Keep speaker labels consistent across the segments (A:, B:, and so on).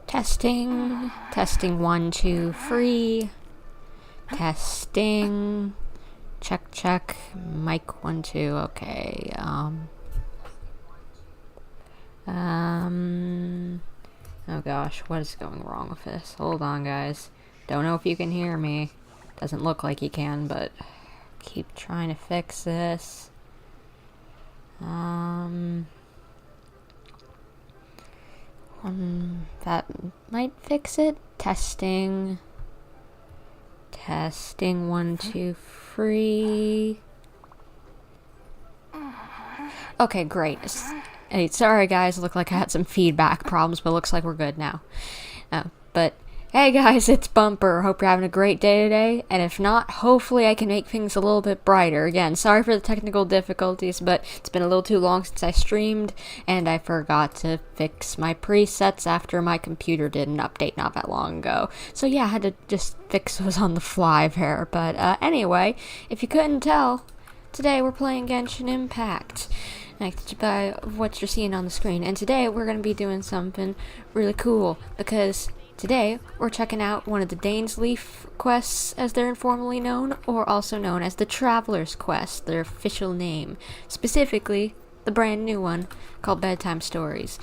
A: Testing. Testing 1, 2, free. Testing. Check, check. Mic 1, 2. Okay. Oh gosh, what is going wrong with this? Hold on, guys. Don't know if you can hear me. Doesn't look like you can, but keep trying to fix this. That might fix it. Testing. Testing 1, 2, free. Okay, great. Hey, sorry guys, looked like I had some feedback problems, but looks like we're good now. But hey guys, it's Bumper. Hope you're having a great day today, and if not, hopefully I can make things a little bit brighter. Again, sorry for the technical difficulties, but it's been a little too long since I streamed, and I forgot to fix my presets after my computer did an update not that long ago. So yeah, I had to just fix those on the fly there. But anyway, if you couldn't tell, today we're playing Genshin Impact, by what you're seeing on the screen. And today we're going to be doing something really cool, because today we're checking out one of the Dainsleif quests, as they're informally known, or also known as the Traveler's Quest, their official name. Specifically, the brand new one called Bedtime Stories.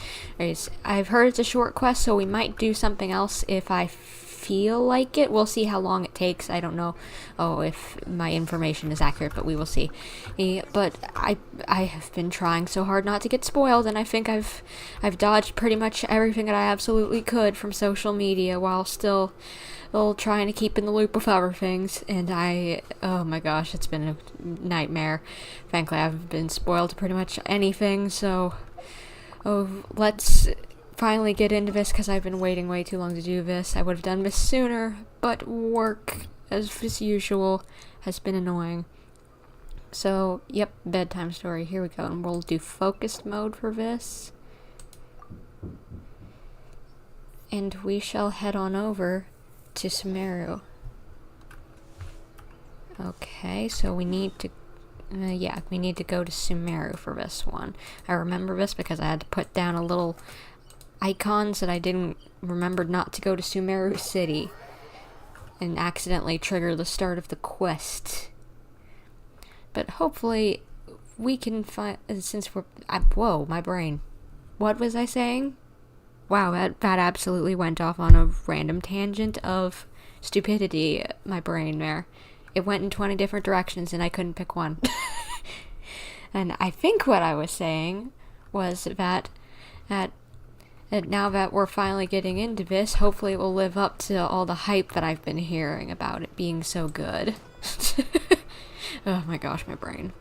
A: I've heard it's a short quest, so we might do something else if I feel like it. We'll see how long it takes. I don't know if my information is accurate, but we will see. But I have been trying so hard not to get spoiled, and I think I've dodged pretty much everything that I absolutely could from social media while still trying to keep in the loop with other things. And oh my gosh, it's been a nightmare. Frankly, I've been spoiled to pretty much anything, so let's finally get into this, because I've been waiting way too long to do this. I would have done this sooner, but work, as usual, has been annoying. So, yep, bedtime story. Here we go, and we'll do focused mode for this. And we shall head on over to Sumeru. Okay, so we need to we need to go to Sumeru for this one. I remember this because I had to put down a little icons that I didn't remember not to go to Sumeru City and accidentally trigger the start of the quest. But hopefully we can find, since whoa, my brain. What was I saying? Wow, that absolutely went off on a random tangent of stupidity, my brain there. It went in 20 different directions and I couldn't pick one. And I think what I was saying was that now that we're finally getting into this, hopefully it will live up to all the hype that I've been hearing about it being so good. Oh my gosh, my brain.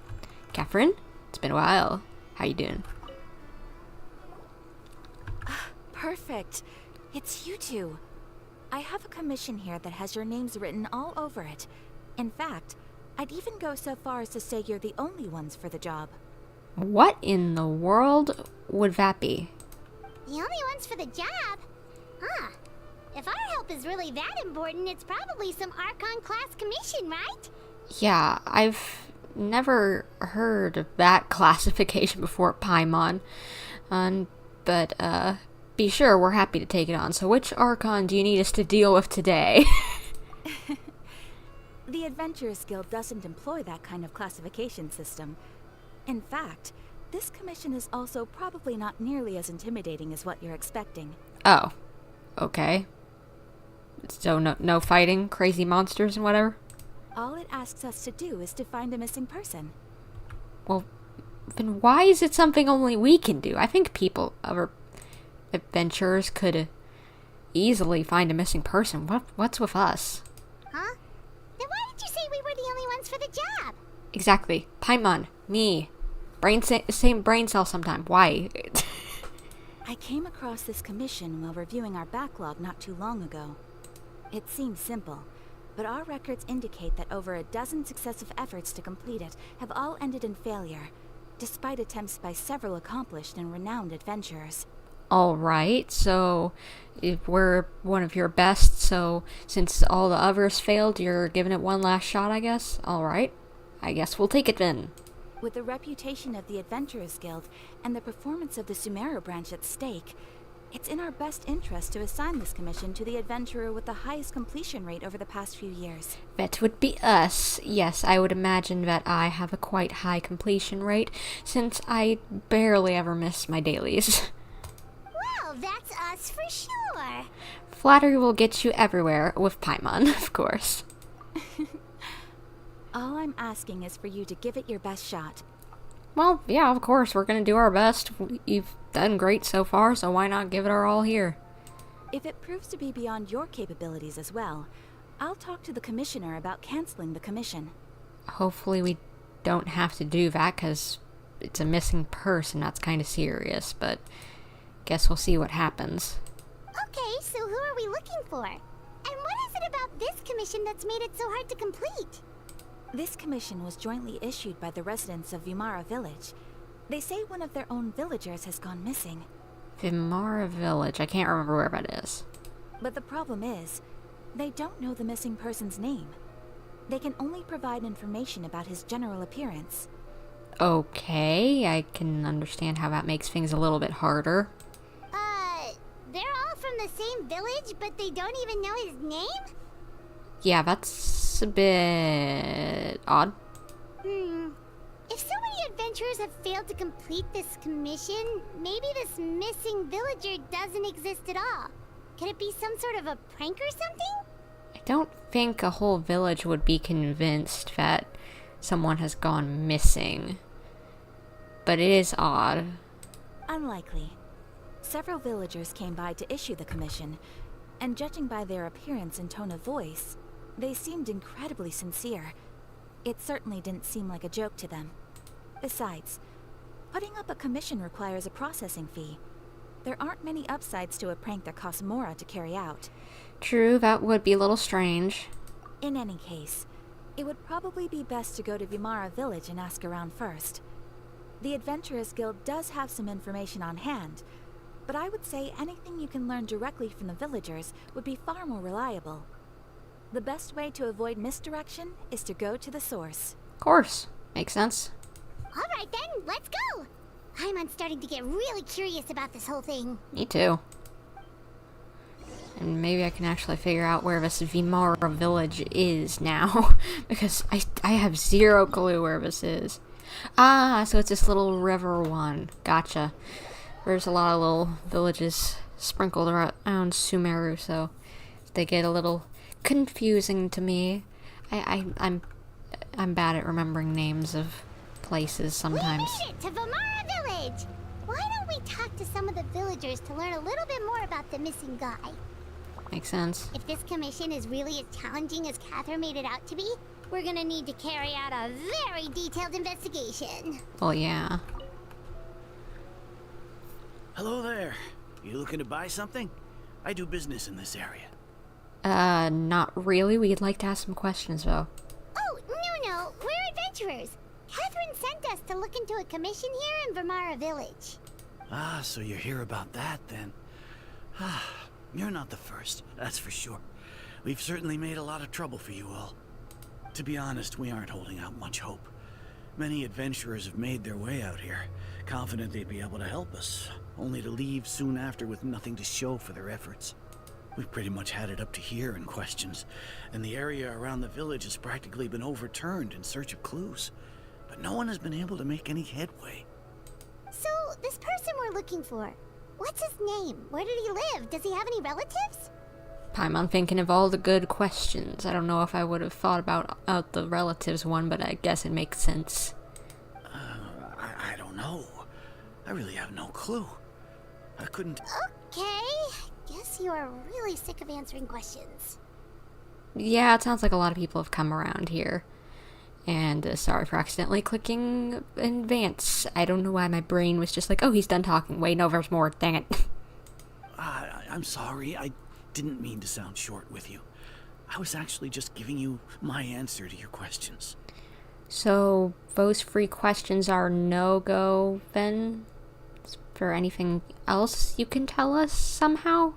A: Catherine, it's been a while. How you doing?
B: Perfect. It's you two. I have a commission here that has your names written all over it. In fact, I'd even go so far as to say you're the only ones for the job.
A: What in the world would that be?
C: The only ones for the job? Huh. If our help is really that important, it's probably some Archon class commission, right?
A: Yeah, I've never heard of that classification before, Paimon. But be sure we're happy to take it on. So which Archon do you need us to deal with today?
B: The Adventurers Guild doesn't employ that kind of classification system. In fact, this commission is also probably not nearly as intimidating as what you're expecting.
A: Oh, okay. So no fighting, crazy monsters and whatever?
B: All it asks us to do is to find a missing person.
A: Well, then why is it something only we can do? I think other adventurers could easily find a missing person. What's with us?
C: Huh? Then why did you say we were the only ones for the job?
A: Exactly. Paimon, me. Same brain cell sometime. Why?
B: I came across this commission while reviewing our backlog not too long ago. It seems simple, but our records indicate that over a dozen successive efforts to complete it have all ended in failure, despite attempts by several accomplished and renowned adventurers.
A: Alright, so if we're one of your best, so since all the others failed, you're giving it one last shot, I guess? Alright, I guess we'll take it then.
B: With the reputation of the Adventurers Guild and the performance of the Sumeru branch at stake, It's in our best interest to assign this commission to the adventurer with the highest completion rate over the past few years.
A: That would be us. Yes, I would imagine that I have a quite high completion rate, since I barely ever miss my dailies.
C: Well, that's us for sure.
A: Flattery will get you everywhere, with Paimon, of course.
B: All I'm asking is for you to give it your best shot.
A: Well, yeah, of course, we're gonna do our best. You've done great so far, so why not give it our all here?
B: If it proves to be beyond your capabilities as well, I'll talk to the commissioner about canceling the commission.
A: Hopefully we don't have to do that, because it's a missing person. That's kind of serious, but guess we'll see what happens.
C: Okay, so who are we looking for? And what is it about this commission that's made it so hard to complete?
B: This commission was jointly issued by the residents of Vimara Village. They say one of their own villagers has gone missing.
A: Vimara Village. I can't remember where that is.
B: But the problem is, they don't know the missing person's name. They can only provide information about his general appearance.
A: Okay, I can understand how that makes things a little bit harder.
C: They're all from the same village, but they don't even know his name?
A: Yeah, that's a bit odd.
C: If so many adventurers have failed to complete this commission, maybe this missing villager doesn't exist at all. Could it be some sort of a prank or something?
A: I don't think a whole village would be convinced that someone has gone missing. But it is odd.
B: Unlikely. Several villagers came by to issue the commission, and judging by their appearance and tone of voice, they seemed incredibly sincere. It certainly didn't seem like a joke to them. Besides, putting up a commission requires a processing fee. There aren't many upsides to a prank that costs Mora to carry out.
A: True, that would be a little strange.
B: In any case, it would probably be best to go to Vimara Village and ask around first. The Adventurers Guild does have some information on hand, but I would say anything you can learn directly from the villagers would be far more reliable. The best way to avoid misdirection is to go to the source.
A: Of course. Makes sense.
C: Alright then, let's go! I'm starting to get really curious about this whole thing.
A: Me too. And maybe I can actually figure out where this Vimara village is now. Because I have zero clue where this is. Ah, so it's this little river one. Gotcha. There's a lot of little villages sprinkled around Sumeru, so they get a little confusing to me. I'm bad at remembering names of places sometimes.
C: We made it to Vimara Village! Why don't we talk to some of the villagers to learn a little bit more about the missing guy?
A: Makes sense.
C: If this commission is really as challenging as Catherine made it out to be, we're gonna need to carry out a very detailed investigation.
A: Well, yeah.
D: Hello there. You looking to buy something? I do business in this area.
A: Not really. We'd like to ask some questions, though.
C: Oh, no, we're adventurers. Catherine sent us to look into a commission here in Vimara Village.
D: Ah, so you're here about that, then. Ah, you're not the first, that's for sure. We've certainly made a lot of trouble for you all. To be honest, we aren't holding out much hope. Many adventurers have made their way out here, confident they'd be able to help us, only to leave soon after with nothing to show for their efforts. We've pretty much had it up to here in questions, and the area around the village has practically been overturned in search of clues. But no one has been able to make any headway.
C: So, this person we're looking for, what's his name? Where did he live? Does he have any relatives?
A: I'm thinking of all the good questions. I don't know if I would have thought about the relatives one, but I guess it makes sense.
D: I don't know. I really have no clue. I couldn't...
C: Okay, guess you are really sick of answering questions.
A: Yeah, it sounds like a lot of people have come around here. And sorry for accidentally clicking advance. I don't know why my brain was just like, oh, he's done talking. Wait, no, there's more. Dang it.
D: I'm sorry. I didn't mean to sound short with you. I was actually just giving you my answer to your questions.
A: So, those free questions are no-go, then? For anything else you can tell us, somehow?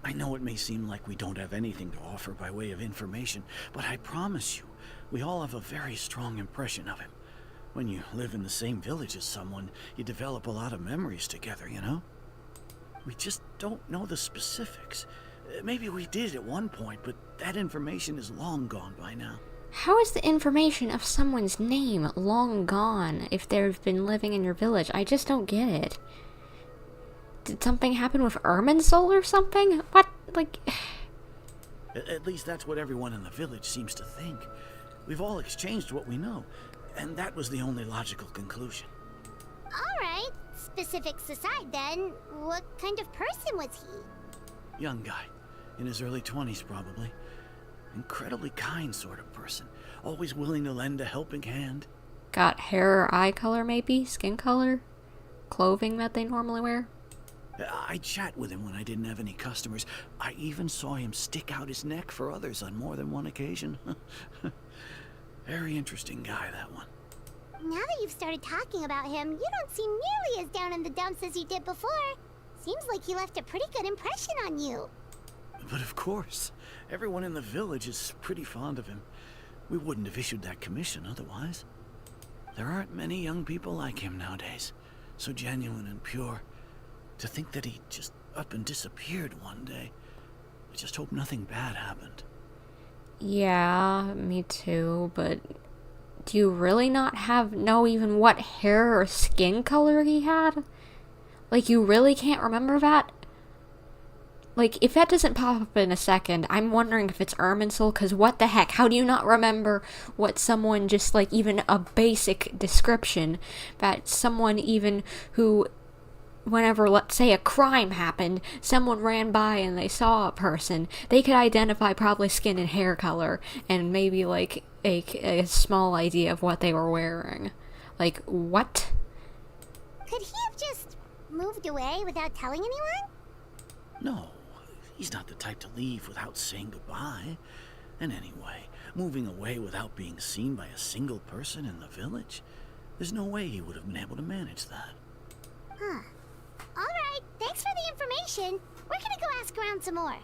D: I know it may seem like we don't have anything to offer by way of information, but I promise you, we all have a very strong impression of him. When you live in the same village as someone, you develop a lot of memories together, you know? We just don't know the specifics. Maybe we did at one point, but that information is long gone by now.
A: How is the information of someone's name long gone if they've been living in your village? I just don't get it. Did something happen with Irminsul or something? What? Like...
D: At least that's what everyone in the village seems to think. We've all exchanged what we know, and that was the only logical conclusion.
C: Alright, specifics aside then, what kind of person was he?
D: Young guy, in his early 20s probably. Incredibly kind sort of person, always willing to lend a helping hand.
A: Got hair or eye color maybe? Skin color? Clothing that they normally wear?
D: I'd chat with him when I didn't have any customers. I even saw him stick out his neck for others on more than one occasion. Very interesting guy, that one.
C: Now that you've started talking about him, you don't seem nearly as down in the dumps as you did before. Seems like he left a pretty good impression on you.
D: But of course, everyone in the village is pretty fond of him. We wouldn't have issued that commission otherwise. There aren't many young people like him nowadays, so genuine and pure. To think that he just up and disappeared one day. I just hope nothing bad happened.
A: Yeah, me too, but do you really not know even what hair or skin color he had? Like, you really can't remember that? Like, if that doesn't pop up in a second, I'm wondering if it's Irminsul, because what the heck? How do you not remember what someone, just like even a basic description, that someone even who, whenever, let's say, a crime happened, someone ran by and they saw a person, they could identify probably skin and hair color, and maybe like a small idea of what they were wearing. Like, what?
C: Could he have just moved away without telling anyone?
D: No, he's not the type to leave without saying goodbye. And anyway, moving away without being seen by a single person in the village, there's no way he would have been able to manage that.
C: Huh. Alright, thanks for the information. We're gonna go ask around some more.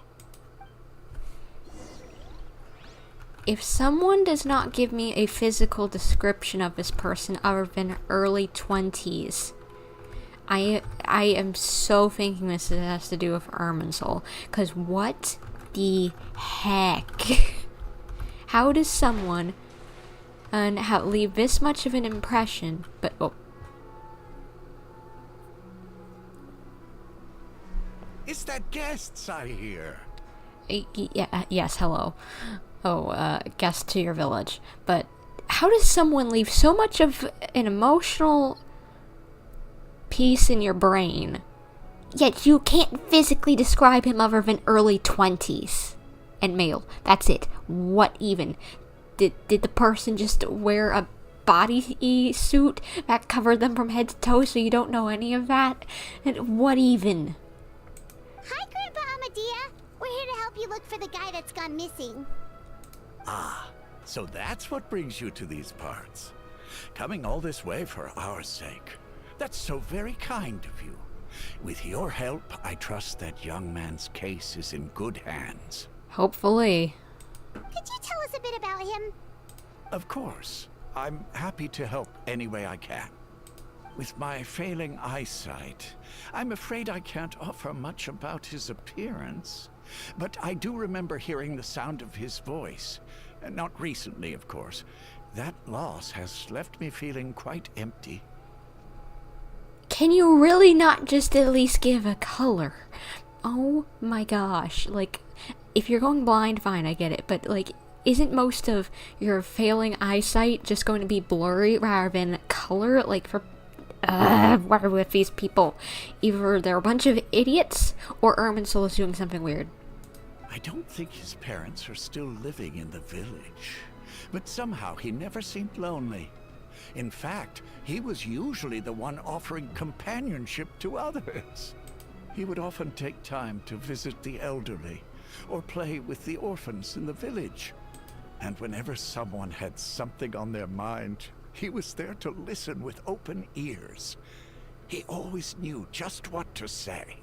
A: If someone does not give me a physical description of this person other than early 20s, I am so thinking this has to do with Irminsul. Because what the heck? How does someone leave this much of an impression, but... Oh.
E: Is that guests I hear?
A: Yes, hello. Oh, guest to your village. But how does someone leave so much of an emotional piece in your brain, yet you can't physically describe him other than early 20s and male? That's it. What even? Did the person just wear a body suit that covered them from head to toe so you don't know any of that? And what even?
C: Hi, Grandpa Amadea. We're here to help you look for the guy that's gone missing.
E: Ah, so that's what brings you to these parts. Coming all this way for our sake. That's so very kind of you. With your help, I trust that young man's case is in good hands.
A: Hopefully.
C: Could you tell us a bit about him?
E: Of course. I'm happy to help any way I can. With my failing eyesight, I'm afraid I can't offer much about his appearance. But I do remember hearing the sound of his voice. Not recently, of course. That loss has left me feeling quite empty.
A: Can you really not just at least give a color? Oh my gosh. Like, if you're going blind, fine, I get it. But, like, isn't most of your failing eyesight just going to be blurry rather than color? Like, for... what are with these people? Either they're a bunch of idiots, or Irminsul is doing something weird.
E: I don't think his parents are still living in the village. But somehow he never seemed lonely. In fact, he was usually the one offering companionship to others. He would often take time to visit the elderly, or play with the orphans in the village. And whenever someone had something on their mind, he was there to listen with open ears. He always knew just what to say.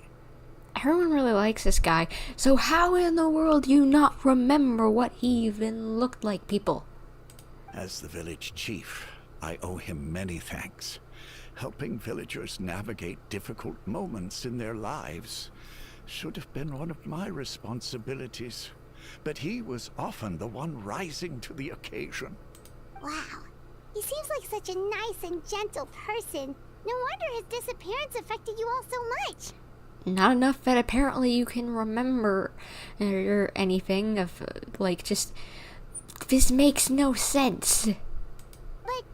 A: Everyone really likes this guy, so how in the world do you not remember what he even looked like, people?
E: As the village chief, I owe him many thanks. Helping villagers navigate difficult moments in their lives should have been one of my responsibilities. But he was often the one rising to the occasion.
C: Wow. He seems like such a nice and gentle person. No wonder his disappearance affected you all so much.
A: Not enough that apparently you can remember or anything of, like, just... This makes no sense.
C: But,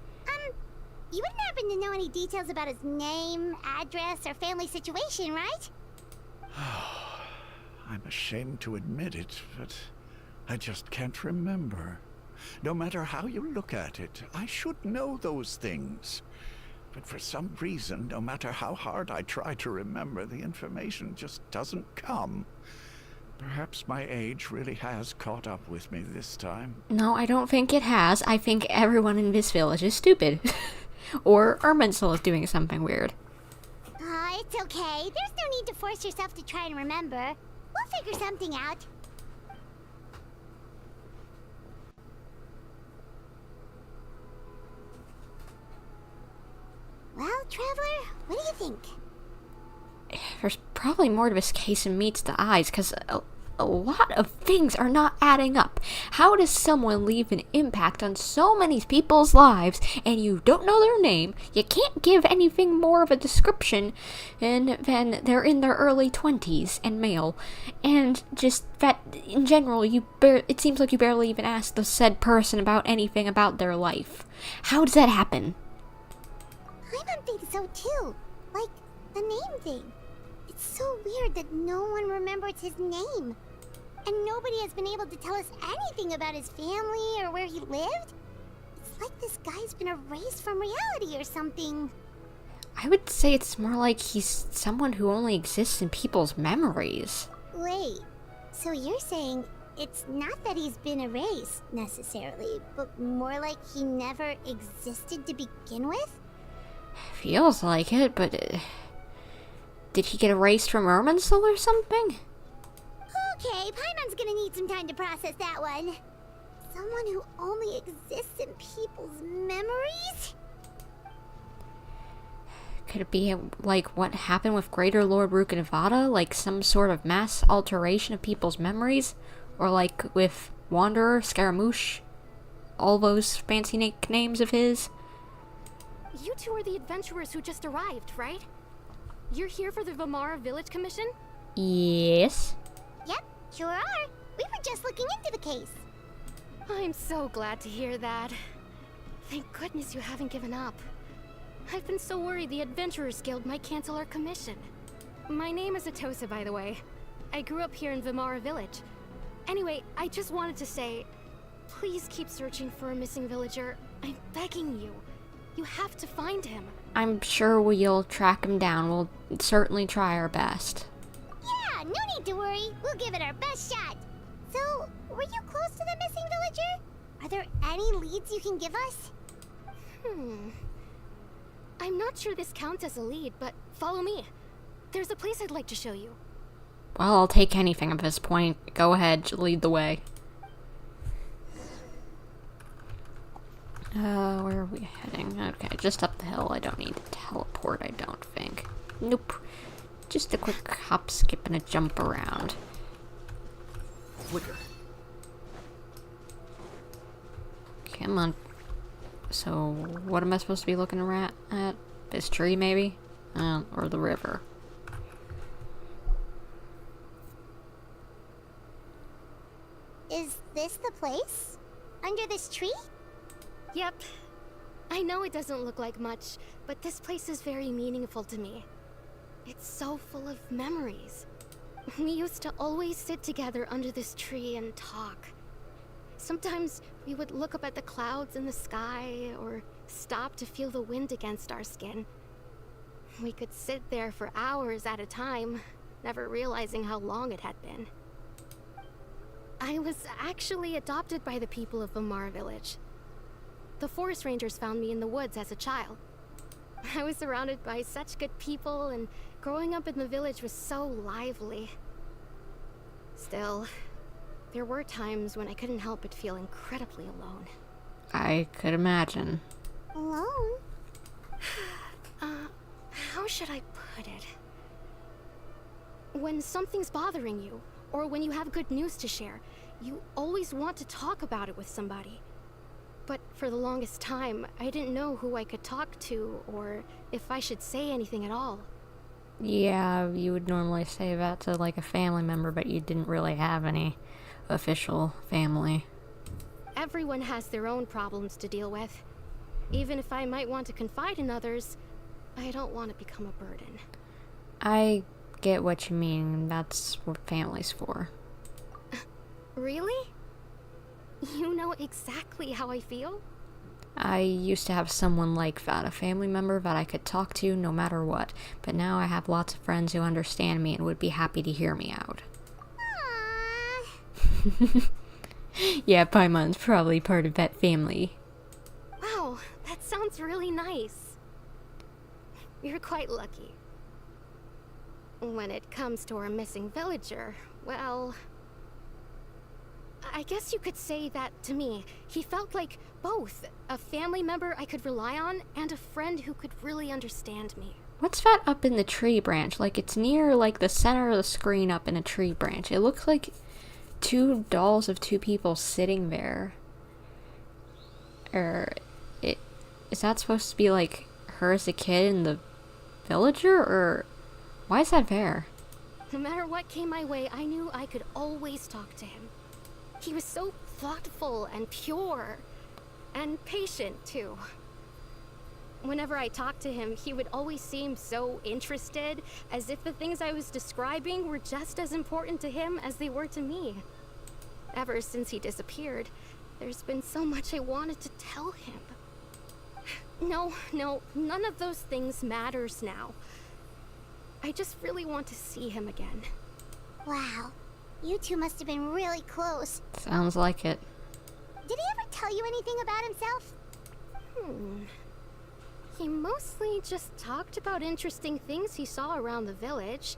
C: you wouldn't happen to know any details about his name, address, or family situation, right?
E: I'm ashamed to admit it, but I just can't remember. No matter how you look at it, I should know those things. But for some reason, no matter how hard I try to remember, the information just doesn't come. Perhaps my age really has caught up with me this time.
A: No, I don't think it has. I think everyone in this village is stupid. Or Erminsul is doing something weird.
C: It's okay. There's no need to force yourself to try and remember. We'll figure something out. Well, Traveler, what do you think?
A: There's probably more to this case than meets the eyes, because a lot of things are not adding up. How does someone leave an impact on so many people's lives, and you don't know their name, you can't give anything more of a description than they're in their early 20s and male, and just that, in general, it seems like you barely even asked the said person about anything about their life. How does that happen?
C: I don't think so too. Like, the name thing. It's so weird that no one remembers his name. And nobody has been able to tell us anything about his family or where he lived. It's like this guy's been erased from reality or something.
A: I would say it's more like he's someone who only exists in people's memories.
C: Wait, so you're saying it's not that he's been erased, necessarily, but more like he never existed to begin with?
A: Feels like it, but... did he get erased from Erminsul or something?
C: Okay, Paimon's gonna need some time to process that one. Someone who only exists in people's memories?
A: Could it be like what happened with Greater Lord Rukanavada? Like some sort of mass alteration of people's memories? Or like with Wanderer, Scaramouche? All those fancy nicknames of his?
F: You two are the adventurers who just arrived, right? You're here for the Vamara Village Commission?
A: Yes.
C: Yep, sure are. We were just looking into the case.
F: I'm so glad to hear that. Thank goodness you haven't given up. I've been so worried the Adventurers Guild might cancel our commission. My name is Atosa, by the way. I grew up here in Vamara Village. Anyway, I just wanted to say, please keep searching for a missing villager. I'm begging you. You have to find him.
A: I'm sure we'll track him down. We'll certainly try our best.
C: Yeah, no need to worry. We'll give it our best shot. So, were you close to the missing villager? Are there any leads you can give us?
F: I'm not sure this counts as a lead, but follow me. There's a place I'd like to show you.
A: Well, I'll take anything at this point. Go ahead, lead the way. Where are we heading? Okay, just up the hill. I don't need to teleport, I don't think. Nope. Just a quick hop, skip, and a jump around.
D: Quicker.
A: Come on. So, what am I supposed to be looking at? This tree, maybe? Or the river.
C: Is this the place? Under this tree?
F: Yep. I know it doesn't look like much, but this place is very meaningful to me. It's so full of memories. We used to always sit together under this tree and talk. Sometimes we would look up at the clouds in the sky, or stop to feel the wind against our skin. We could sit there for hours at a time, never realizing how long it had been. I was actually adopted by the people of Vamara Village. The forest rangers found me in the woods as a child. I was surrounded by such good people, and growing up in the village was so lively. Still, there were times when I couldn't help but feel incredibly alone.
A: I could imagine.
C: Alone?
F: should I put it? When something's bothering you, or when you have good news to share, you always want to talk about it with somebody. But for the longest time, I didn't know who I could talk to, or if I should say anything at all.
A: Yeah, you would normally say that to like a family member, but you didn't really have any official family.
F: Everyone has their own problems to deal with. Even if I might want to confide in others, I don't want to become a burden.
A: I get what you mean. That's what family's for.
F: Really? You know exactly how I feel?
A: I used to have someone like that, a family member that I could talk to no matter what, but now I have lots of friends who understand me and would be happy to hear me out.
C: Aww.
A: Yeah, Paimon's probably part of that family.
F: Wow, that sounds really nice. You're quite lucky. When it comes to our missing villager, well, I guess you could say that to me. He felt like both a family member I could rely on and a friend who could really understand me.
A: What's that up in the tree branch? Like, it's near, like, the center of the screen up in a tree branch. It looks like two dolls of two people sitting there. Is that supposed to be, like, her as a kid and the villager, or why is that there?
F: No matter what came my way, I knew I could always talk to him. He was so thoughtful and pure, and patient, too. Whenever I talked to him, he would always seem so interested, as if the things I was describing were just as important to him as they were to me. Ever since he disappeared, there's been so much I wanted to tell him. No, none of those things matters now. I just really want to see him again.
C: Wow. You two must have been really close.
A: Sounds like it.
C: Did he ever tell you anything about himself?
F: He mostly just talked about interesting things he saw around the village.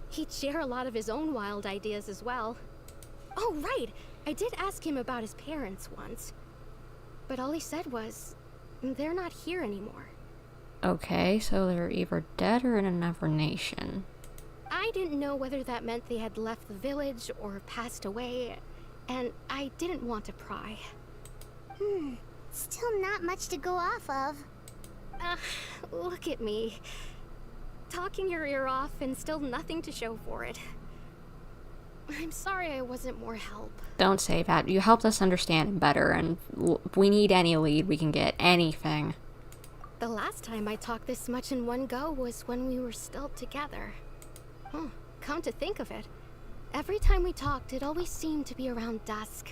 F: He'd share a lot of his own wild ideas as well. Oh, right! I did ask him about his parents once. But all he said was, they're not here anymore.
A: Okay, so they're either dead or in another nation.
F: I didn't know whether that meant they had left the village or passed away, and I didn't want to pry.
C: Still not much to go off of.
F: Look at me. Talking your ear off and still nothing to show for it. I'm sorry I wasn't more help.
A: Don't say that. You helped us understand him better, and we need any lead we can get. Anything.
F: The last time I talked this much in one go was when we were still together. Come to think of it, every time we talked, it always seemed to be around dusk,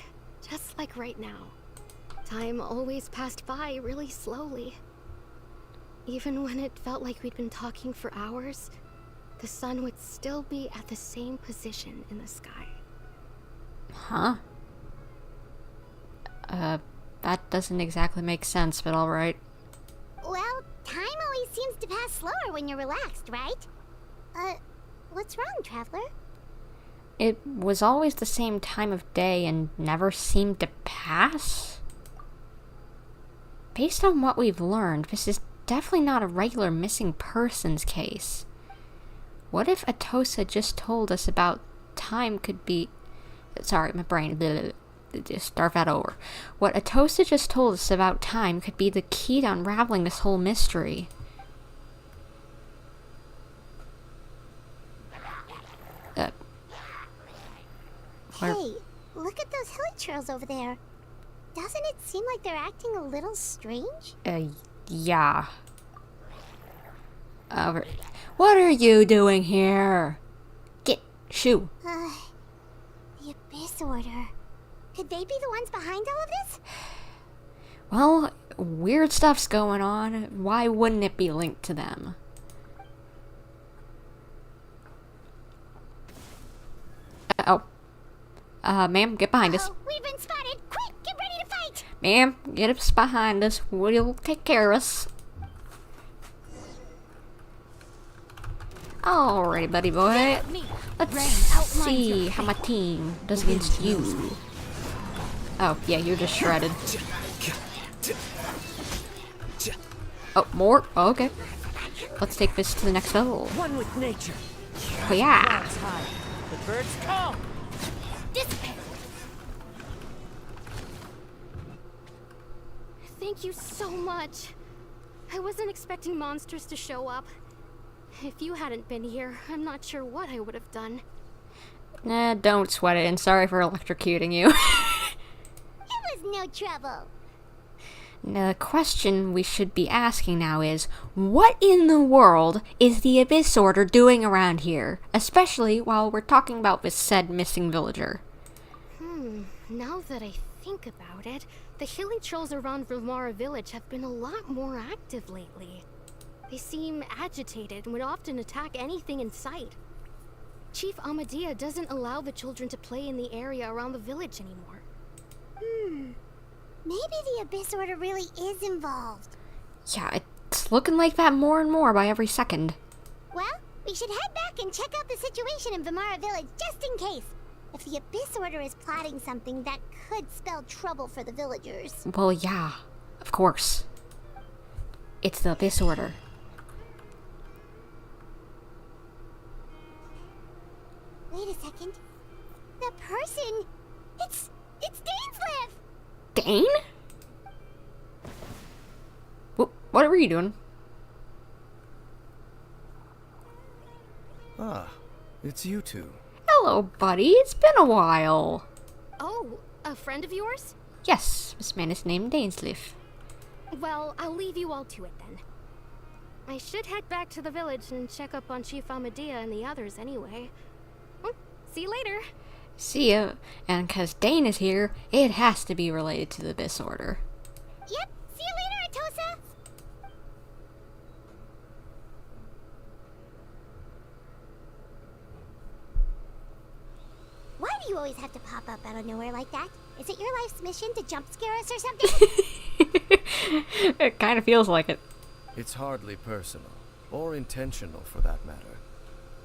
F: just like right now. Time always passed by really slowly. Even when it felt like we'd been talking for hours, the sun would still be at the same position in the sky.
A: Huh? That doesn't exactly make sense, but alright.
C: Well, time always seems to pass slower when you're relaxed, right? What's wrong, Traveler?
A: It was always the same time of day and never seemed to pass? Based on what we've learned, this is definitely not a regular missing persons case. What if Atosa just told us about time could be... Sorry, my brain... Just start that over. What Atosa just told us about time could be the key to unraveling this whole mystery.
C: Hey, look at those hilichurls over there. Doesn't it seem like they're acting a little strange?
A: Yeah. What are you doing here? Shoo.
C: The Abyss Order. Could they be the ones behind all of this?
A: Well, weird stuff's going on. Why wouldn't it be linked to them? Ma'am, get behind us.
C: We've been spotted! Quick, get ready to fight!
A: Ma'am, get us behind us. We'll take care of us. Alrighty, buddy boy. Let's see how my team does against you. Oh, yeah, you're just shredded. Oh, more? Oh, okay. let's take this to the next level.
G: One with nature.
A: Oh yeah.
G: Clouds high. The birds come.
B: Dissipate. Thank you so much. I wasn't expecting monsters to show up. If you hadn't been here, I'm not sure what I would have done.
A: Nah, don't sweat it, and sorry for electrocuting you.
C: It was no trouble.
A: Now, the question we should be asking now is, what in the world is the Abyss Order doing around here? Especially while we're talking about this said missing villager.
F: Now that I think about it, the healing trolls around Vilmara village have been a lot more active lately. They seem agitated and would often attack anything in sight. Chief Amadea doesn't allow the children to play in the area around the village anymore.
C: Maybe the Abyss Order really is involved.
A: Yeah, it's looking like that more and more by every second.
C: Well, we should head back and check out the situation in Vimara village just in case. If the Abyss Order is plotting something, that could spell trouble for the villagers.
A: Well, yeah, of course. It's the Abyss Order.
C: Wait a second. The person... It's Dainsleif!
A: Dane? What were you doing?
H: Ah, it's you two.
A: Hello, buddy. It's been a while.
F: Oh, a friend of yours?
A: Yes, this man is named Dainsleif.
F: Well, I'll leave you all to it then. I should head back to the village and check up on Chief Amadea and the others anyway. Well, see you later.
A: See ya. And because Dane is here, it has to be related to the Abyss Order.
C: Yep, see you later, Atosa! Why do you always have to pop up out of nowhere like that? Is it your life's mission to jump scare us or something?
A: It kind of feels like it.
H: It's hardly personal, or intentional for that matter.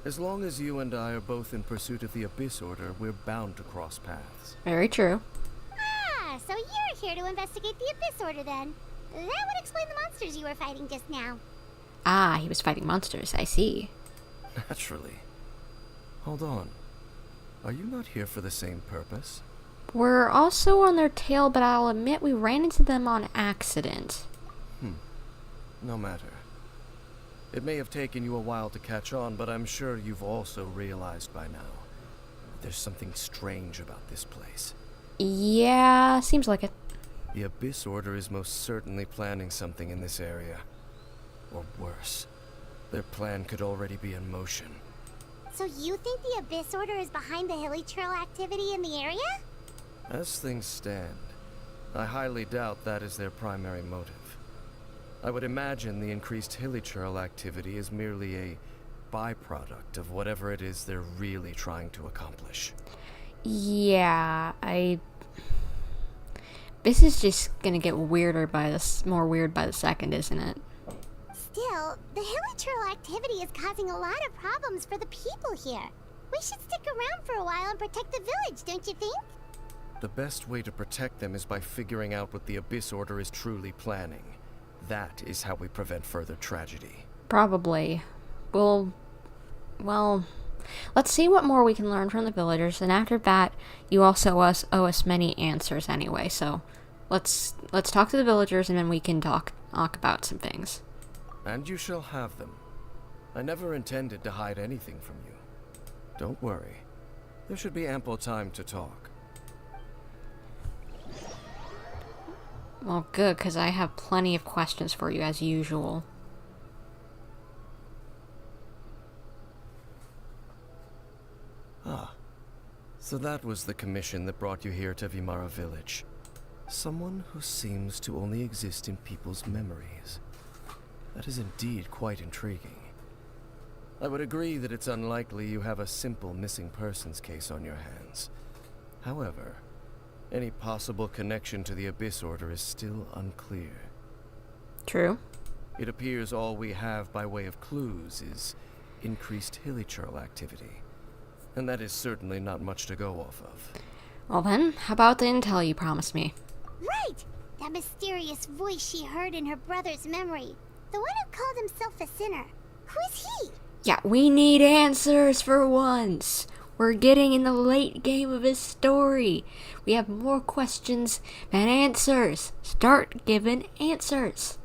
H: As long as you and I are both in pursuit of the Abyss Order, we're bound to cross paths.
A: Very true.
C: Ah, so you're here to investigate the Abyss Order then. That would explain the monsters you were fighting just now.
A: Ah, he was fighting monsters. I see.
H: Naturally. Hold on. Are you not here for the same purpose?
A: We're also on their tail, but I'll admit we ran into them on accident.
H: No matter. It may have taken you a while to catch on, but I'm sure you've also realized by now that there's something strange about this place.
A: Yeah, seems like it.
H: The Abyss Order is most certainly planning something in this area. Or worse, their plan could already be in motion.
C: So you think the Abyss Order is behind the hilly trail activity in the area?
H: As things stand, I highly doubt that is their primary motive. I would imagine the increased hilly trail activity is merely a byproduct of whatever it is they're really trying to accomplish.
A: Yeah, This is just gonna get weirder more weird by the second, isn't it?
C: Still, the hilly trail activity is causing a lot of problems for the people here. We should stick around for a while and protect the village, don't you think?
H: The best way to protect them is by figuring out what the Abyss Order is truly planning. That is how we prevent further tragedy.
A: Probably. Well, let's see what more we can learn from the villagers, and after that, you also owe us many answers anyway, so let's talk to the villagers, and then we can talk about some things.
H: And you shall have them. I never intended to hide anything from you. Don't worry. There should be ample time to talk.
A: Well, good, because I have plenty of questions for you, as usual.
H: Ah, so that was the commission that brought you here to Vimara village. Someone who seems to only exist in people's memories. That is indeed quite intriguing. I would agree that it's unlikely you have a simple missing persons case on your hands. However, any possible connection to the Abyss Order is still unclear.
A: True.
H: It appears all we have by way of clues is increased hilly trail activity. And that is certainly not much to go off of.
A: Well then, how about the intel you promised me?
C: Right! That mysterious voice she heard in her brother's memory. The one who called himself a sinner. Who's he?
A: Yeah, we need answers for once. We're getting in the late game of his story. We have more questions than answers. Start giving answers.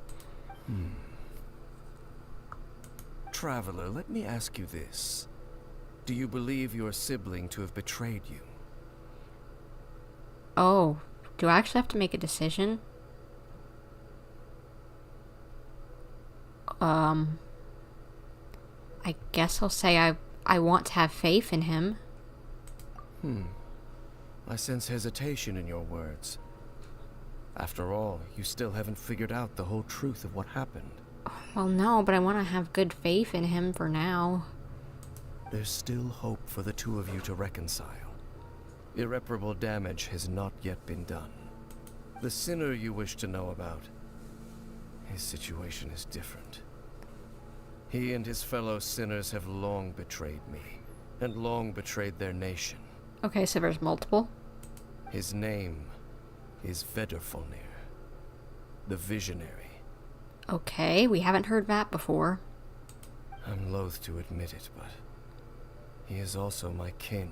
H: Traveler, let me ask you this. Do you believe your sibling to have betrayed you?
A: Oh, do I actually have to make a decision? I guess I'll say I want to have faith in him.
H: I sense hesitation in your words. After all, you still haven't figured out the whole truth of what happened.
A: Well, no, but I want to have good faith in him for now.
H: There's still hope for the two of you to reconcile. Irreparable damage has not yet been done. The sinner you wish to know about, his situation is different. He and his fellow sinners have long betrayed me, and long betrayed their nation.
A: Okay, so there's multiple.
H: His name is Vedderfolnir, the Visionary.
A: Okay, we haven't heard that before.
H: I'm loath to admit it, but he is also my kin,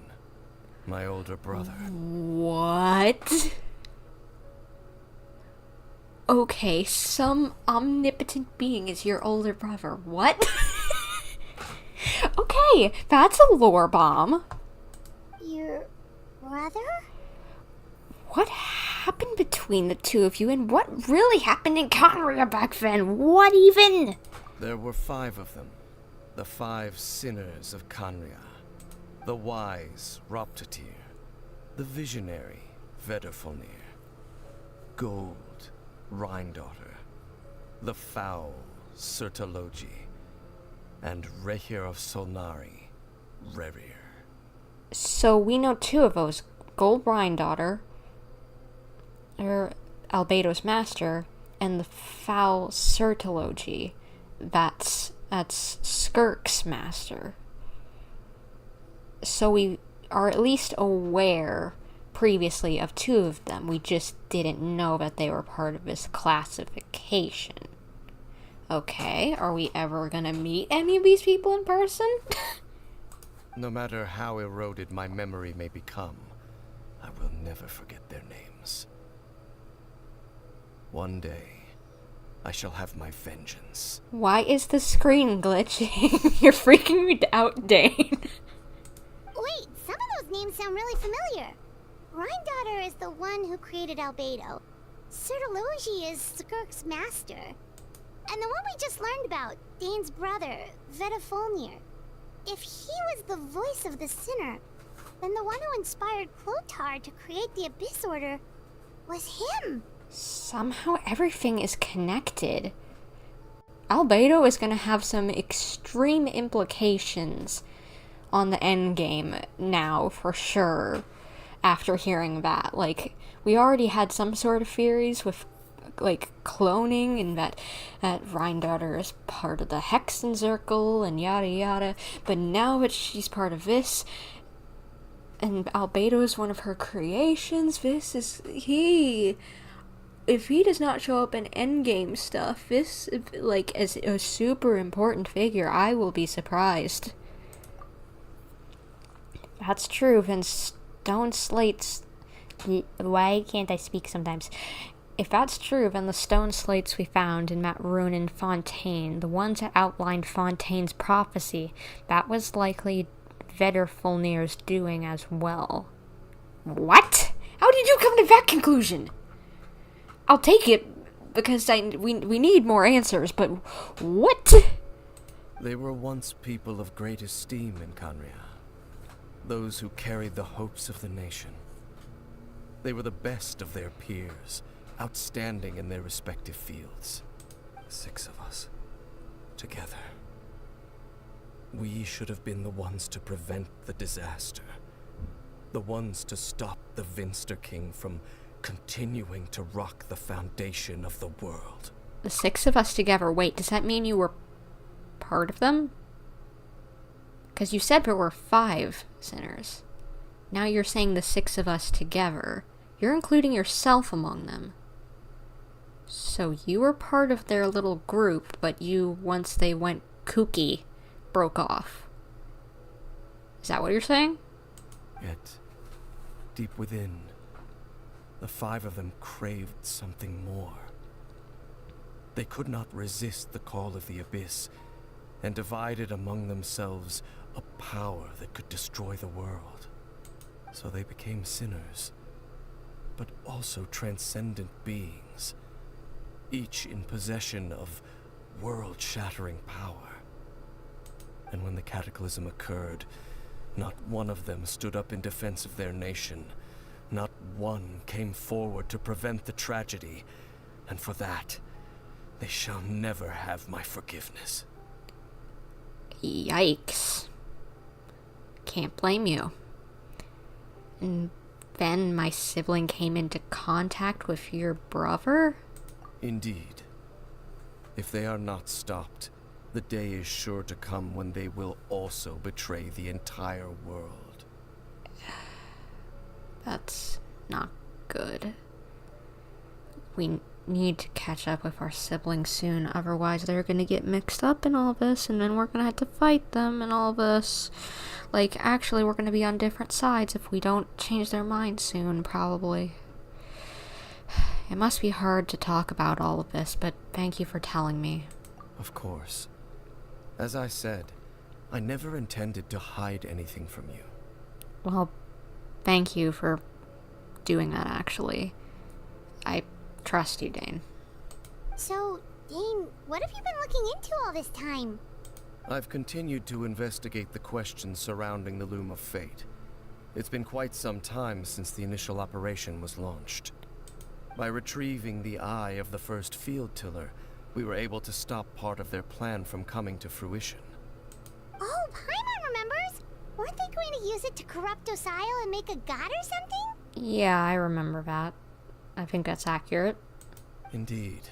H: my older brother.
A: What? Okay, some omnipotent being is your older brother. What? Okay, that's a lore bomb.
C: Your brother?
A: What happened between the two of you, and what really happened in Conria back then? What even?
H: There were 5 of them. The 5 sinners of Conria. The wise Roptatir. The visionary Vedderfolnir. Gold Rhindaughter. The foul Sertologi. And Rehir of Solnari, Rerir.
A: So we know 2 of those. Gold Rhindaughter, Albedo's master, and the foul Sertologi. That's Skirk's master. So we are at least aware previously of 2 of them. We just didn't know that they were part of this classification. Okay, are we ever gonna meet any of these people in person?
H: No matter how eroded my memory may become, I will never forget their names. One day, I shall have my vengeance.
A: Why is the screen glitching? You're freaking me out, Dane.
C: Wait, some of those names sound really familiar. Rhindaughter is the one who created Albedo. Sertologi is Skirk's master. And the one we just learned about, Dane's brother, Vedderfolnir. If he was the voice of the sinner, then the one who inspired Clothar to create the Abyss Order was him.
A: Somehow everything is connected. Albedo is going to have some extreme implications on the endgame now, for sure, after hearing that. Like, we already had some sort of theories with, like, cloning, and that Rhindaughter is part of the Hexen Circle, and yada yada, but now that she's part of this, and Albedo is one of her creations, if he does not show up in endgame stuff, this, like, as a super important figure, I will be surprised. That's true, then Stone Slates... Why can't I speak sometimes? If that's true, then the stone slates we found in Matroon and Fontaine, the ones that outlined Fontaine's prophecy, that was likely Vedderfolnir's doing as well. What? How did you come to that conclusion? I'll take it, because we need more answers, but what?
H: They were once people of great esteem in Conria. Those who carried the hopes of the nation. They were the best of their peers, outstanding in their respective fields. 6 of us, together. We should have been the ones to prevent the disaster. The ones to stop the Vinster King from continuing to rock the foundation of the world.
A: The 6 of us together. Wait, does that mean you were part of them? Because you said there were 5 sinners. Now you're saying the 6 of us together. You're including yourself among them. So you were part of their little group, but you, once they went kooky broke off. Is that what you're saying?
H: Yet, deep within, the 5 of them craved something more. They could not resist the call of the abyss, and divided among themselves a power that could destroy the world. So they became sinners, but also transcendent beings, each in possession of world-shattering power. And when the cataclysm occurred, not one of them stood up in defense of their nation. Not one came forward to prevent the tragedy, and for that, they shall never have my forgiveness.
A: Yikes. Can't blame you. And then my sibling came into contact with your brother?
H: Indeed. If they are not stopped, the day is sure to come when they will also betray the entire world.
A: That's not good. We need to catch up with our siblings soon, otherwise they're gonna get mixed up in all this, and then we're gonna have to fight them and all this. Like, actually, we're gonna be on different sides if we don't change their minds soon, probably. It must be hard to talk about all of this, but thank you for telling me.
H: Of course. As I said, I never intended to hide anything from you.
A: Well, thank you for doing that, actually. I trust you, Dane.
C: So, Dane, what have you been looking into all this time?
H: I've continued to investigate the questions surrounding the Loom of Fate. It's been quite some time since the initial operation was launched. By retrieving the eye of the first field tiller, we were able to stop part of their plan from coming to fruition.
C: Oh, Paimon remembers! Weren't they going to use it to corrupt Osial and make a god or something?
A: Yeah, I remember that. I think that's accurate.
H: Indeed.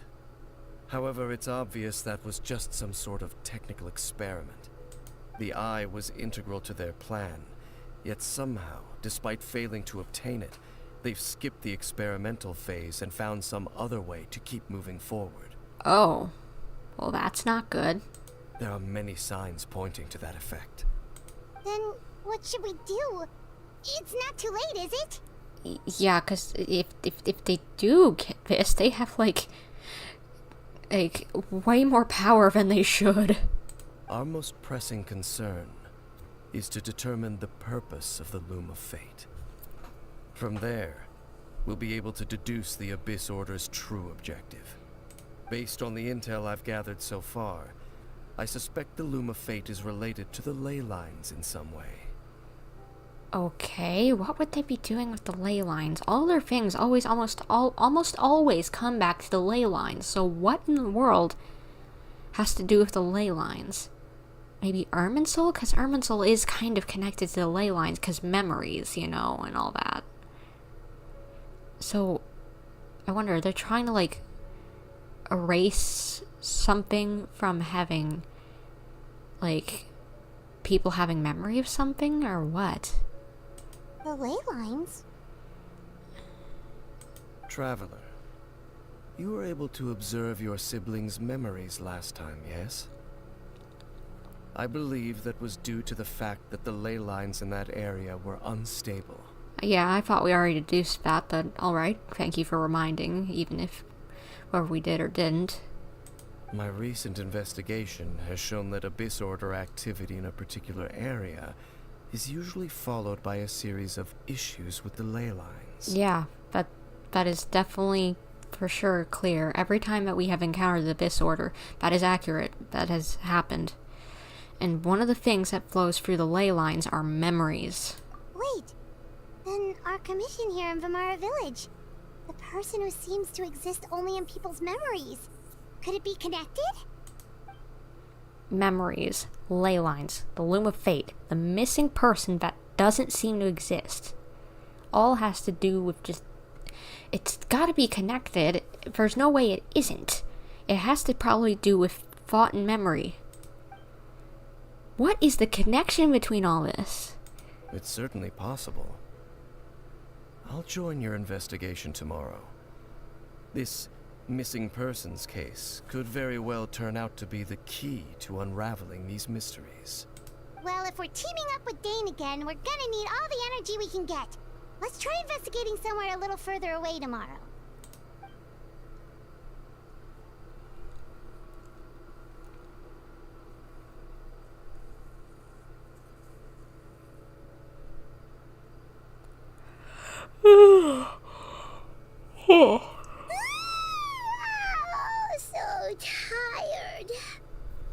H: However, it's obvious that was just some sort of technical experiment. The eye was integral to their plan, yet somehow, despite failing to obtain it, they've skipped the experimental phase and found some other way to keep moving forward.
A: Oh, well, that's not good.
H: There are many signs pointing to that effect.
C: Then what should we do? It's not too late, is it?
A: Yeah, because if they do get this, they have like way more power than they should.
H: Our most pressing concern is to determine the purpose of the Loom of Fate. From there, we'll be able to deduce the Abyss Order's true objective. Based on the intel I've gathered so far, I suspect the Loom of Fate is related to the ley lines in some way.
A: Okay, what would they be doing with the ley lines? All their things almost always come back to the ley lines. So what in the world has to do with the ley lines? Maybe Irminsul? Because Irminsul is kind of connected to the ley lines because memories, you know, and all that. So, I wonder, they're trying to, like, erase something from having, like, people having memory of something, or what?
C: The ley lines?
H: Traveler, you were able to observe your siblings' memories last time, yes? I believe that was due to the fact that the ley lines in that area were unstable.
A: Yeah, I thought we already deduced that, but alright, thank you for reminding, even if whether we did or didn't.
H: My recent investigation has shown that Abyss Order activity in a particular area is usually followed by a series of issues with the ley lines.
A: Yeah, that is definitely for sure clear. Every time that we have encountered the Abyss Order, that is accurate. That has happened. And one of the things that flows through the ley lines are memories.
C: Wait, then our commission here in Vimara Village. The person who seems to exist only in people's memories. Could it be connected?
A: Memories, ley lines, the Loom of Fate, the missing person that doesn't seem to exist. All has to do with just... It's gotta be connected. There's no way it isn't. It has to probably do with thought and memory. What is the connection between all this?
H: It's certainly possible. I'll join your investigation tomorrow. This missing persons case could very well turn out to be the key to unraveling these mysteries.
C: Well, if we're teaming up with Dane again, we're gonna need all the energy we can get. Let's try investigating somewhere a little further away tomorrow. Oh, so tired.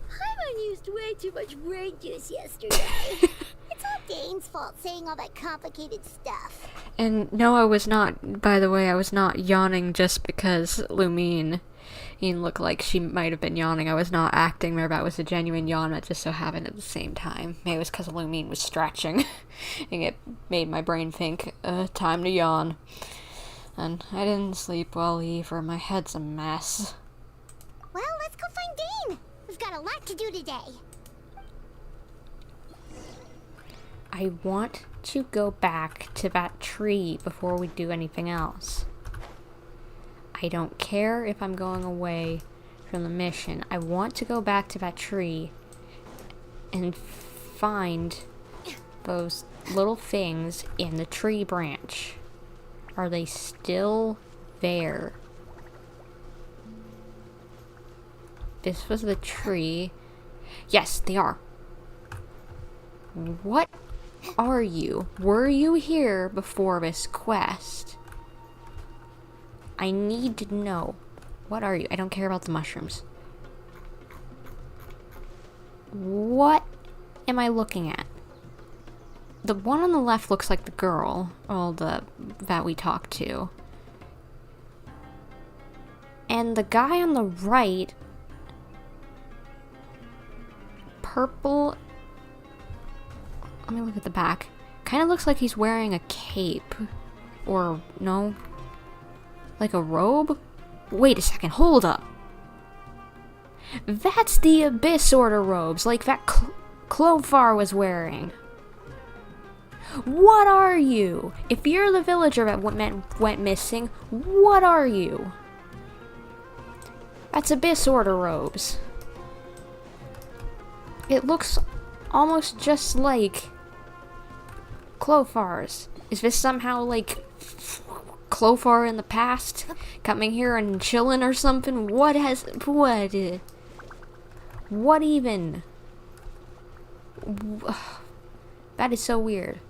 C: Paimon used way too much brain juice yesterday. It's all Dane's fault saying all that complicated stuff.
A: And no, I was not, by the way, I was not yawning just because Lumine looked like she might have been yawning. I was not acting there. That was a genuine yawn that just so happened at the same time. Maybe it was because Lumine was stretching. And it made my brain think, time to yawn. And I didn't sleep well either. My head's a mess.
C: Well, let's go find Dane. We've got a lot to do today.
A: I want to go back to that tree before we do anything else. I don't care if I'm going away from the mission. I want to go back to that tree and find those little things in the tree branch. Are they still there? This was the tree. Yes, they are. What are you? Were you here before this quest? I need to know. What are you? I don't care about the mushrooms. What am I looking at? The one on the left looks like the girl, that we talked to. And the guy on the right, purple. Let me look at the back. Kind of looks like he's wearing a cape. Or, no? Like a robe? Wait a second, hold up. That's the Abyss Order robes, like that Clofar was wearing. What are you? If you're the villager that went missing, what are you? That's Abyss Order robes. It looks almost just like Clofar's. Is this somehow like Clofar in the past? Coming here and chilling or something? What even? That is so weird.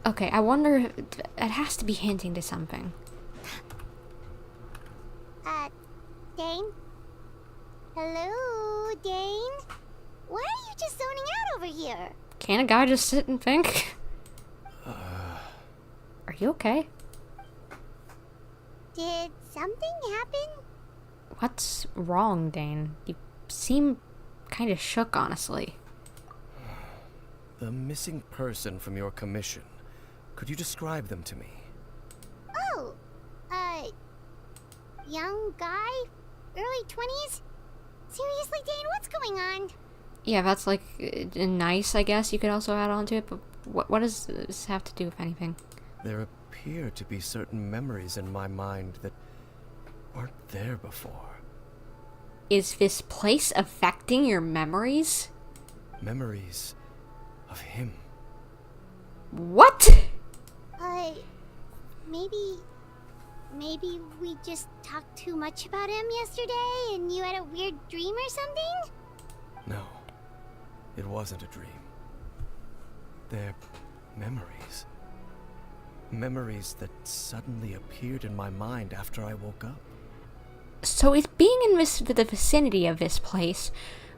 A: Okay, I wonder if it has to be hinting to something.
C: Dane? Hello, Dane? Why are you just zoning out over here?
A: Can't a guy just sit and think? Are you okay?
C: Did something happen?
A: What's wrong, Dane? You seem kind of shook, honestly.
H: The missing person from your commission. Could you describe them to me?
C: Oh, young guy? Early 20s? Seriously, Dane, what's going on?
A: Yeah, that's like nice, I guess you could also add on to it, but what does this have to do with anything?
H: There appear to be certain memories in my mind that weren't there before.
A: Is this place affecting your memories?
H: Memories of him.
A: What?
C: Maybe we just talked too much about him yesterday and you had a weird dream or something?
H: No, it wasn't a dream. They're memories. Memories that suddenly appeared in my mind after I woke up.
A: So is being in the vicinity of this place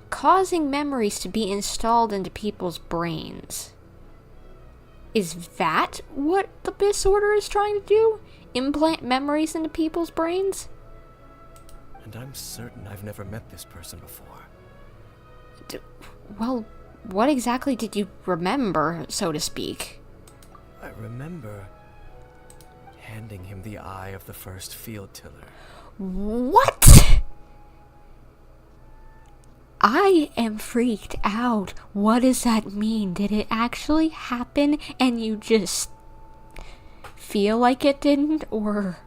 A: causing memories to be installed into people's brains? Is that what the Abyss Order is trying to do? Implant memories into people's brains?
H: And I'm certain I've never met this person before.
A: Well, what exactly did you remember, so to speak?
H: I remember handing him the eye of the first field tiller.
A: What? I am freaked out. What does that mean? Did it actually happen and you just feel like it didn't? Or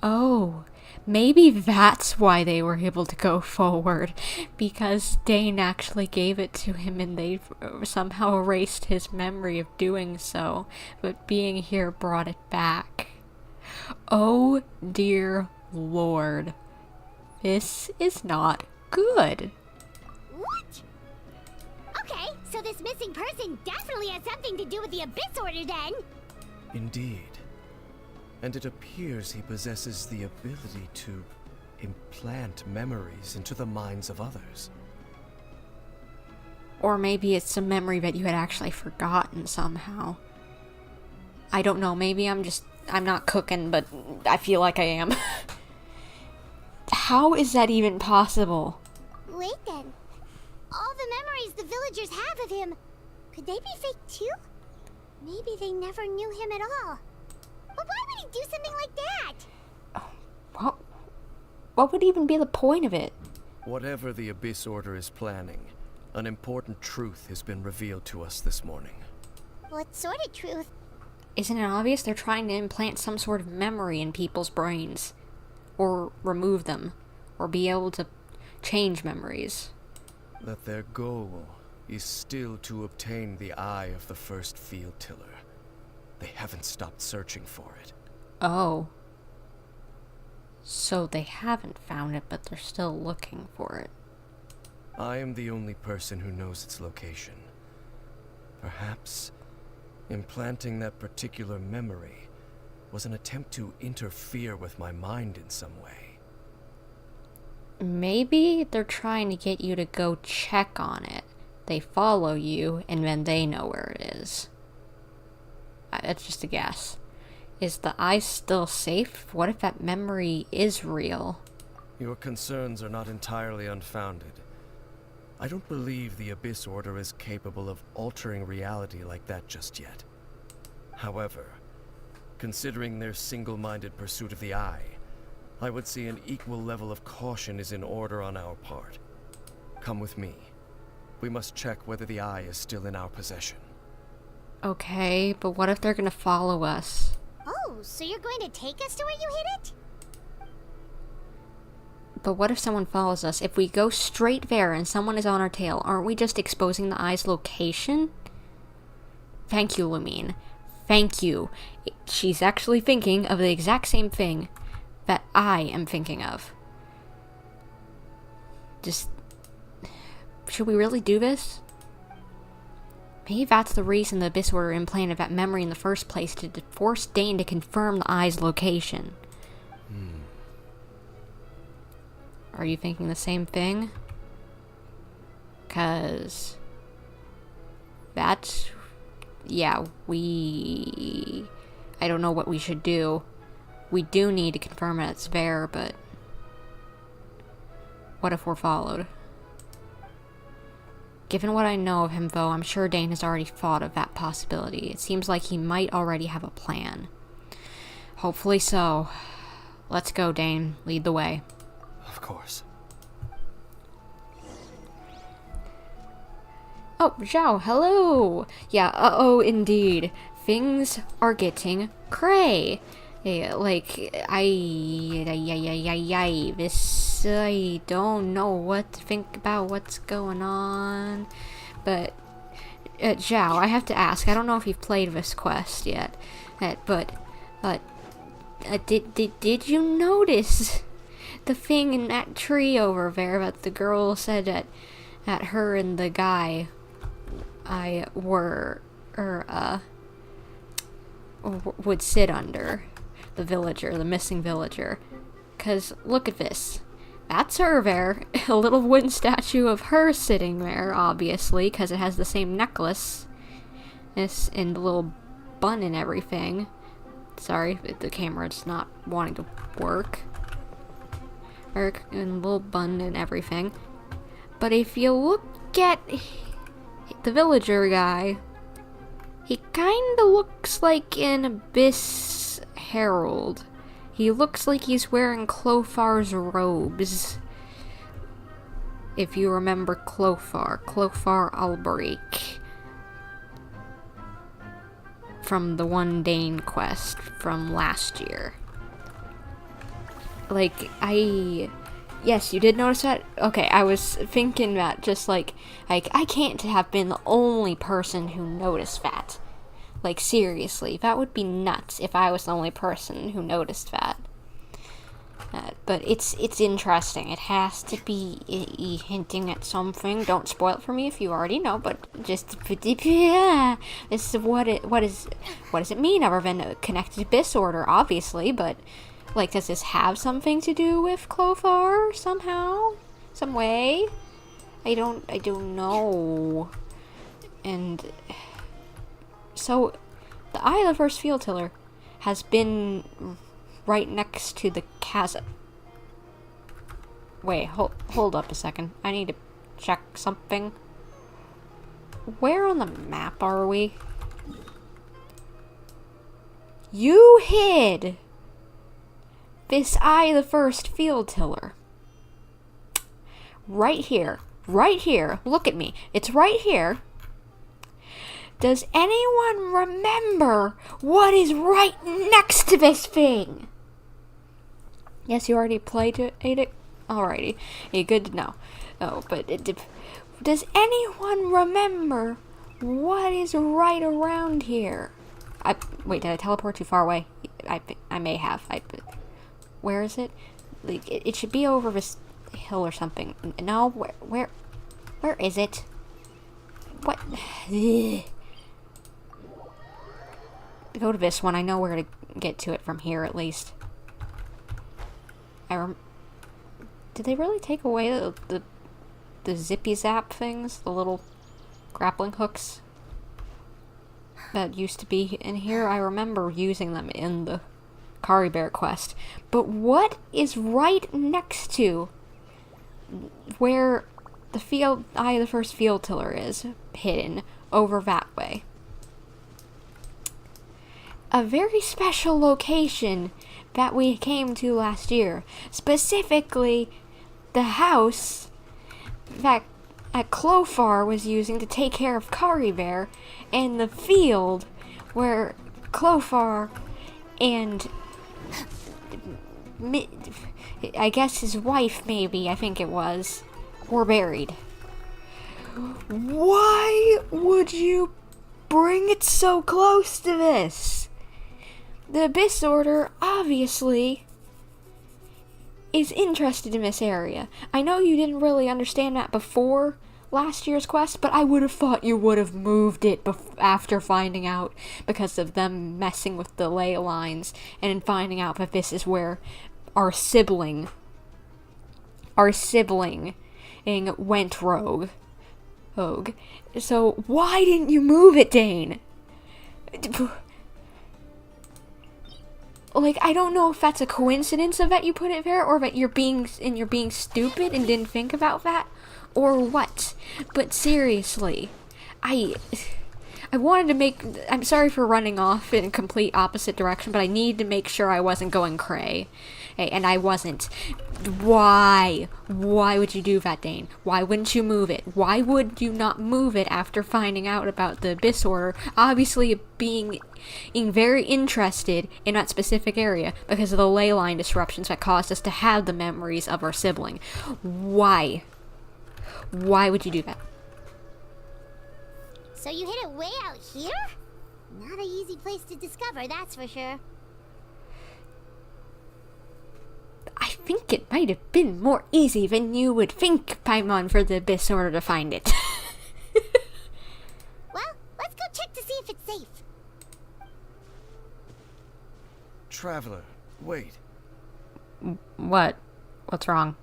A: Oh, maybe that's why they were able to go forward. Because Dane actually gave it to him and they somehow erased his memory of doing so. But being here brought it back. Oh dear Lord. This is not good.
C: What? Okay, so this missing person definitely has something to do with the Abyss Order then.
H: Indeed. And it appears he possesses the ability to implant memories into the minds of others.
A: Or maybe it's a memory that you had actually forgotten somehow. I don't know, maybe I'm not cooking, but I feel like I am. How is that even possible?
C: Wait then. All the memories the villagers have of him, could they be fake too? Maybe they never knew him at all. But why would he do something like that?
A: What would even be the point of it?
H: Whatever the Abyss Order is planning, an important truth has been revealed to us this morning.
C: What sort of truth?
A: Isn't it obvious they're trying to implant some sort of memory in people's brains? Or remove them? Or be able to change memories?
H: That their goal is still to obtain the eye of the first field tiller. They haven't stopped searching for it.
A: Oh. So they haven't found it, but they're still looking for it.
H: I am the only person who knows its location. Perhaps implanting that particular memory was an attempt to interfere with my mind in some way.
A: Maybe they're trying to get you to go check on it. They follow you, and then they know where it is. That's just a guess. Is the eye still safe? What if that memory is real?
H: Your concerns are not entirely unfounded. I don't believe the Abyss Order is capable of altering reality like that just yet. However, considering their single-minded pursuit of the eye, I would say an equal level of caution is in order on our part. Come with me. We must check whether the eye is still in our possession.
A: Okay, but what if they're gonna follow us?
C: Oh, so you're going to take us to where you hid it?
A: But what if someone follows us? If we go straight there and someone is on our tail, aren't we just exposing the eye's location? Thank you, Lumine. Thank you. She's actually thinking of the exact same thing that I am thinking of. Should we really do this? Maybe that's the reason the Abyss Order implanted that memory in the first place, to force Dane to confirm the eye's location. Are you thinking the same thing? 'Cause that's... yeah, I don't know what we should do. We do need to confirm that it's there, but... what if we're followed? Given what I know of him, though, I'm sure Dane has already thought of that possibility. It seems like he might already have a plan. Hopefully so. Let's go, Dane. Lead the way.
H: Of course.
A: Oh, Zhao, hello! Yeah, uh-oh, indeed. Things are getting cray. Yeah, like, I don't know what to think about what's going on. But, Zhao, I have to ask, I don't know if you've played this quest yet, but did you notice the thing in that tree over there that the girl said that her and the guy would sit under? The villager, the missing villager. 'Cause look at this. That's her there. A little wooden statue of her sitting there, obviously, because it has the same necklace. And the little bun and everything. Sorry, the camera's not wanting to work. And a little bun and everything. But if you look at the villager guy, he kinda looks like an Abyss Herald. He looks like he's wearing Clofar's robes. If you remember Clofar Albrecht. From the one Dane quest from last year. Like, yes, you did notice that? Okay, I was thinking that just like, I can't have been the only person who noticed that. Like, seriously, that would be nuts if I was the only person who noticed that. But it's interesting. It has to be hinting at something. Don't spoil it for me if you already know, but just this is what does it mean other than a connected abyss order, obviously, but like, does this have something to do with Clothar somehow? Some way? I don't know. And so the Eye of the First Field Tiller has been right next to the chasm. Wait, hold up a second. I need to check something. Where on the map are we? You hid this Eye of the First Field Tiller. Right here. Right here. Look at me. It's right here. Does anyone remember what is right next to this thing? Yes, you already played it? Alrighty. Yeah, good to know. Oh, but does anyone remember what is right around here? Wait, did I teleport too far away? I may have. Where is it? Like, it should be over this hill or something. No, where is it? What? Go to this one. I know where to get to it from here, at least. Did they really take away the zippy zap things? The little grappling hooks that used to be in here? I remember using them in the Kari Bear quest. But what is right next to where the Eye of the First Field Tiller is hidden over that way? A very special location that we came to last year. Specifically, the house that Clothar was using to take care of Kari Bear, and the field where Clothar and I guess his wife, maybe, I think it was, were buried. Why would you bring it so close to this? The Abyss Order, obviously, is interested in this area. I know you didn't really understand that before last year's quest, but I would have thought you would have moved it after finding out, because of them messing with the ley lines, and in finding out that this is where our sibling went rogue. So why didn't you move it, Dane? Like, I don't know if that's a coincidence of that you put it there, or that you're being stupid and didn't think about that, or what. But seriously, I wanted to make... I'm sorry for running off in a complete opposite direction, but I need to make sure I wasn't going cray. And I wasn't. Why? Why would you do that, Dane? Why wouldn't you move it? Why would you not move it after finding out about the Abyss Order? Obviously being very interested in that specific area because of the ley line disruptions that caused us to have the memories of our sibling. Why? Why would you do that?
C: So you hid it way out here? Not an easy place to discover, that's for sure.
A: I think it might have been more easy than you would think, Paimon, for the Abyss Order to find it.
C: Well, let's go check to see if it's safe.
H: Traveler, wait.
A: What? What's wrong?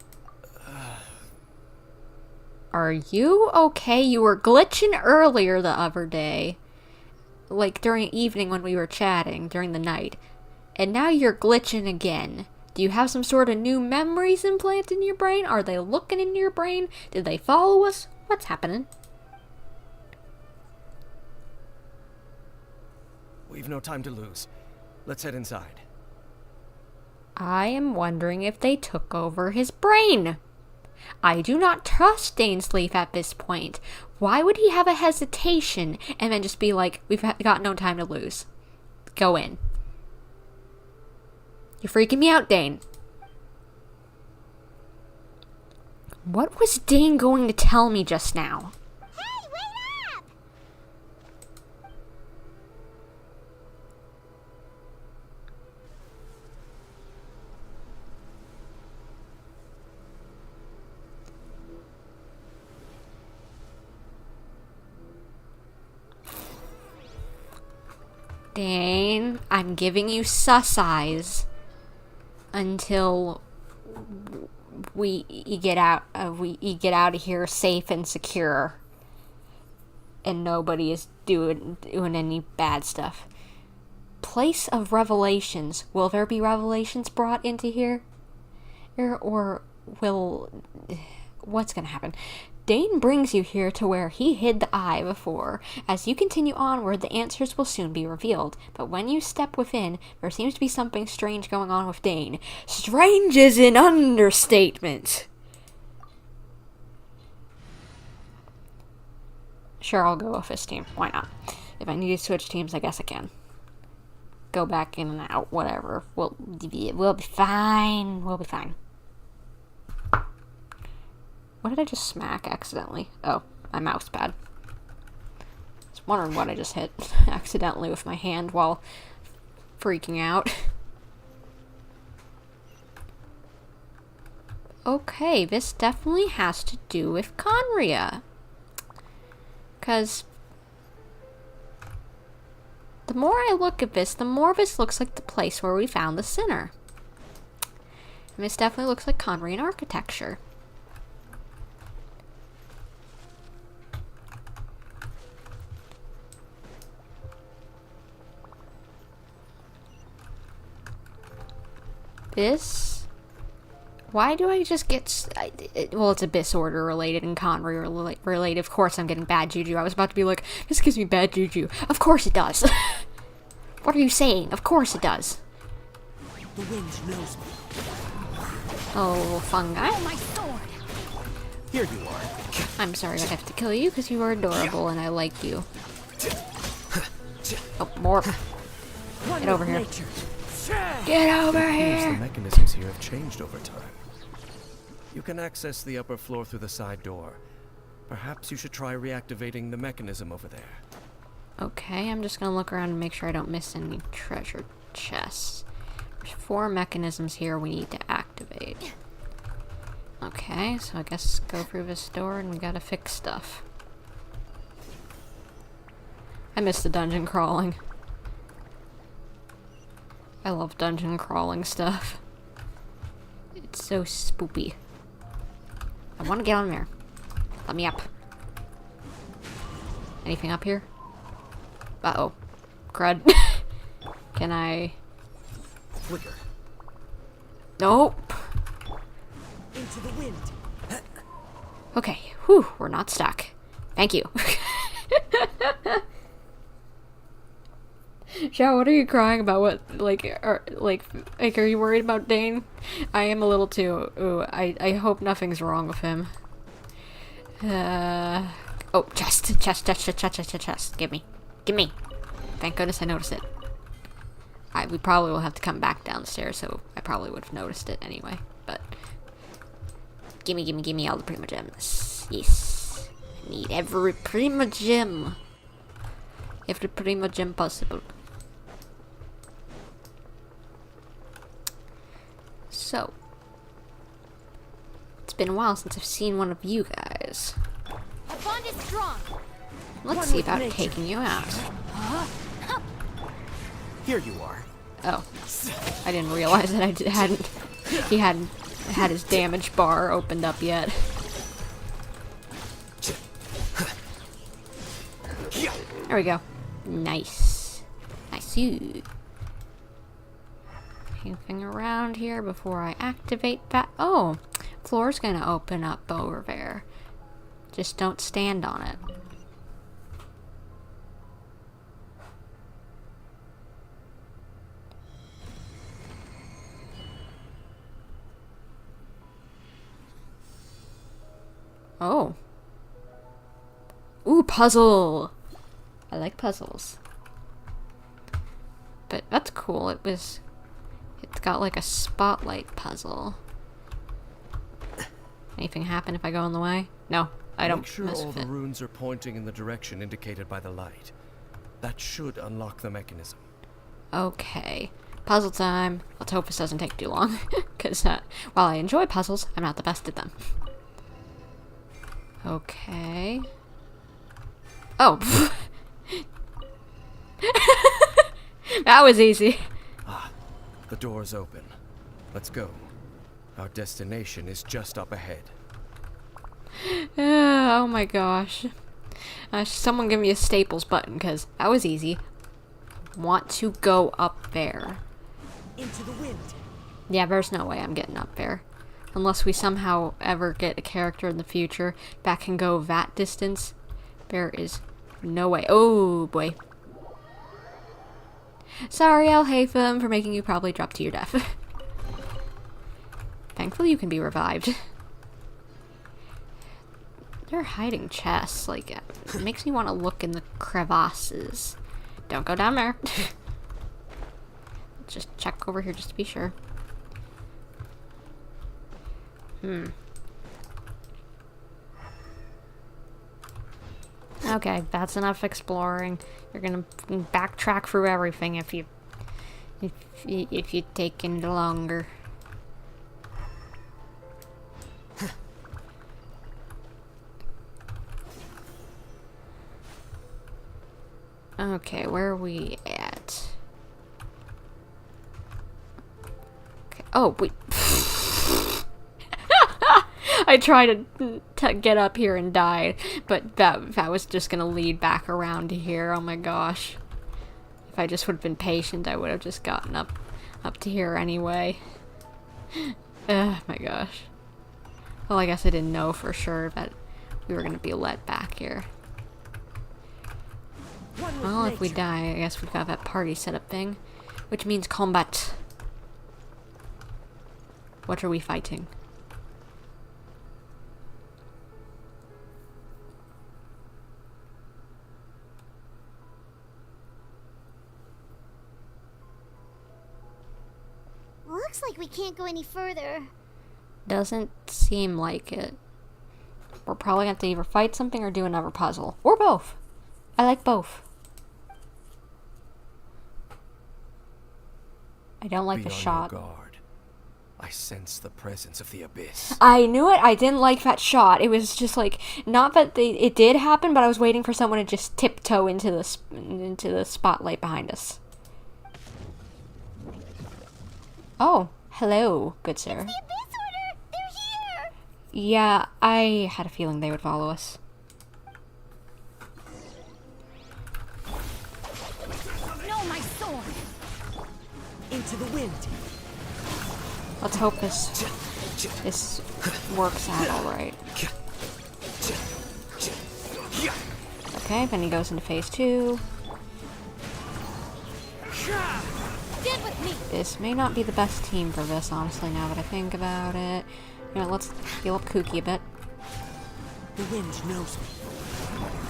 A: Are you okay? You were glitching earlier the other day. Like, during evening when we were chatting, during the night. And now you're glitching again. Do you have some sort of new memories implanted in your brain? Are they looking in your brain? Did they follow us? What's happening?
H: We've no time to lose. Let's head inside.
A: I am wondering if they took over his brain. I do not trust Dainsleif at this point. Why would he have a hesitation and then just be like, we've got no time to lose? Go in. You're freaking me out, Dane. What was Dane going to tell me just now?
C: Hey, wait up!
A: Dane, I'm giving you sus eyes until we get out of here safe and secure, and nobody is doing any bad stuff. Place of revelations. Will there be revelations brought into here, or will what's gonna happen? Dane brings you here to where he hid the eye before. As you continue onward, the answers will soon be revealed. But when you step within, there seems to be something strange going on with Dane. Strange is an understatement. Sure, I'll go with this team. Why not? If I need to switch teams, I guess I can. Go back in and out, whatever. We'll be fine. We'll be fine. What did I just smack accidentally? Oh, my mouse pad. I was wondering what I just hit accidentally with my hand while freaking out. Okay, this definitely has to do with Conria. Because the more I look at this, the more this looks like the place where we found the sinner. And this definitely looks like Conrian architecture. This? Why do I just get... well, it's Abyss Order related and Conry related. Of course I'm getting bad juju. I was about to be like, this gives me bad juju. Of course it does. What are you saying? Of course it does.
G: The wind knows me.
A: Oh, fungi.
G: Oh, my sword! Here you are.
A: I'm sorry I have to kill you because you are adorable and I like you. Oh, more. Get over here.
G: Nature.
A: Get over
H: It appears
A: here!
H: the mechanisms here have changed over time. You can access the upper floor through the side door. Perhaps you should try reactivating the mechanism over there.
A: Okay, I'm just gonna look around and make sure I don't miss any treasure chests. There's 4 mechanisms here we need to activate. Okay, so I guess go through this door and we gotta fix stuff. I miss the dungeon crawling. I love dungeon crawling stuff. It's so spoopy. I want to get on there. Let me up. Anything up here? Uh-oh. Crud. Can I...
G: Flicker.
A: Nope.
G: Into the wind.
A: Okay. Whew. We're not stuck. Thank you. Xiao, what are you crying about? What, are you worried about Dane? I am a little too. Ooh, I hope nothing's wrong with him. Oh, chest. Give me. Thank goodness I noticed it. We probably will have to come back downstairs, so I probably would have noticed it anyway, but... Gimme all the prima gems. Yes. I need every prima gem. Every prima gem possible. So, it's been a while since I've seen one of you guys.
F: Our bond is strong.
A: Let's see about taking you out.
G: Here you are.
A: Oh, I didn't realize that he hadn't had his damage bar opened up yet. There we go. Nice. Nice. Anything around here before I activate that? Oh, floor's gonna open up over there. Just don't stand on it. Oh. Ooh, puzzle! I like puzzles. But that's cool. It's got like a spotlight puzzle. Anything happen if I go in the way? No, I don't
H: Make sure
A: mess
H: all
A: with
H: the
A: it.
H: runes are pointing in the direction indicated by the light. That should unlock the mechanism.
A: Okay. Puzzle time. Let's hope this doesn't take too long. Because while I enjoy puzzles, I'm not the best at them. Okay. Oh. That was easy.
H: The door's open. Let's go. Our destination is just up ahead.
A: Oh my gosh. Someone give me a Staples button, because that was easy. Want to go up there.
G: Into the wind.
A: Yeah, there's no way I'm getting up there. Unless we somehow ever get a character in the future that can go that distance. There is no way. Oh, boy. Sorry, Al-Haytham, for making you probably drop to your death. Thankfully, you can be revived. They're hiding chests. Like, it makes me want to look in the crevasses. Don't go down there. Just check over here just to be sure. Okay, that's enough exploring. You're gonna backtrack through everything if you take any longer. Okay, where are we at? Okay. Oh, wait. I tried to get up here and died, but that was just gonna lead back around to here. Oh my gosh. If I just would have been patient, I would have just gotten up to here anyway. Oh my gosh. Well, I guess I didn't know for sure that we were gonna be let back here. Well, if we die, I guess we've got that party setup thing, which means combat. What are we fighting?
C: Looks like we can't go any further.
A: Doesn't seem like it. We're probably gonna have to either fight something or do another puzzle. Or both. I like both. I don't like
H: Be
A: the
H: on
A: shot.
H: your guard. I sense the presence of the abyss.
A: I knew it. I didn't like that shot. It was just like, not that it did happen, but I was waiting for someone to just tiptoe into the spotlight behind us. Oh, hello, good sir.
C: The Abyss Order! They're here!
A: Yeah, I had a feeling they would follow us.
B: No, my sword!
G: Into the wind.
A: Let's hope this works out alright. Okay, then he goes into phase 2.
B: Get with me!
A: This may not be the best team for this, honestly, now that I think about it. You know, let's heal up Kooky a bit.
G: The wind knows me.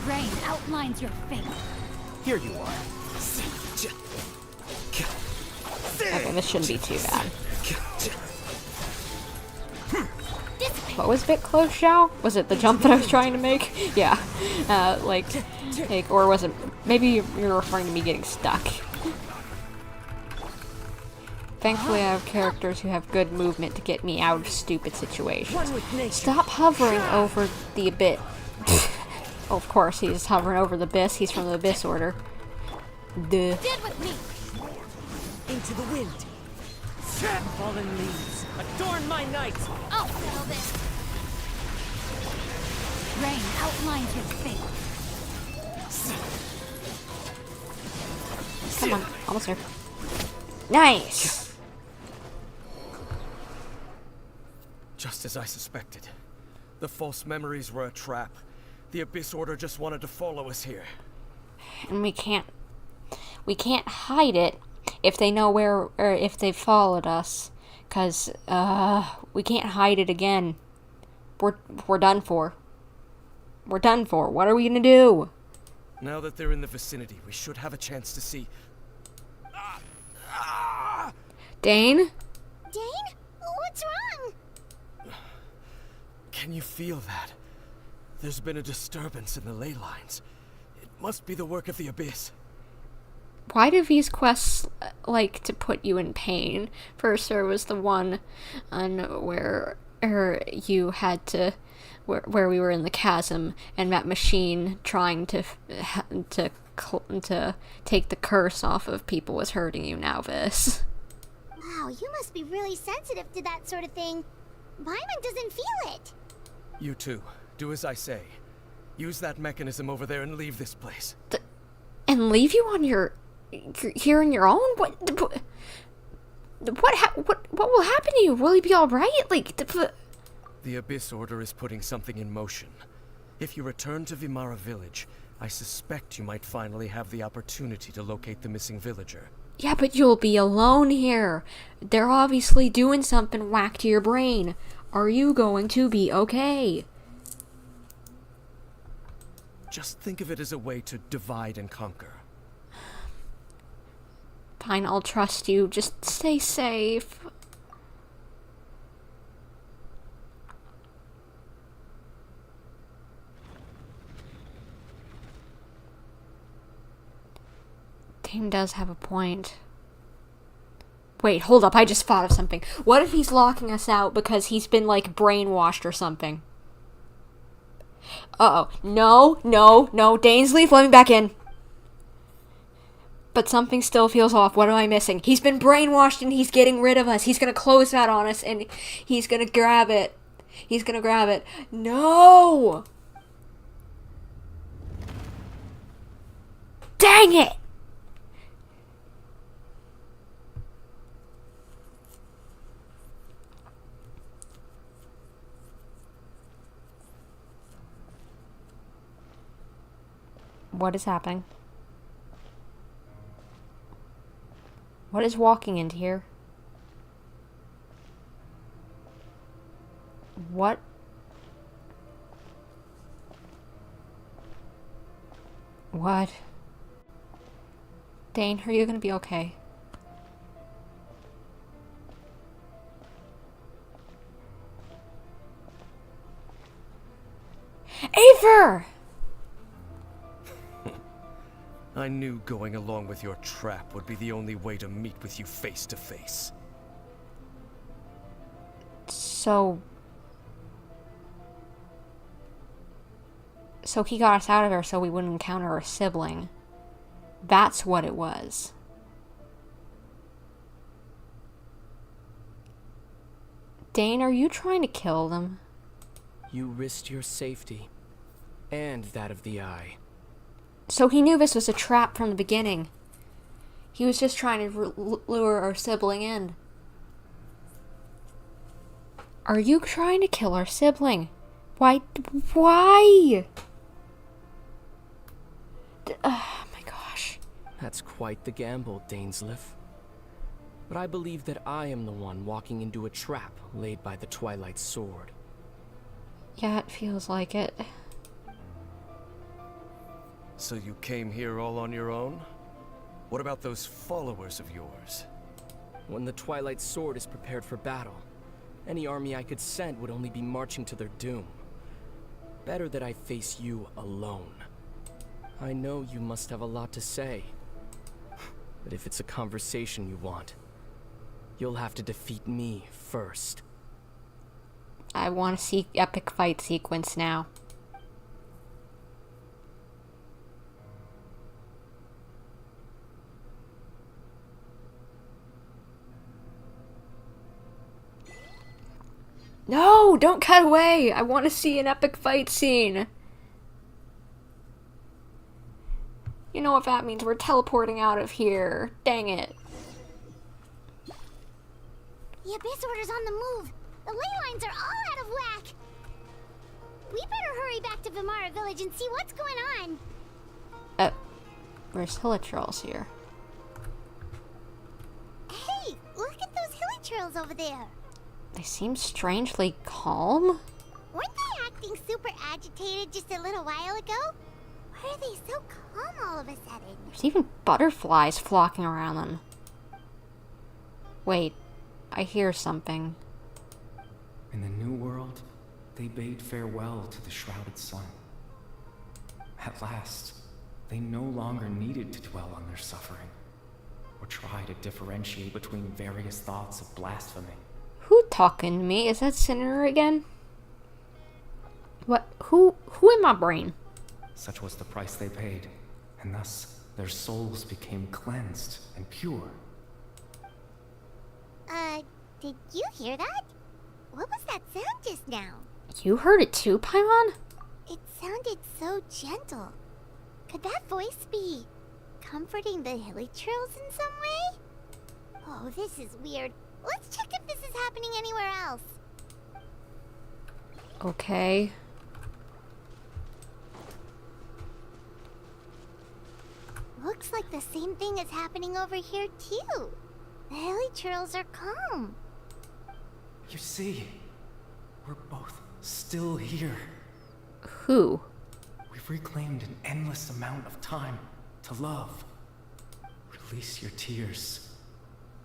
B: Rain outlines your fate.
G: Here you are.
A: Okay, this shouldn't be too bad. What was a bit close, Xiao? Was it the jump that I was trying to make? Yeah. Like, or was it... Maybe you're referring to me getting stuck. Thankfully, I have characters who have good movement to get me out of stupid situations. Stop hovering over the abyss. Oh, of course, he's hovering over the abyss. He's from the Abyss Order. Duh.
B: Get with me!
G: Into the wind. Fallen leaves. Adorn my night.
B: I'll settle this. Rain outlines your fate.
A: Come on, almost there. Nice!
H: Just as I suspected. The false memories were a trap. The Abyss Order just wanted to follow us here.
A: And we can't hide it if they know where, or if they followed us. Cause, we can't hide it again. We're done for. We're done for. What are we gonna do?
H: Now that they're in the vicinity, we should have a chance to see.
A: Dane?
C: Dane? What's wrong?
H: Can you feel that? There's been a disturbance in the ley lines. It must be the work of the Abyss.
A: Why do these quests like to put you in pain? First there was the one on where you had to, where we were in the chasm, and that machine trying to take the curse off of people was hurting you. Now this.
C: Wow, you must be really sensitive to that sort of thing. Paimon doesn't feel it.
H: You too. Do as I say. Use that mechanism over there and leave this place.
A: And leave you on your here on your own? What will happen to you? Will you be all right? Like
H: the Abyss Order is putting something in motion. If you return to Vimara Village, I suspect you might finally have the opportunity to locate the missing villager.
A: Yeah, but you'll be alone here. They're obviously doing something whack to your brain. Are you going to be okay?
H: Just think of it as a way to divide and conquer.
A: Fine, I'll trust you. Just stay safe. Dane does have a point. Wait, hold up, I just thought of something. What if he's locking us out because he's been, like, brainwashed or something? Uh-oh. No, Dainsleif, let me back in. But something still feels off. What am I missing? He's been brainwashed and he's getting rid of us. He's gonna close that on us and he's gonna grab it. No! Dang it! What is happening? What is walking into here? What? What? Dane, are you gonna be okay? Aether!
H: I knew going along with your trap would be the only way to meet with you face to face.
A: So he got us out of there so we wouldn't encounter our sibling. That's what it was. Dane, are you trying to kill them?
G: You risked your safety, and that of the Eye.
A: So he knew this was a trap from the beginning. He was just trying to lure our sibling in. Are you trying to kill our sibling? Why? Oh my gosh.
G: That's quite the gamble, Dainsleif. But I believe that I am the one walking into a trap laid by the Twilight Sword.
A: Yeah, it feels like it.
H: So you came here all on your own? What about those followers of yours?
G: When the Twilight Sword is prepared for battle, any army I could send would only be marching to their doom. Better that I face you alone. I know you must have a lot to say, but if it's a conversation you want, you'll have to defeat me first.
A: I want to see epic fight sequence now. No, don't cut away. I want to see an epic fight scene. You know what that means. We're teleporting out of here. Dang it.
C: The Abyss Order's on the move. The ley lines are all out of whack. We better hurry back to Vimara Village and see what's going on.
A: There's hilichurls here.
C: Hey, look at those hilichurls over there.
A: They seem strangely calm.
C: Weren't they acting super agitated just a little while ago? Why are they so calm all of a sudden?
A: There's even butterflies flocking around them. Wait, I hear something.
I: In the New World, They bade farewell to the shrouded sun. At last, they no longer needed to dwell on their suffering, or try to differentiate between various thoughts of blasphemy.
A: Who talking to me? Is that Sinner again? What? Who in my brain?
I: Such was the price they paid, and thus their souls became cleansed and pure.
C: Did you hear that? What was that sound just now?
A: You heard it too, Paimon?
C: It sounded so gentle. Could that voice be comforting the Hilichurls in some way? Oh, this is weird. Let's check if this is happening anywhere else.
A: Okay.
C: Looks like the same thing is happening over here too. The Hilichurls are calm.
I: You see, we're both still here.
A: Who?
I: We've reclaimed an endless amount of time to love. Release your tears.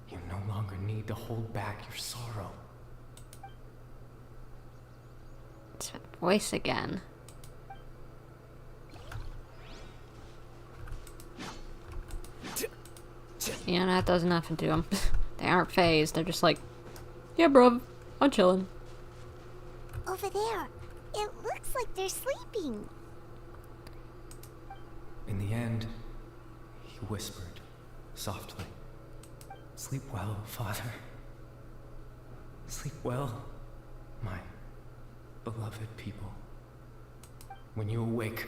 I: You no longer need to hold back your sorrow.
A: It's that voice again. Yeah, that does nothing to them. They aren't phased. They're just like, yeah, bruv, I'm chilling.
C: Over there. It looks like they're sleeping.
I: In the end, he whispered, softly, "Sleep well, Father. Sleep well, my beloved people. When you awake,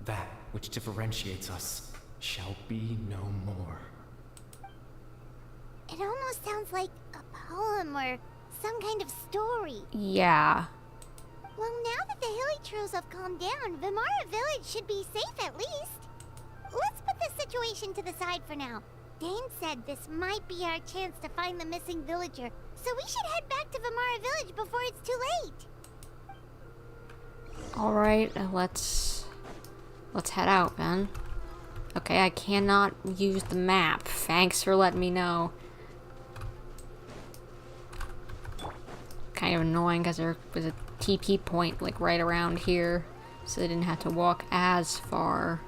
I: that which differentiates us shall be no more."
C: It almost sounds like a poem or some kind of story.
A: Yeah.
C: Well, now that the Hilichurls have calmed down, Vimara Village should be safe at least. Let's put this situation to the side for now. Dane said this might be our chance to find the missing villager, so we should head back to Vimara Village before it's too late.
A: Alright, let's head out, then. Okay, I cannot use the map. Thanks for letting me know. Kind of annoying because there was a TP point like right around here, so they didn't have to walk as far.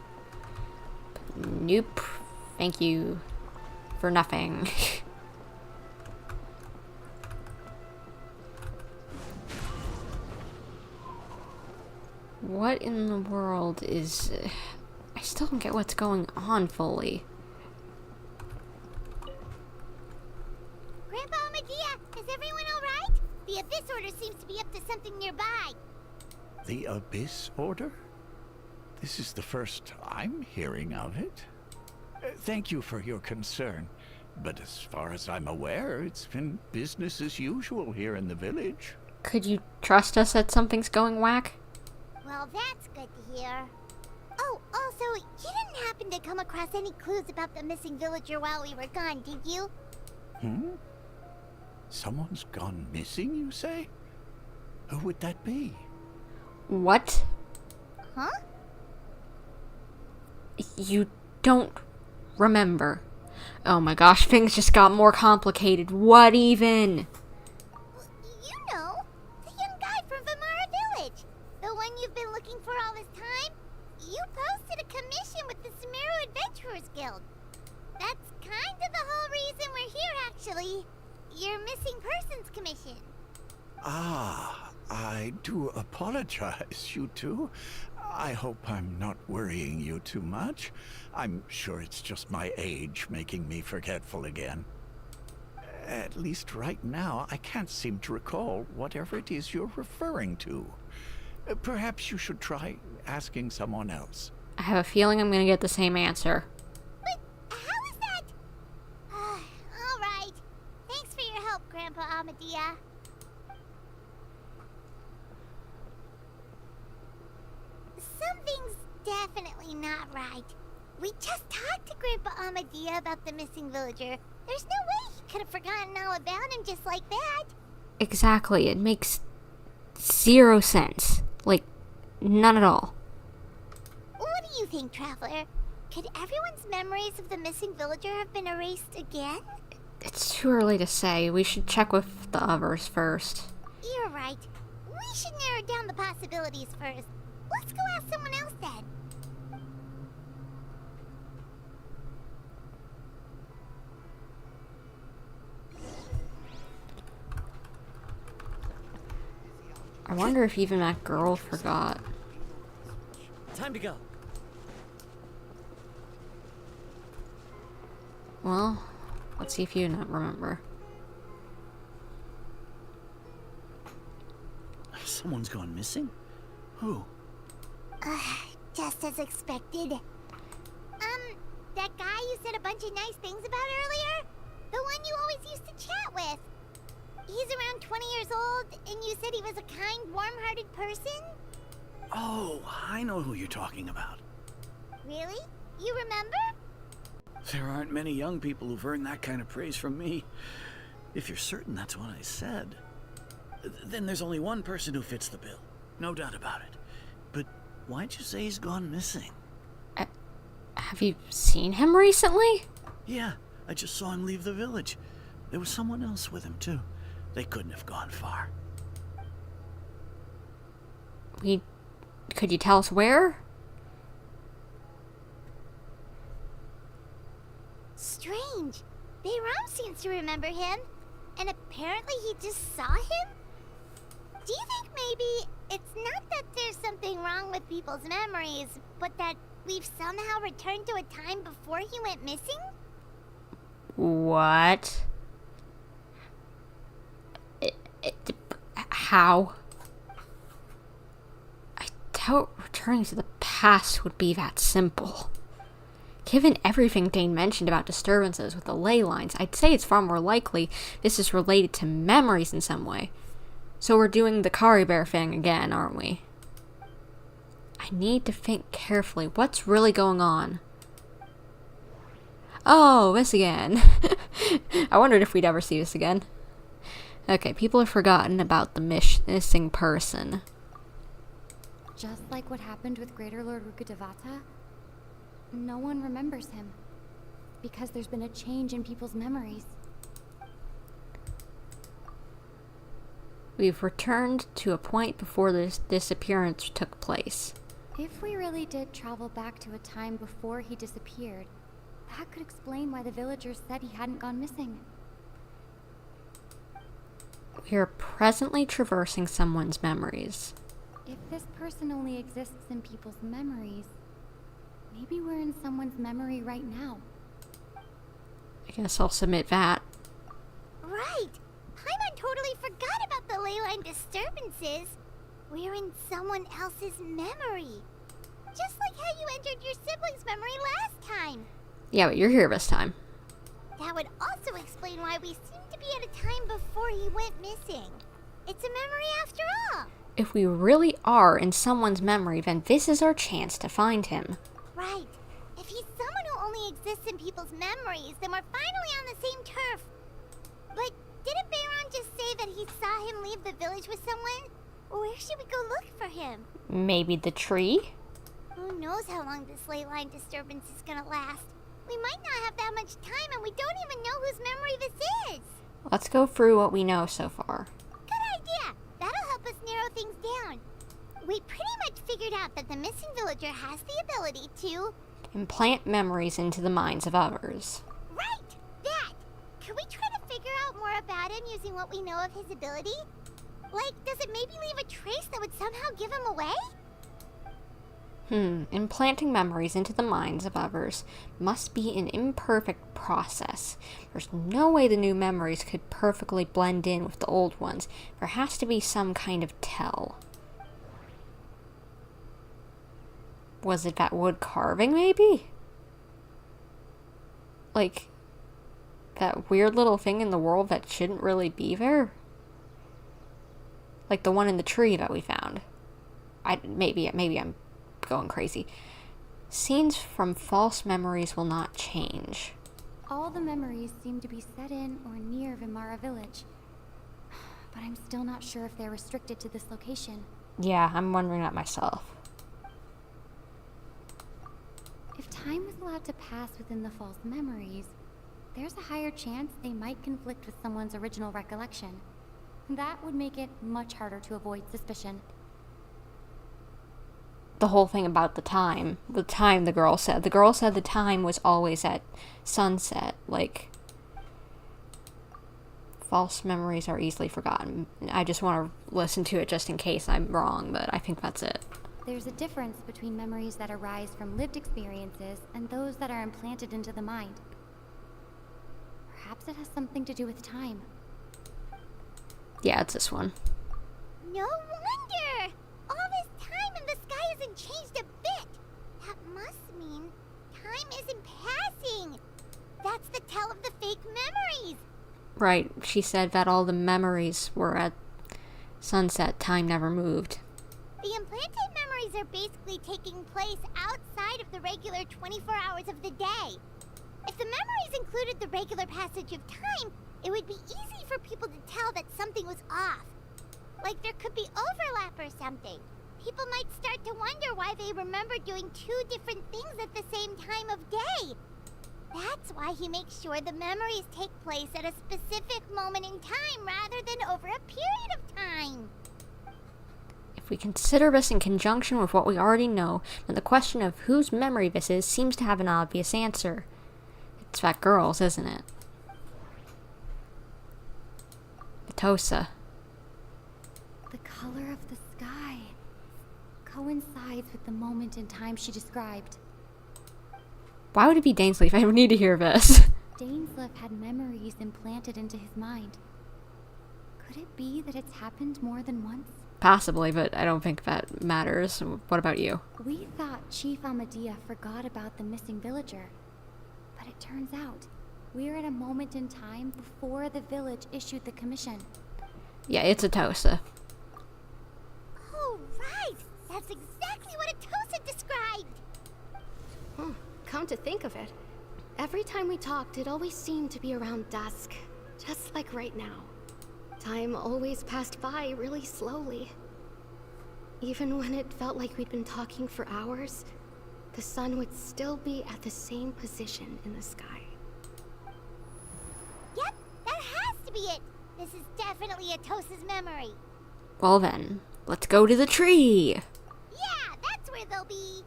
A: But nope. Thank you for nothing. What in the world is... I still don't get what's going on fully.
C: Grandpa Amadea, is everyone alright? The Abyss Order seems to be up to something nearby.
E: The Abyss Order? This is the first I'm hearing of it. Thank you for your concern, but as far as I'm aware, it's been business as usual here in the village.
A: Could you trust us that something's going whack?
C: Well, that's good to hear. Oh, also, you didn't happen to come across any clues about the missing villager while we were gone, did you?
E: Someone's gone missing, you say? Who would that be?
A: What?
C: Huh?
A: You don't remember. Oh my gosh, things just got more complicated. What even?
C: You know, the young guy from Vimara Village. The one you've been looking for all this time. You posted a commission with the Sumeru Adventurers Guild. That's kind of the whole reason we're here, actually. Your missing persons commission.
E: Ah, I do apologize, you two. I hope I'm not worrying you too much. I'm sure it's just my age making me forgetful again. At least right now, I can't seem to recall whatever it is you're referring to. Perhaps you should try asking someone else.
A: I have a feeling I'm gonna get the same answer.
C: But how is that? All right. Thanks for your help, Grandpa Amadea. Something's definitely not right. We just talked to Grandpa Amadea about the missing villager. There's no way he could have forgotten all about him just like that.
A: Exactly, it makes 0 sense. Like, none at all.
C: What do you think, Traveler? Could everyone's memories of the missing villager have been erased again?
A: It's too early to say. We should check with the others first.
C: You're right. We We should narrow down the possibilities first. Let's go ask someone else then.
A: I wonder if even that girl forgot.
J: Time to go.
A: Well, let's see if you not remember.
D: Someone's gone missing? Who?
C: Just as expected. That guy you said a bunch of nice things about earlier? The one you always used to chat with. He's around 20 years old, and you said he was a kind, warm-hearted person?
D: Oh, I know who you're talking about.
C: Really? You remember?
D: There aren't many young people who've earned that kind of praise from me. If you're certain that's what I said, then there's only one person who fits the bill. No doubt about it. But why'd you say he's gone missing?
A: Have you seen him recently?
D: Yeah, I just saw him leave the village. There was someone else with him, too. They couldn't have gone far.
A: Could you tell us where?
C: Strange. Bayram seems to remember him, and apparently he just saw him? Do you think maybe it's not that there's something wrong with people's memories, but that we've somehow returned to a time before he went missing?
A: What? How? I doubt returning to the past would be that simple. Given everything Dane mentioned about disturbances with the ley lines, I'd say it's far more likely this is related to memories in some way. So we're doing the Kari Bear thing again, aren't we? I need to think carefully. What's really going on? Oh, this again. I wondered if we'd ever see this again. Okay, people have forgotten about the missing person.
K: Just like what happened with Greater Lord Rukkhadevata, no one remembers him. Because there's been a change in people's memories.
A: We've returned to a point before this disappearance took place.
K: If we really did travel back to a time before he disappeared, that could explain why the villagers said he hadn't gone missing.
A: We are presently traversing someone's memories.
K: If this person only exists in people's memories, maybe we're in someone's memory right now.
A: I guess I'll submit that.
C: Right! Paimon totally forgot about the ley line disturbances. We're in someone else's memory. Just like how you entered your sibling's memory last time.
A: Yeah, but you're here this time.
C: That would also explain why we seem to be at a time before he went missing. It's a memory after all.
A: If we really are in someone's memory, then this is our chance to find him.
C: Right. If he's someone who only exists in people's memories, then we're finally on the same turf. But didn't Bayron just say that he saw him leave the village with someone? Where should we go look for him?
A: Maybe the tree?
C: Who knows how long this ley line disturbance is gonna last? We might not have that much time, and we don't even know whose memory this is.
A: Let's go through what we know so far.
C: Good idea. That'll help us narrow things down. We pretty much figured out that the missing villager has the ability to
A: implant memories into the minds of others.
C: Right! That! Could we try to figure out more about him using what we know of his ability? Like, does it maybe leave a trace that would somehow give him away?
A: Implanting memories into the minds of others must be an imperfect process. There's no way the new memories could perfectly blend in with the old ones. There has to be some kind of tell. Was it that wood carving, maybe? Like, that weird little thing in the world that shouldn't really be there? Like the one in the tree that we found. Maybe I'm going crazy. Scenes from false memories will not change.
K: All the memories seem to be set in or near Vimara village. But I'm still not sure if they're restricted to this location.
A: Yeah, I'm wondering that myself.
K: If time was allowed to pass within the false memories, there's a higher chance they might conflict with someone's original recollection. That would make it much harder to avoid suspicion.
A: The whole thing about the time the girl said the time was always at sunset. Like, false memories are easily forgotten. I just want to listen to it just in case I'm wrong, but I think that's it.
K: There's a difference between memories that arise from lived experiences and those that are implanted into the mind. Perhaps it has something to do with time.
A: Yeah, it's this one.
C: No wonder! All this time and the sky hasn't changed a bit. That must mean time isn't passing. That's the tell of the fake memories.
A: Right, she said that all the memories were at sunset. Time never moved.
C: The implanted memories are basically taking place outside of the regular 24 hours of the day. If the memories included the regular passage of time, it would be easy for people to tell that something was off. Like there could be overlap or something. People might start to wonder why they remember doing two different things at the same time of day. That's why he makes sure the memories take place at a specific moment in time rather than over a period of time.
A: If we consider this in conjunction with what we already know, then the question of whose memory this is seems to have an obvious answer. It's that girl's, isn't it? Atosa.
K: The color of the sky coincides with the moment in time she described.
A: Why would it be Dainsleif? I need to hear this.
K: Dainsleif had memories implanted into his mind. Could it be that it's happened more than once?
A: Possibly, but I don't think that matters. What about you?
K: We thought Chief Amadea forgot about the missing villager. But it turns out, we're at a moment in time before the village issued the commission.
A: Yeah, it's Atosa.
C: Oh, right! That's exactly what Atosa described!
F: Come to think of it, every time we talked, it always seemed to be around dusk. Just like right now. Time always passed by really slowly. Even when it felt like we'd been talking for hours, the sun would still be at the same position in the sky.
C: Yep, that has to be it! This is definitely Atosa's memory.
A: Well then, let's go to the tree!
C: Yeah, that's where they'll be.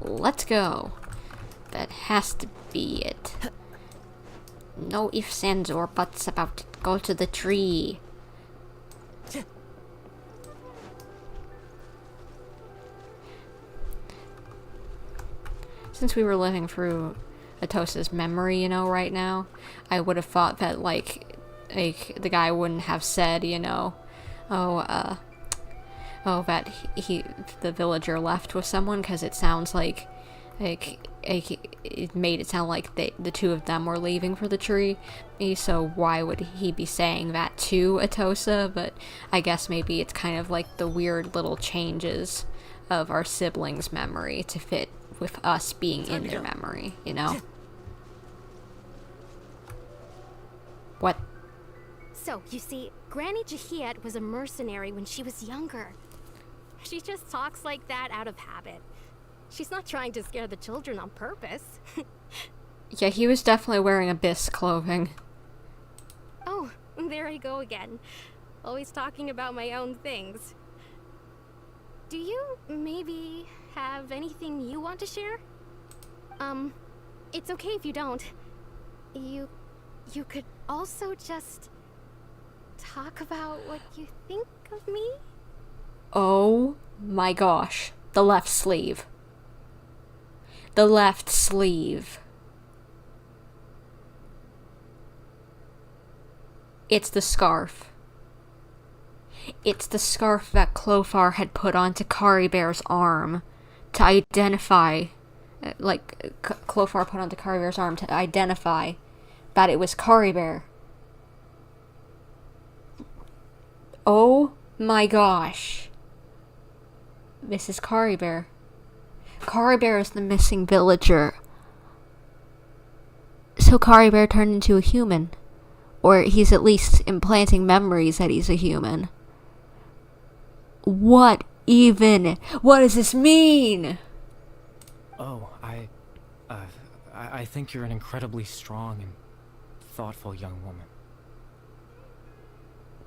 A: Let's go. That has to be it. No ifs, ands, or buts about it. Go to the tree. Since we were living through Atosa's memory, right now, I would have thought that, like the guy wouldn't have said, that the villager left with someone, because it sounds like it made it sound like the two of them were leaving for the tree. So why would he be saying that to Atosa? But I guess maybe it's kind of like the weird little changes of our siblings' memory to fit with us being in their memory, What?
F: So, you see, Granny Jahiet was a mercenary when she was younger. She just talks like that out of habit. She's not trying to scare the children on purpose.
A: Yeah, he was definitely wearing Abyss clothing.
F: Oh, there I go again. Always talking about my own things. Do you maybe have anything you want to share? It's okay if you don't. You could also just talk about what you think of me?
A: Oh my gosh. The left sleeve. The left sleeve. It's the scarf. It's the scarf that Clofar had put onto Caribear's arm to identify, Clofar put onto Caribear's arm to identify that it was Caribear. Oh my gosh. This is Caribear. Caribear is the missing villager. So Caribear turned into a human. Or he's at least implanting memories that he's a human. What even? What does this mean?
I: Oh, I think you're an incredibly strong and thoughtful young woman.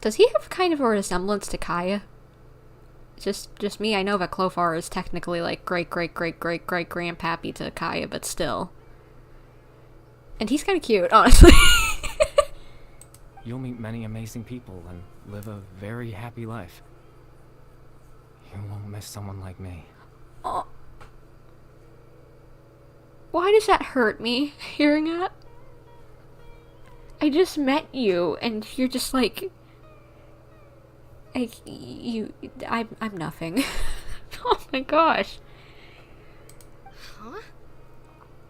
A: Does he have kind of a resemblance to Kaya? Just me. I know that Clofar is technically like great-great-great-great-great-grandpappy to Kaya, but still. And he's kind of cute, honestly.
I: You'll meet many amazing people and live a very happy life. You won't miss someone like me.
A: Oh. Why does that hurt me, hearing that? I just met you, and you're just like... I'm nothing. Oh my gosh.
F: Huh?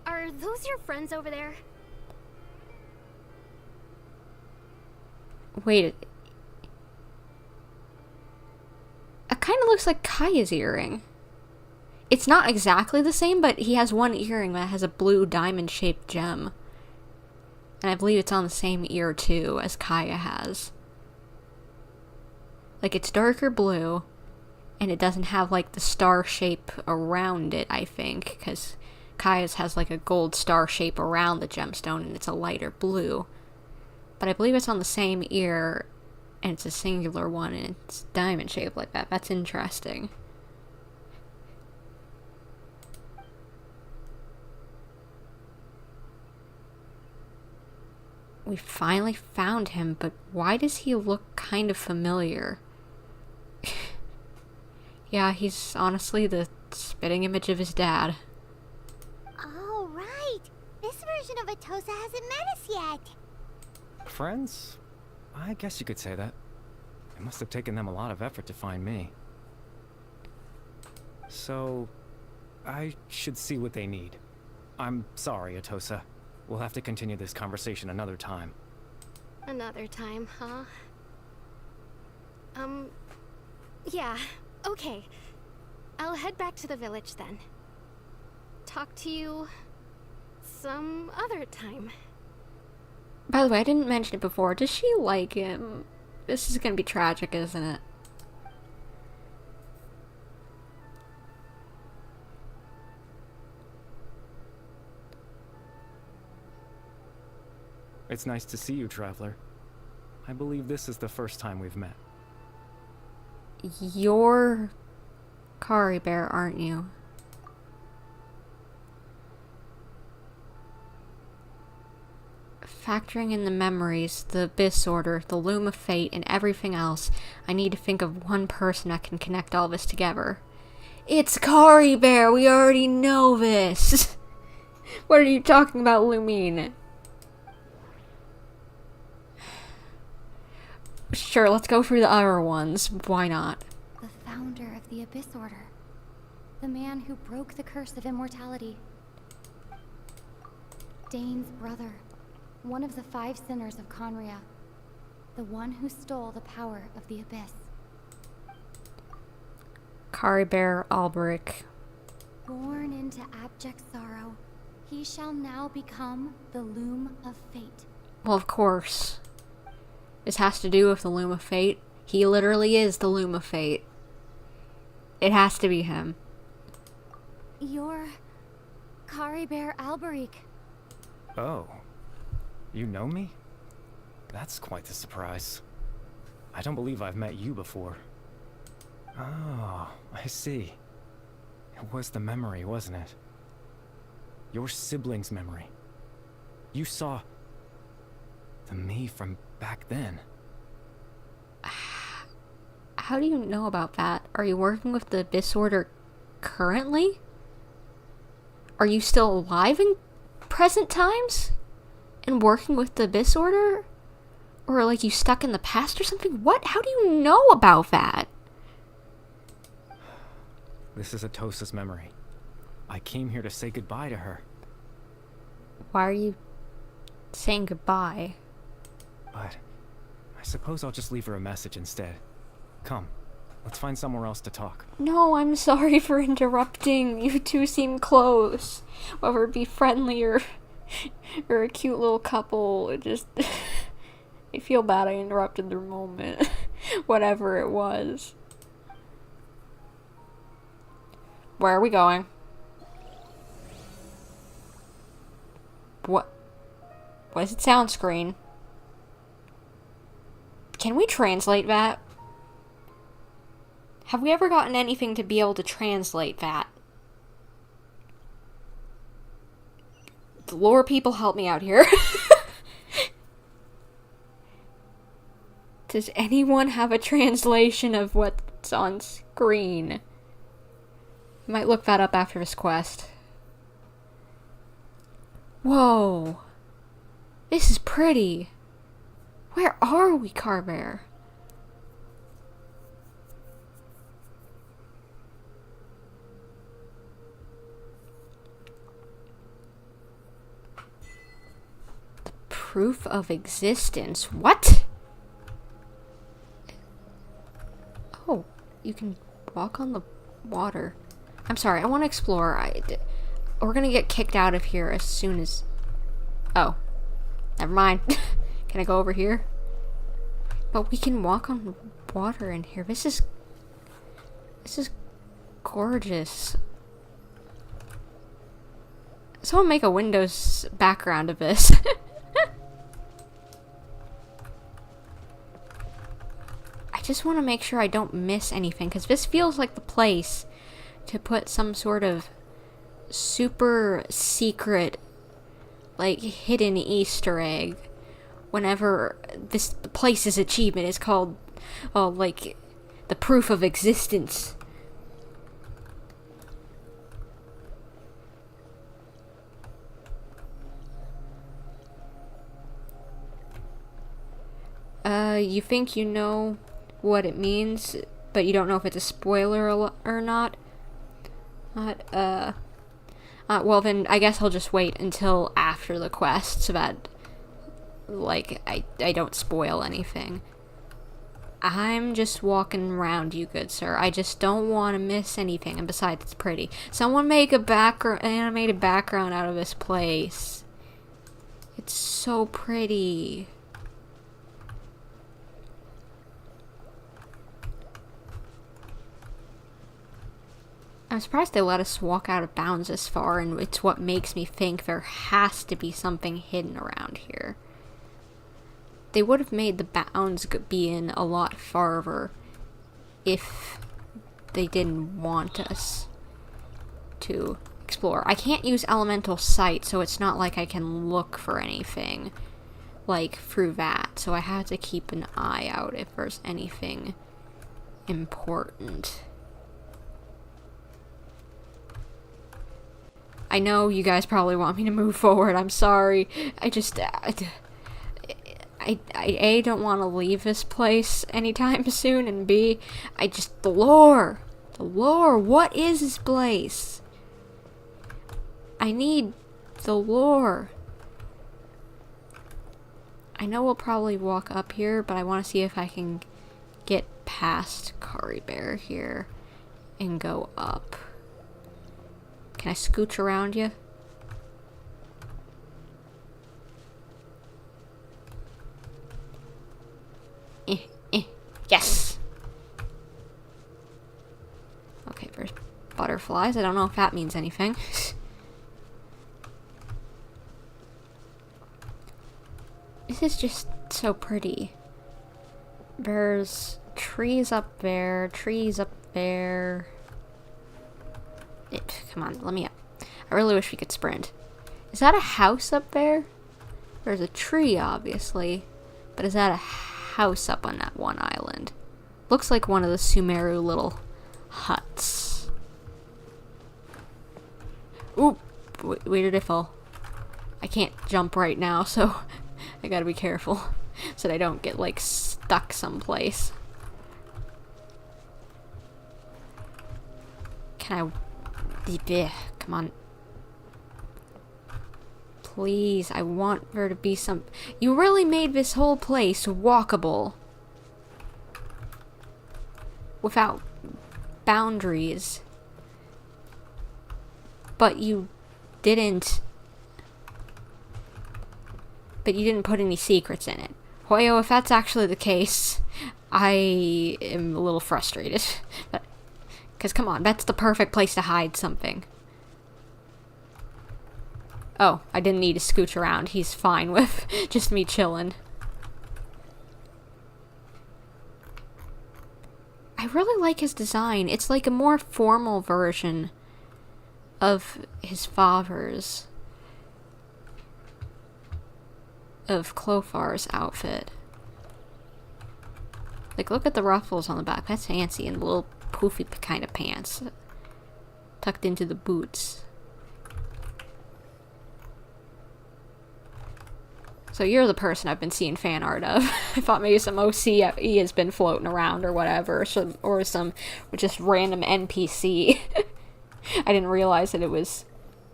F: Are those your friends over there?
A: Wait. It kind of looks like Kaya's earring. It's not exactly the same, but he has one earring that has a blue diamond-shaped gem. And I believe it's on the same ear, too, as Kaya has. Like, it's darker blue, and it doesn't have, like, the star shape around it, I think, because Kaya's has, like, a gold star shape around the gemstone, and it's a lighter blue. But I believe it's on the same ear, and it's a singular one, and it's diamond-shaped like that. That's interesting. We finally found him, but why does he look kind of familiar? Yeah, he's honestly the spitting image of his dad.
C: Oh, right. This version of Atosa hasn't met us yet.
I: Friends? I guess you could say that. It must have taken them a lot of effort to find me. So, I should see what they need. I'm sorry, Atosa. We'll have to continue this conversation another time.
F: Another time, huh? Yeah, okay. I'll head back to the village then. Talk to you some other time.
A: By the way, I didn't mention it before. Does she like him? This is gonna be tragic, isn't it?
I: It's nice to see you, Traveler. I believe this is the first time we've met.
A: You're Kari Bear, aren't you? Factoring in the memories, the Abyss Order, the Loom of Fate, and everything else, I need to think of one person that can connect all this together. It's Kari Bear! We already know this! What are you talking about, Lumine? Sure, let's go through the other ones. Why not?
K: The founder of the Abyss Order. The man who broke the curse of immortality. Dane's brother. One of the 5 sinners of Conria. The one who stole the power of the Abyss.
A: Kari Bear Alberic.
K: Born into abject sorrow, he shall now become the Loom of Fate.
A: Well, of course. This has to do with the Loom of Fate. He literally is the Loom of Fate. It has to be him.
K: You're Kari Bear Alberic.
I: Oh. You know me? That's quite the surprise. I don't believe I've met you before. Oh, I see. It was the memory, wasn't it? Your sibling's memory. You saw the me from back then.
A: How do you know about that? Are you working with the Abyss Order currently? Are you still alive in present times? And working with the Abyss Order? Or like you stuck in the past or something? What? How do you know about that?
I: This is Atosa's memory. I came here to say goodbye to her.
A: Why are you saying goodbye?
I: But I suppose I'll just leave her a message instead. Come, let's find somewhere else to talk.
A: No, I'm sorry for interrupting. You two seem close. Whether it be friendly or a cute little couple, it just... I feel bad I interrupted their moment. Whatever it was. Where are we going? What? What is it? Sound screen. Can we translate that? Have we ever gotten anything to be able to translate that? The lore people, help me out here. Does anyone have a translation of what's on screen? I might look that up after this quest. Whoa. This is pretty. Where are we, Carbear? The proof of existence. What? Oh, you can walk on the water. I'm sorry, I want to explore. We're gonna get kicked out of here as soon as... Oh. Never mind. Can I go over here? But we can walk on water in here. This is gorgeous. Someone make a Windows background of this. I just want to make sure I don't miss anything, because this feels like the place to put some sort of super secret, like, hidden Easter egg. Whenever this place's achievement is called, oh, like, the proof of existence. You think you know what it means, but you don't know if it's a spoiler or not? Well then, I guess I'll just wait until after the quest, so that, like, I don't spoil anything. I'm just walking around, you good sir. I just don't want to miss anything, and besides, it's pretty. Someone make an animated background out of this place. It's so pretty. I'm surprised they let us walk out of bounds this far, and it's what makes me think there has to be something hidden around here. They would have made the bounds be in a lot farther if they didn't want us to explore. I can't use elemental sight, so it's not like I can look for anything, like, through that. So I have to keep an eye out if there's anything important. I know you guys probably want me to move forward. I'm sorry. I just... I A, don't want to leave this place anytime soon, and B, the lore. The lore. What is this place? I need the lore. I know we'll probably walk up here, but I want to see if I can get past Carbear here and go up. Can I scooch around you? Yes! Okay, there's butterflies. I don't know if that means anything. This is just so pretty. There's trees up there, trees up there. Come on, let me up. I really wish we could sprint. Is that a house up there? There's a tree, obviously. But is that a house up on that one island? Looks like one of the Sumeru little huts. Oop! Where did I fall? I can't jump right now, so I gotta be careful so that I don't get, like, stuck someplace. Can I... Come on. Please, I want there to be some... You really made this whole place walkable. Without boundaries. But you didn't... But you didn't put any secrets in it. Hoyo, if that's actually the case, I am a little frustrated. But... Because, come on, that's the perfect place to hide something. Oh, I didn't need to scooch around. He's fine with just me chilling. I really like his design. It's like a more formal version of his father's, of Clofar's outfit. Like, look at the ruffles on the back. That's fancy. And the little poofy kind of pants tucked into the boots. So you're the person I've been seeing fan art of. I thought maybe some OCE has been floating around or whatever, or some just random NPC. I didn't realize that it was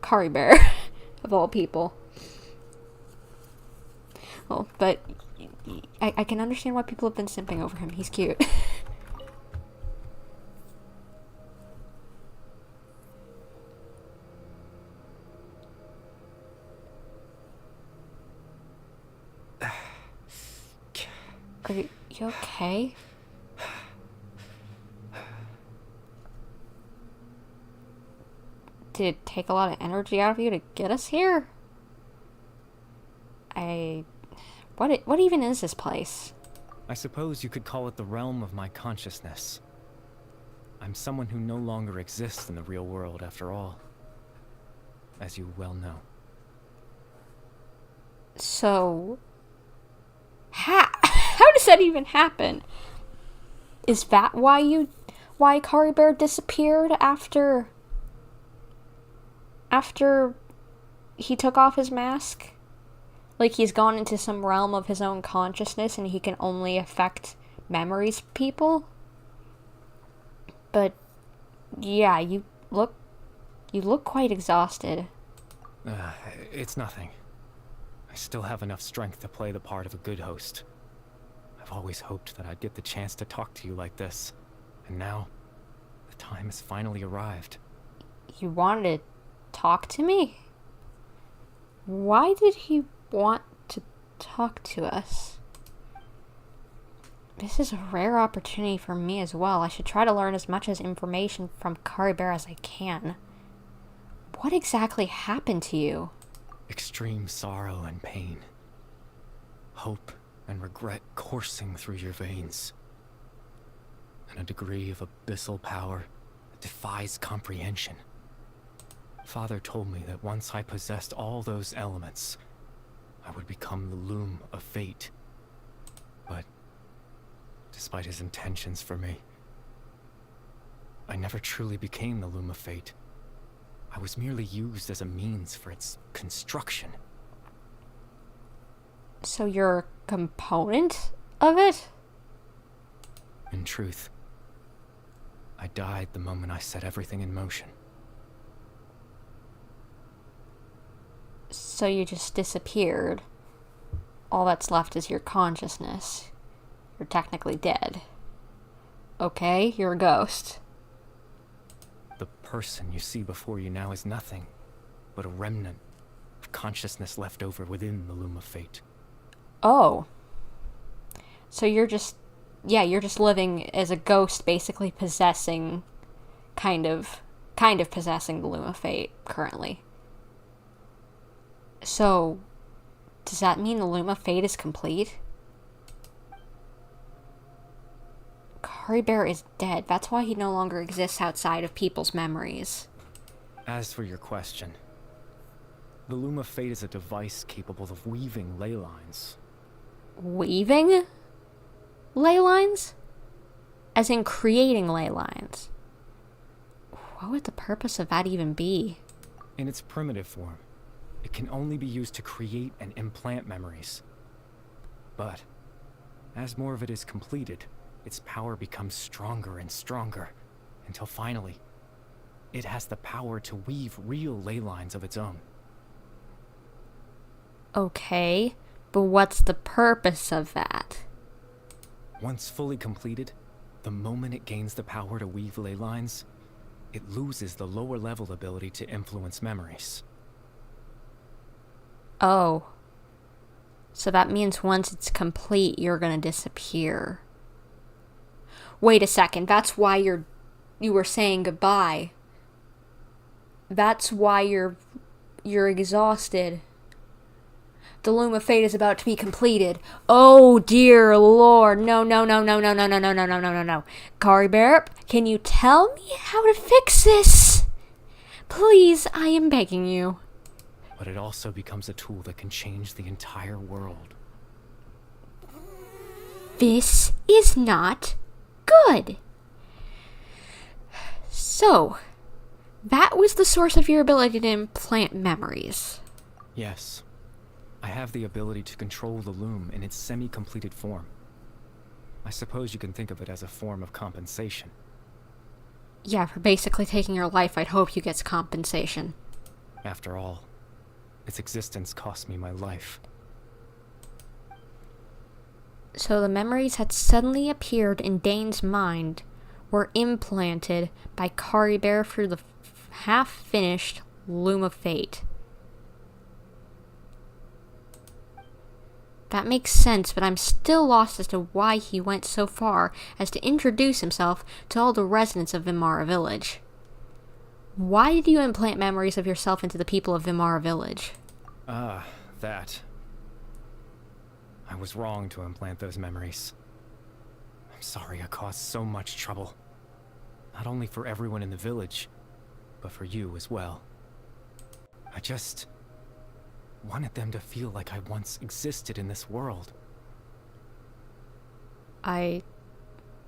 A: Kari Bear, of all people. Well, but I can understand why people have been simping over him. He's cute. Are you okay? Did it take a lot of energy out of you to get us here? What even is this place?
I: I suppose you could call it the realm of my consciousness. I'm someone who no longer exists in the real world, after all. As you well know.
A: So... How does that even happen? Is that why Kari Bear disappeared after he took off his mask? Like, he's gone into some realm of his own consciousness and he can only affect memories of people? But, yeah, you look quite exhausted.
I: It's nothing. I still have enough strength to play the part of a good host. I've always hoped that I'd get the chance to talk to you like this. And now, the time has finally arrived.
A: You wanted to talk to me? Why did he want to talk to us? This is a rare opportunity for me as well. I should try to learn as much as information from Kari Bear as I can. What exactly happened to you?
I: Extreme sorrow and pain. Hope and regret coursing through your veins. And a degree of abyssal power that defies comprehension. Father told me that once I possessed all those elements, I would become the loom of fate. But, despite his intentions for me, I never truly became the loom of fate. I was merely used as a means for its construction.
A: So you're a component of it?
I: In truth, I died the moment I set everything in motion.
A: So you just disappeared. All that's left is your consciousness. You're technically dead. Okay, you're a ghost.
I: The person you see before you now is nothing but a remnant of consciousness left over within the loom of fate.
A: Oh. So you're just living as a ghost, basically possessing, kind of possessing the loom of fate currently. So, does that mean the loom of fate is complete? Kari Bear is dead. That's why he no longer exists outside of people's memories.
I: As for your question, the loom of fate is a device capable of weaving ley lines.
A: Weaving ley lines? As in creating ley lines? What would the purpose of that even be?
I: In its primitive form, it can only be used to create and implant memories. But, as more of it is completed, its power becomes stronger and stronger, until finally, it has the power to weave real ley lines of its own.
A: Okay, but what's the purpose of that?
I: Once fully completed, the moment it gains the power to weave ley lines, it loses the lower level ability to influence memories.
A: Oh. So that means once it's complete, you're gonna disappear. Wait a second, that's why you were saying goodbye. That's why you're you're exhausted. The Loom of Fate is about to be completed. Oh dear lord. No. Kari Bear, can you tell me how to fix this? Please, I am begging you.
I: But it also becomes a tool that can change the entire world.
A: This is not good. So, that was the source of your ability to implant memories.
I: Yes. I have the ability to control the loom in its semi-completed form. I suppose you can think of it as a form of compensation.
A: Yeah, for basically taking your life, I'd hope you get compensation.
I: After all, its existence cost me my life.
A: So the memories had suddenly appeared in Dane's mind, were implanted by Kari Bear through the half-finished Loom of Fate. That makes sense, but I'm still lost as to why he went so far as to introduce himself to all the residents of Vimara Village. Why did you implant memories of yourself into the people of Vimara Village?
I: That. I was wrong to implant those memories. I'm sorry I caused so much trouble. Not only for everyone in the village, but for you as well. I just wanted them to feel like I once existed in this world.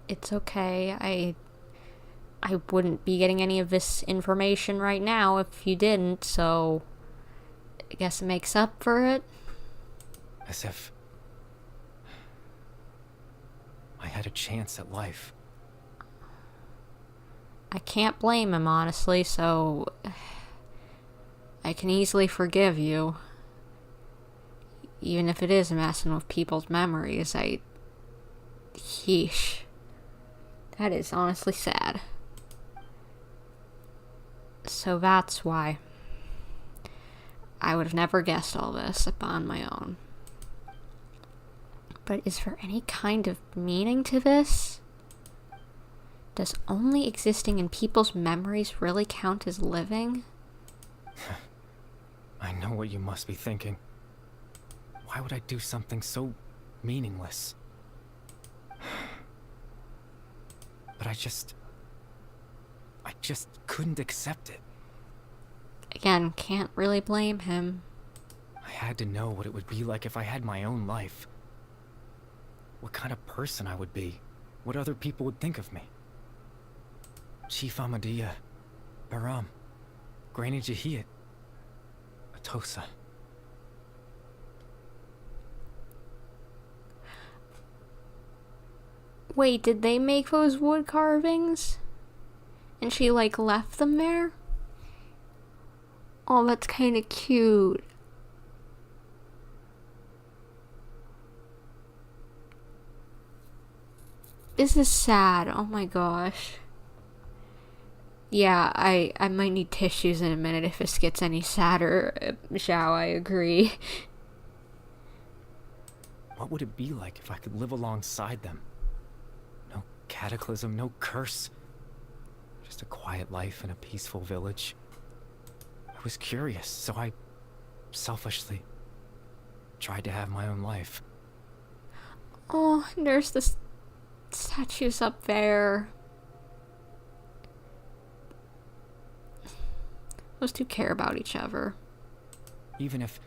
A: It's okay. I wouldn't be getting any of this information right now if you didn't, so I guess it makes up for it.
I: As if I had a chance at life.
A: I can't blame him, honestly, so I can easily forgive you. Even if it is messing with people's memories, Yeesh. That is honestly sad. So that's why. I would have never guessed all this upon my own. But is there any kind of meaning to this? Does only existing in people's memories really count as living?
I: I know what you must be thinking. Why would I do something so meaningless? But I just couldn't accept it.
A: Again, can't really blame him.
I: I had to know what it would be like if I had my own life. What kind of person I would be. What other people would think of me. Chief Amadia, Baram, Granny Jahiyat, Atosa.
A: Wait, did they make those wood carvings? And she, left them there? Oh, that's kind of cute. This is sad. Oh my gosh. Yeah, I might need tissues in a minute if this gets any sadder. Shall I agree?
I: What would it be like if I could live alongside them? No cataclysm, no curse. Just a quiet life in a peaceful village. I was curious, so I selfishly tried to have my own life.
A: Oh, there's the statues up there. Those two care about each other.
I: Even if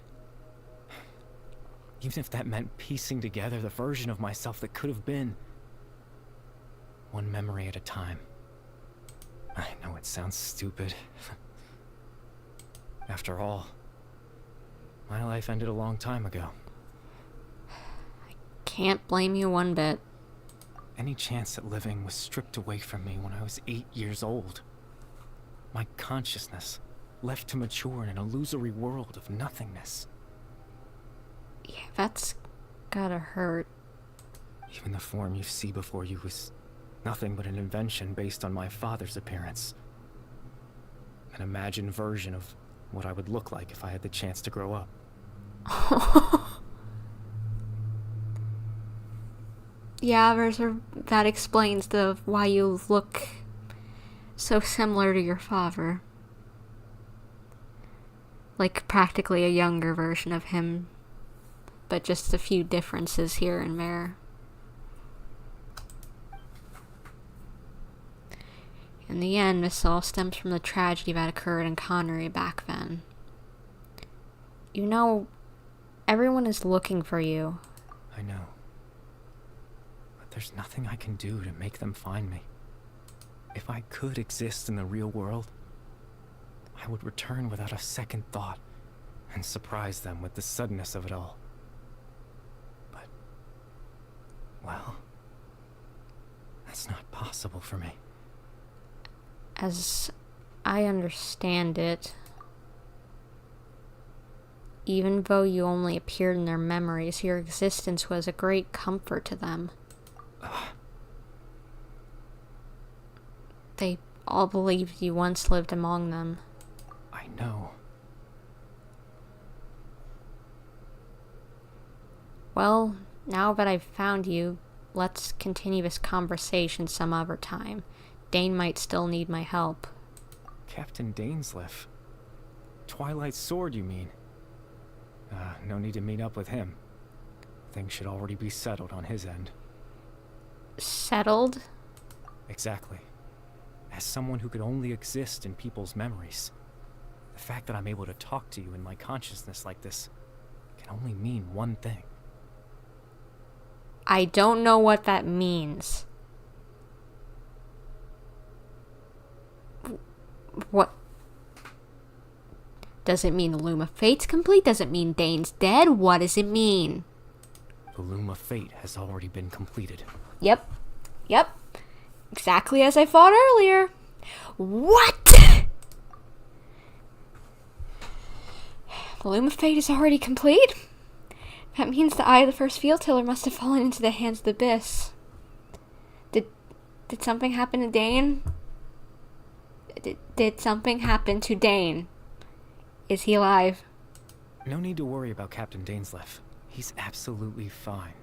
I: that meant piecing together the version of myself that could have been. One memory at a time. I know it sounds stupid. After all, my life ended a long time ago.
A: I can't blame you one bit.
I: Any chance at living was stripped away from me when I was 8 years old. My consciousness left to mature in an illusory world of nothingness.
A: Yeah, that's gotta hurt.
I: Even the form you see before you was nothing but an invention based on my father's appearance. An imagined version of what I would look like if I had the chance to grow up.
A: Yeah, that explains why you look so similar to your father. Like practically a younger version of him, but just a few differences here and there. In the end, this all stems from the tragedy that occurred in Connery back then. You know, everyone is looking for you.
I: I know. But there's nothing I can do to make them find me. If I could exist in the real world, I would return without a second thought and surprise them with the suddenness of it all. But, well, that's not possible for me.
A: As I understand it, even though you only appeared in their memories, your existence was a great comfort to them. They all believed you once lived among them.
I: I know.
A: Well, now that I've found you, let's continue this conversation some other time. Dane might still need my help.
I: Captain Dainsleif. Twilight Sword, you mean? No need to meet up with him. Things should already be settled on his end.
A: Settled?
I: Exactly. As someone who could only exist in people's memories, the fact that I'm able to talk to you in my consciousness like this can only mean one thing.
A: I don't know what that means. What? Does it mean the Loom of Fate's complete? Does it mean Dane's dead? What does it mean?
I: The Loom of Fate has already been completed.
A: Yep. Exactly as I thought earlier. What? The Loom of Fate is already complete? That means the Eye of the First Field Tiller must have fallen into the hands of the Abyss. Did something happen to Dane? Did something happen to Dane? Is he alive?
I: No need to worry about Captain Dainsleif. He's absolutely fine.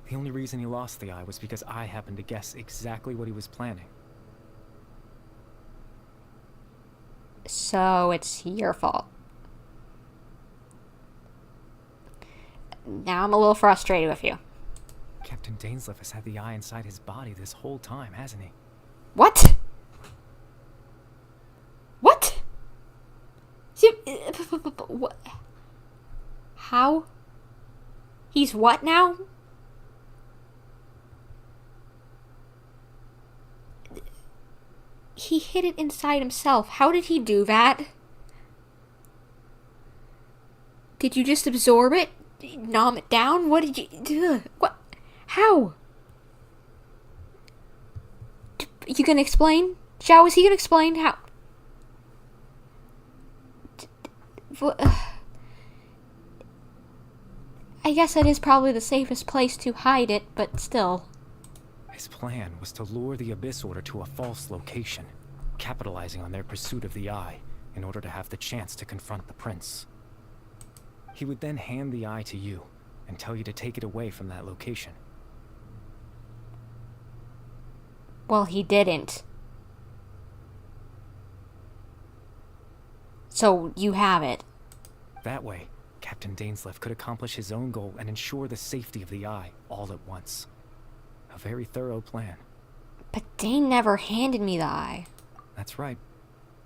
I: The only reason he lost the eye was because I happened to guess exactly what he was planning.
A: So it's your fault. Now I'm a little frustrated with you.
I: Captain Dainsleif has had the eye inside his body this whole time, hasn't he?
A: What? What? What? How? He's what now? He hid it inside himself. How did he do that? Did you just absorb it? Nom it down? What did you do? What? How? You gonna explain? Xiao, is he gonna explain how? I guess that is probably the safest place to hide it, but still.
I: His plan was to lure the Abyss Order to a false location, capitalizing on their pursuit of the Eye in order to have the chance to confront the Prince. He would then hand the Eye to you and tell you to take it away from that location.
A: Well, he didn't. So, you have it.
I: That way, Captain Dainsleif could accomplish his own goal and ensure the safety of the Eye all at once. A very thorough plan.
A: But Dane never handed me the eye.
I: That's right.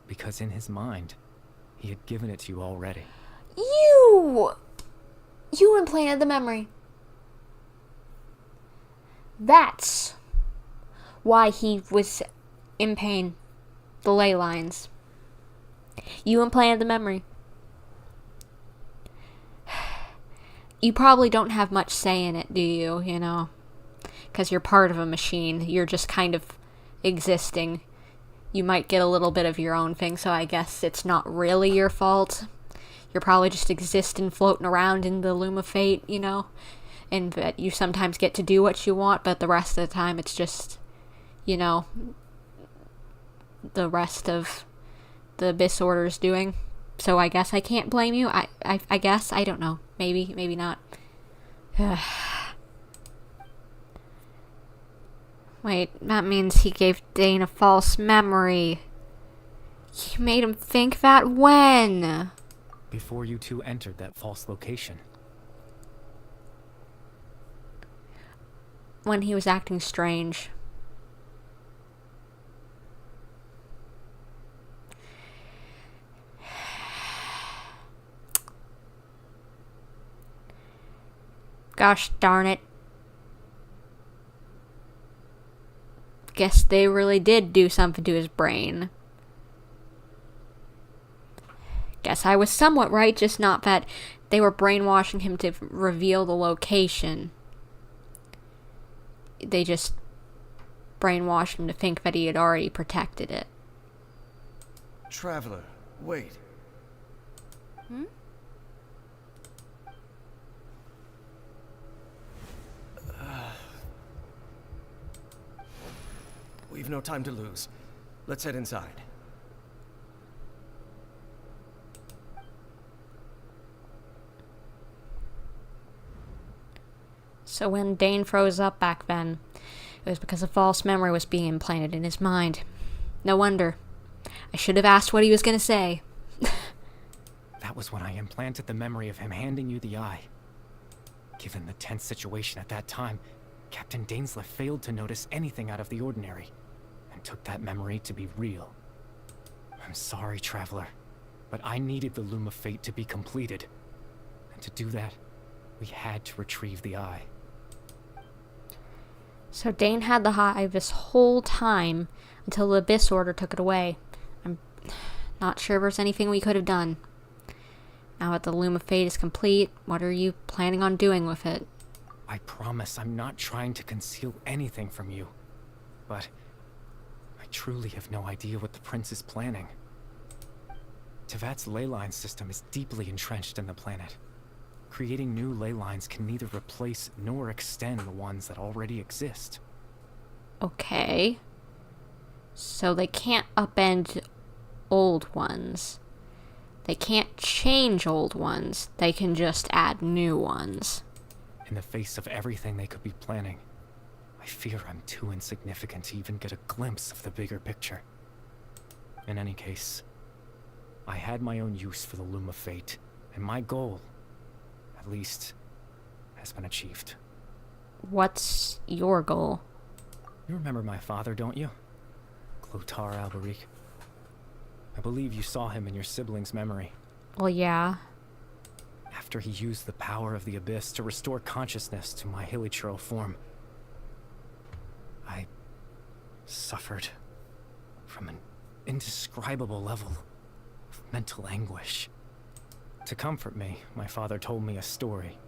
I: Because in his mind, he had given it to you already.
A: You implanted the memory. That's why he was in pain. The ley lines. You implanted the memory. You probably don't have much say in it, do you? You know? Because you're part of a machine. You're just kind of existing. You might get a little bit of your own thing, so I guess it's not really your fault. You're probably just existing, floating around in the Loom of Fate, you know? And that you sometimes get to do what you want, but the rest of the time it's just, you know, the rest of the Abyss Order's doing. So I guess I can't blame you. I guess. I don't know. Maybe not. Wait, that means he gave Dane a false memory. You made him think that when?
I: before you two entered that false location.
A: When he was acting strange. Gosh darn it. Guess they really did do something to his brain. Guess I was somewhat right, just not that they were brainwashing him to reveal the location. They just brainwashed him to think that he had already protected it.
H: Traveler, wait.
K: Hmm?
H: We've no time to lose. Let's head inside.
A: So when Dane froze up back then, it was because a false memory was being implanted in his mind. No wonder. I should have asked what he was going to say.
I: That was when I implanted the memory of him handing you the eye. Given the tense situation at that time, Captain Dainsleif failed to notice anything out of the ordinary, and took that memory to be real. I'm sorry, Traveler, but I needed the Loom of Fate to be completed. And to do that, we had to retrieve the eye.
A: So Dane had the hive this whole time until the Abyss Order took it away. I'm not sure if there's anything we could have done. Now that the Loom of Fate is complete, what are you planning on doing with it?
I: I promise I'm not trying to conceal anything from you, but I truly have no idea what the Prince is planning. Tevat's ley line system is deeply entrenched in the planet. Creating new ley lines can neither replace nor extend the ones that already exist.
A: Okay. So they can't upend old ones. They can't change old ones. They can just add new ones.
I: In the face of everything they could be planning, I fear I'm too insignificant to even get a glimpse of the bigger picture. In any case, I had my own use for the Loom of Fate, and my goal, at least, has been achieved.
A: What's your goal?
I: You remember my father, don't you? Clotar Alberic. I believe you saw him in your sibling's memory.
A: Well, yeah.
I: After he used the power of the Abyss to restore consciousness to my hilichurl form, I suffered from an indescribable level of mental anguish. To comfort me, my father told me a story,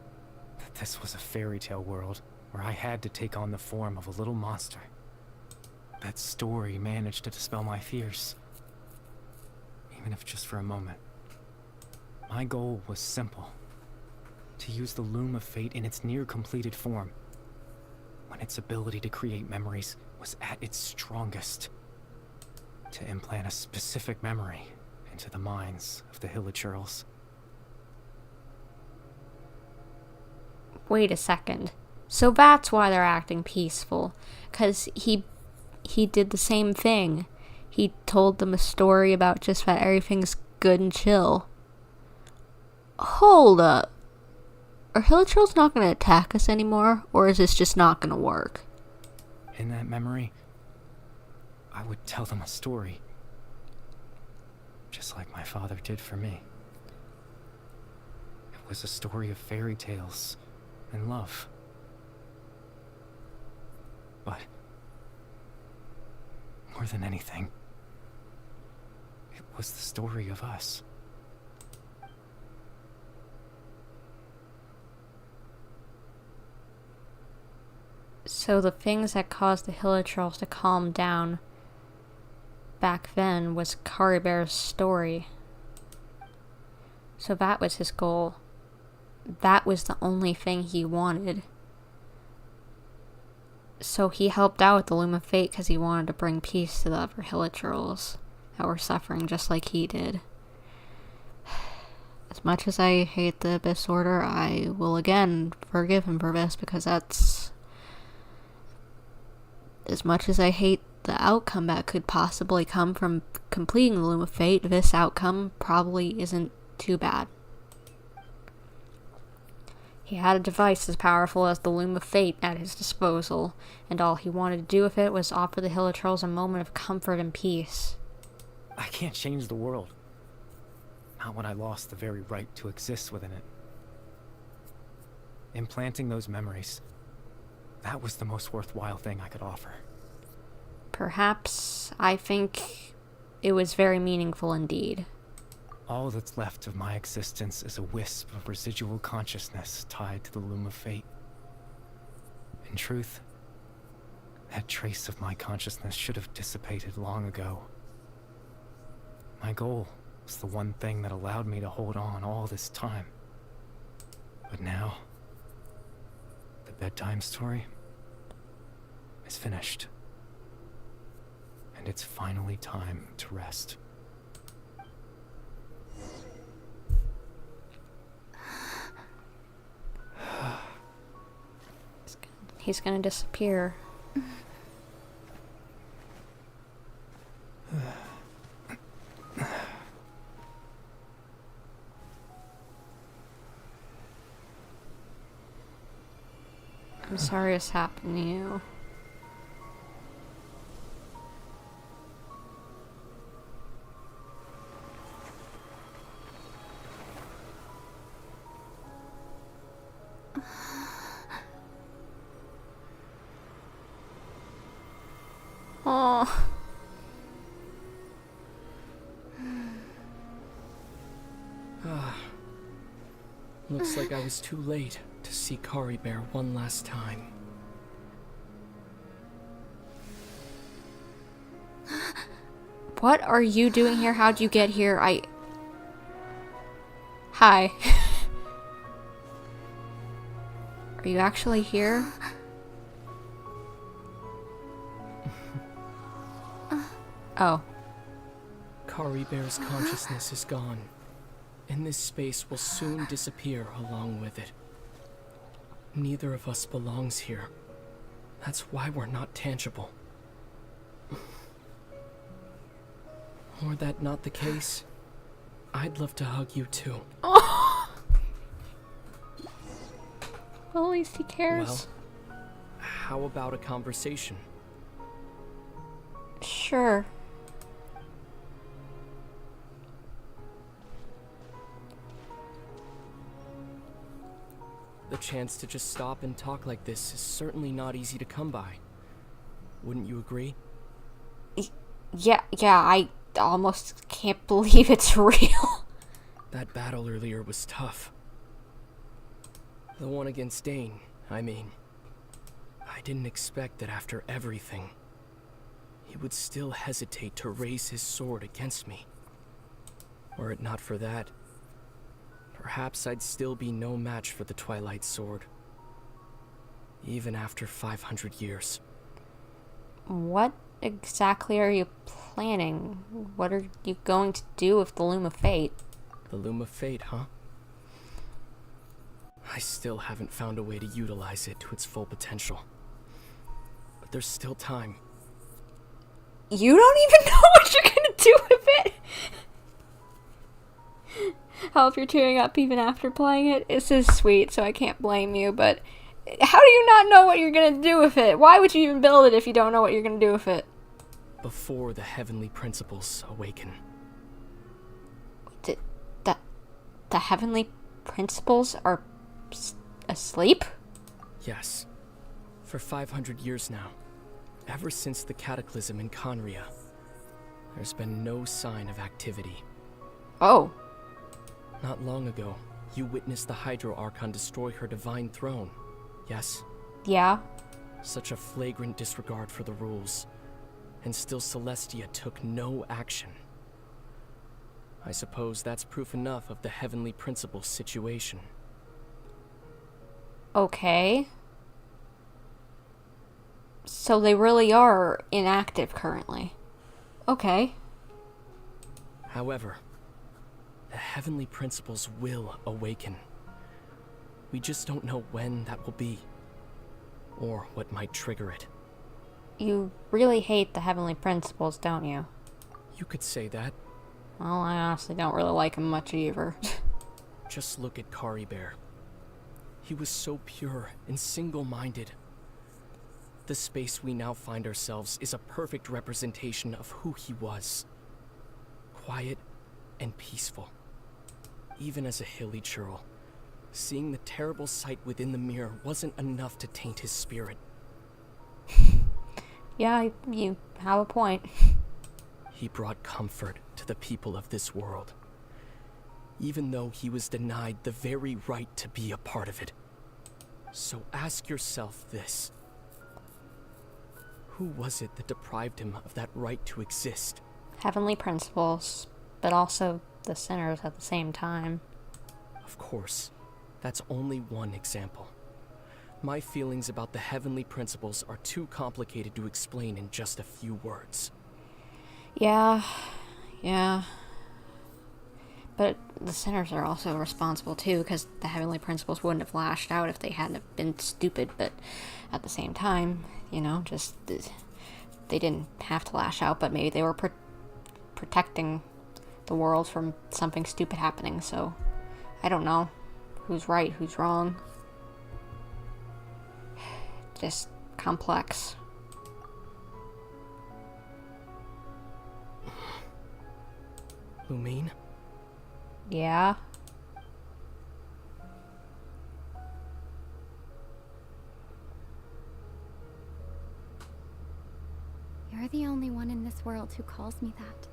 I: that this was a fairy tale world where I had to take on the form of a little monster. That story managed to dispel my fears, even if just for a moment. My goal was simple: to use the Loom of Fate in its near-completed form, when its ability to create memories was at its strongest, to implant a specific memory into the minds of the hilichurls.
A: Wait a second. So that's why they're acting peaceful. 'Cause he did the same thing. He told them a story about just that everything's good and chill. Hold up. Are hilichurls not going to attack us anymore? Or is this just not going to work?
I: In that memory, I would tell them a story, just like my father did for me. It was a story of fairy tales and love. But more than anything, it was the story of us.
A: So the things that caused the hilichurls to calm down back then was Caribear's story. So that was his goal. That was the only thing he wanted. So he helped out with the Loom of Fate because he wanted to bring peace to the other hilichurls that were suffering just like he did. As much as I hate the Abyss Order, I will again forgive him for this, because that's... As much as I hate the outcome that could possibly come from completing the Loom of Fate, this outcome probably isn't too bad. He had a device as powerful as the Loom of Fate at his disposal, and all he wanted to do with it was offer the Hilichurls a moment of comfort and peace.
I: I can't change the world. Not when I lost the very right to exist within it. Implanting those memories, that was the most worthwhile thing I could offer.
A: Perhaps, I think it was very meaningful indeed.
I: All that's left of my existence is a wisp of residual consciousness tied to the Loom of Fate. In truth, that trace of my consciousness should have dissipated long ago. My goal was the one thing that allowed me to hold on all this time. But now, the bedtime story is finished. And it's finally time to rest.
A: He's gonna disappear. I'm sorry this happened to you. Oh.
G: Looks like I was too late to see Carfree one last time.
A: What are you doing here? How'd you get here? Hi. Are you actually here? Oh.
G: Carfree's consciousness is gone, and this space will soon disappear along with it. Neither of us belongs here. That's why we're not tangible. Were that not the case, I'd love to hug you too.
A: Oh. Well, at least he cares.
G: Well, how about a conversation?
A: Sure.
G: The chance to just stop and talk like this is certainly not easy to come by. Wouldn't you agree?
A: Yeah, I almost can't believe it's real.
G: That battle earlier was tough. The one against Dane, I mean. I didn't expect that after everything, he would still hesitate to raise his sword against me. Were it not for that, perhaps I'd still be no match for the Twilight Sword. Even after 500 years.
A: What exactly are you planning? What are you going to do with the Loom of Fate?
G: The Loom of Fate, huh? I still haven't found a way to utilize it to its full potential. But there's still time.
A: You don't even know what you're gonna do with it? Oh, if you're tearing up even after playing it, this is sweet, so I can't blame you, but how do you not know what you're gonna do with it? Why would you even build it if you don't know what you're gonna do with it?
G: Before the heavenly principles awaken.
A: The heavenly principles are asleep?
G: Yes. For 500 years now, ever since the cataclysm in Conria, there's been no sign of activity.
A: Oh.
G: Not long ago, you witnessed the Hydro Archon destroy her divine throne, yes?
A: Yeah.
G: Such a flagrant disregard for the rules, and still Celestia took no action. I suppose that's proof enough of the heavenly principles situation.
A: Okay. So they really are inactive currently. Okay.
G: However, the heavenly principles will awaken. We just don't know when that will be, or what might trigger it.
A: You really hate the heavenly principles, don't you?
G: You could say that.
A: Well, I honestly don't really like him much either.
G: Just look at Carfree. He was so pure and single-minded. The space we now find ourselves is a perfect representation of who he was. Quiet and peaceful. Even as a hilly churl, seeing the terrible sight within the mirror wasn't enough to taint his spirit.
A: Yeah, you have a point.
G: He brought comfort to the people of this world, even though he was denied the very right to be a part of it. So ask yourself this. Who was it that deprived him of that right to exist?
A: Heavenly principles, but also the sinners at the same time.
G: Of course, that's only one example. My feelings about the heavenly principles are too complicated to explain in just a few words.
A: Yeah. But the sinners are also responsible too, because the heavenly principles wouldn't have lashed out if they hadn't been stupid, but at the same time, you know, just they didn't have to lash out, but maybe they were protecting the world from something stupid happening, so I don't know who's right, who's wrong. Just complex.
G: Lumine?
A: Yeah?
K: You're the only one in this world who calls me that.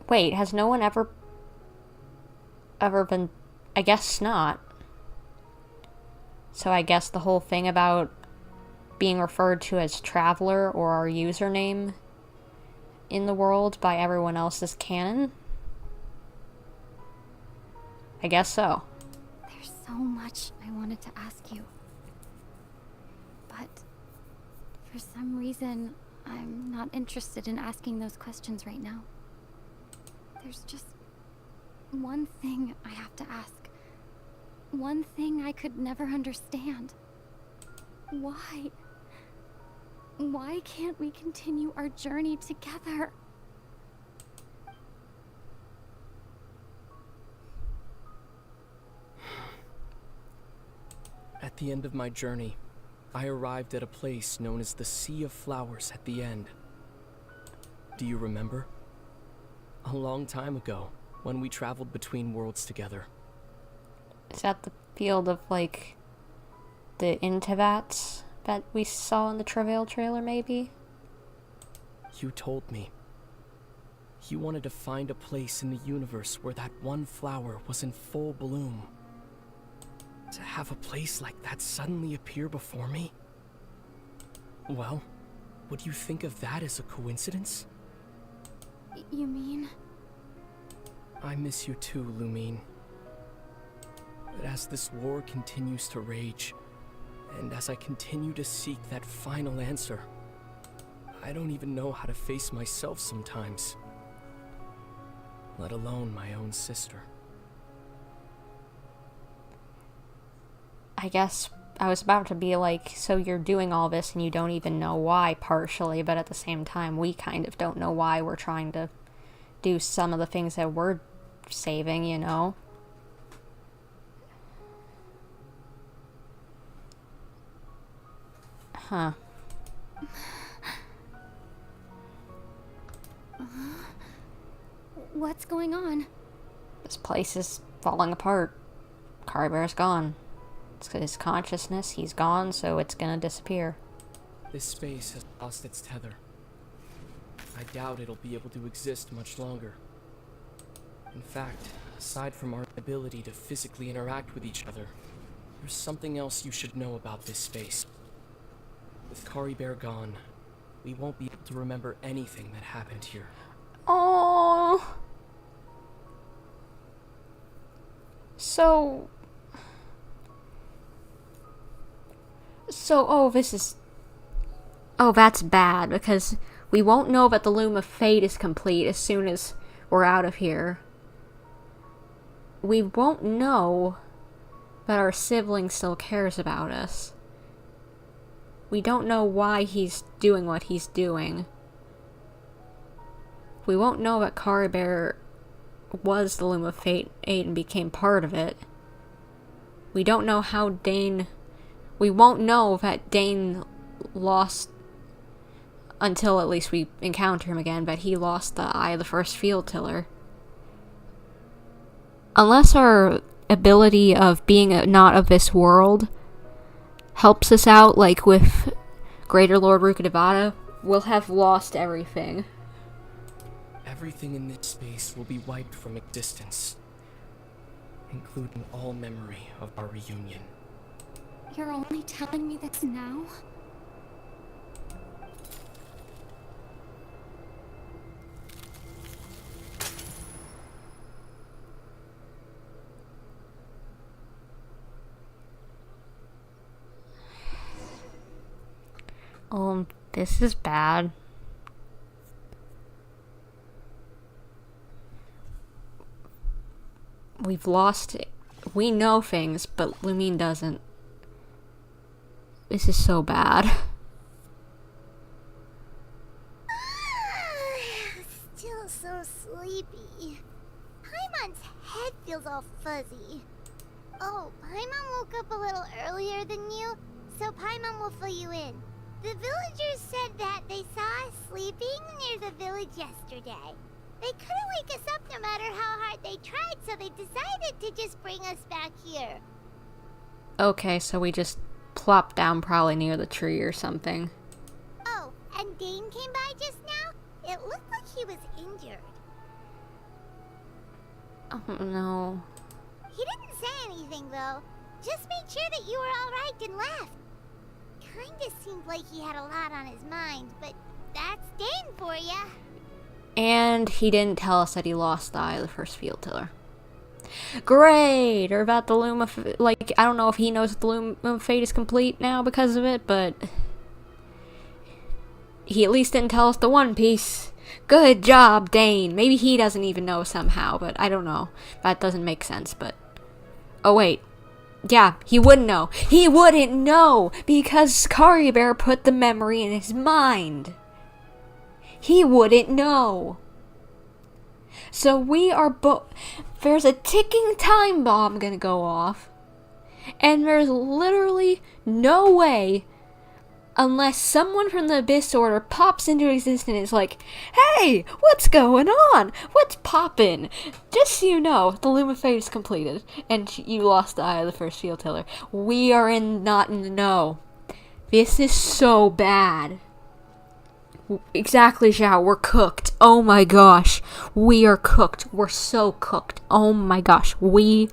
A: Wait, has no one ever been... I guess not. So I guess the whole thing about being referred to as Traveler or our username in the world by everyone else is canon? I guess so.
K: There's so much I wanted to ask you. But for some reason, I'm not interested in asking those questions right now. There's just one thing I have to ask. One thing I could never understand. Why? Why can't we continue our journey together?
G: At the end of my journey, I arrived at a place known as the Sea of Flowers at the end. Do you remember? A long time ago, when we traveled between worlds together.
A: Is that the field of, like, the Intevats that we saw in the Travail trailer, maybe?
G: You told me. You wanted to find a place in the universe where that one flower was in full bloom. To have a place like that suddenly appear before me? Well, would you think of that as a coincidence?
K: You mean?
G: I miss you too, Lumine. But as this war continues to rage, and as I continue to seek that final answer, I don't even know how to face myself sometimes. Let alone my own sister.
A: I guess I was about to be like, so you're doing all this and you don't even know why, partially, but at the same time, we kind of don't know why we're trying to do some of the things that we're saving, you know? Huh.
K: What's going on?
A: This place is falling apart. Carber's gone. It's his consciousness, he's gone, so it's gonna disappear.
G: This space has lost its tether. I doubt it'll be able to exist much longer. In fact, aside from our ability to physically interact with each other, there's something else you should know about this space. With Caribert gone, we won't be able to remember anything that happened here.
A: Oh. So, that's bad, because we won't know that the Loom of Fate is complete as soon as we're out of here. We won't know that our sibling still cares about us. We don't know why he's doing what he's doing. We won't know that Caribert was the Loom of Fate and became part of it. We don't know how Dane... We won't know that Dane lost until at least we encounter him again, but he lost the eye of the first field tiller. Unless our ability of being not of this world helps us out, like with Greater Lord Rukkhadevata, we'll have lost everything.
G: Everything in this space will be wiped from existence, including all memory of our reunion.
K: You're only telling me this now?
A: This is bad. We've lost it. We know things, but Lumine doesn't. This is so bad.
C: Still so sleepy. Paimon's head feels all fuzzy. Oh, Paimon woke up a little earlier than you, so Paimon will fill you in. The villagers said that they saw us sleeping near the village yesterday. They couldn't wake us up no matter how hard they tried, so they decided to just bring us back here.
A: Okay, so we just plopped down probably near the tree or something.
C: Oh, and Dane came by just now? It looked like he was injured.
A: Oh no.
C: He didn't say anything though. Just made sure that you were alright and left. Kinda seemed like he had a lot on his mind, but that's Dane for ya.
A: And he didn't tell us that he lost the eye of the first field tiller. Great! Or about the Loom of... Like, I don't know if he knows that the Loom of Fate is complete now because of it, but... He at least didn't tell us the One Piece. Good job, Dane. Maybe he doesn't even know somehow, but I don't know. That doesn't make sense, but... Oh, wait. Yeah, he wouldn't know. He wouldn't know! Because Kari Bear put the memory in his mind. He wouldn't know. So we are there's a ticking time bomb gonna go off. And there's literally no way, unless someone from the Abyss Order pops into existence and is like, hey, what's going on? What's poppin'? Just so you know, the Loom of Fate is completed. And you lost the eye of the first field tiller. We are not in the know. This is so bad. Exactly, Zhao. We're cooked. Oh my gosh. We are cooked. We're so cooked. Oh my gosh. What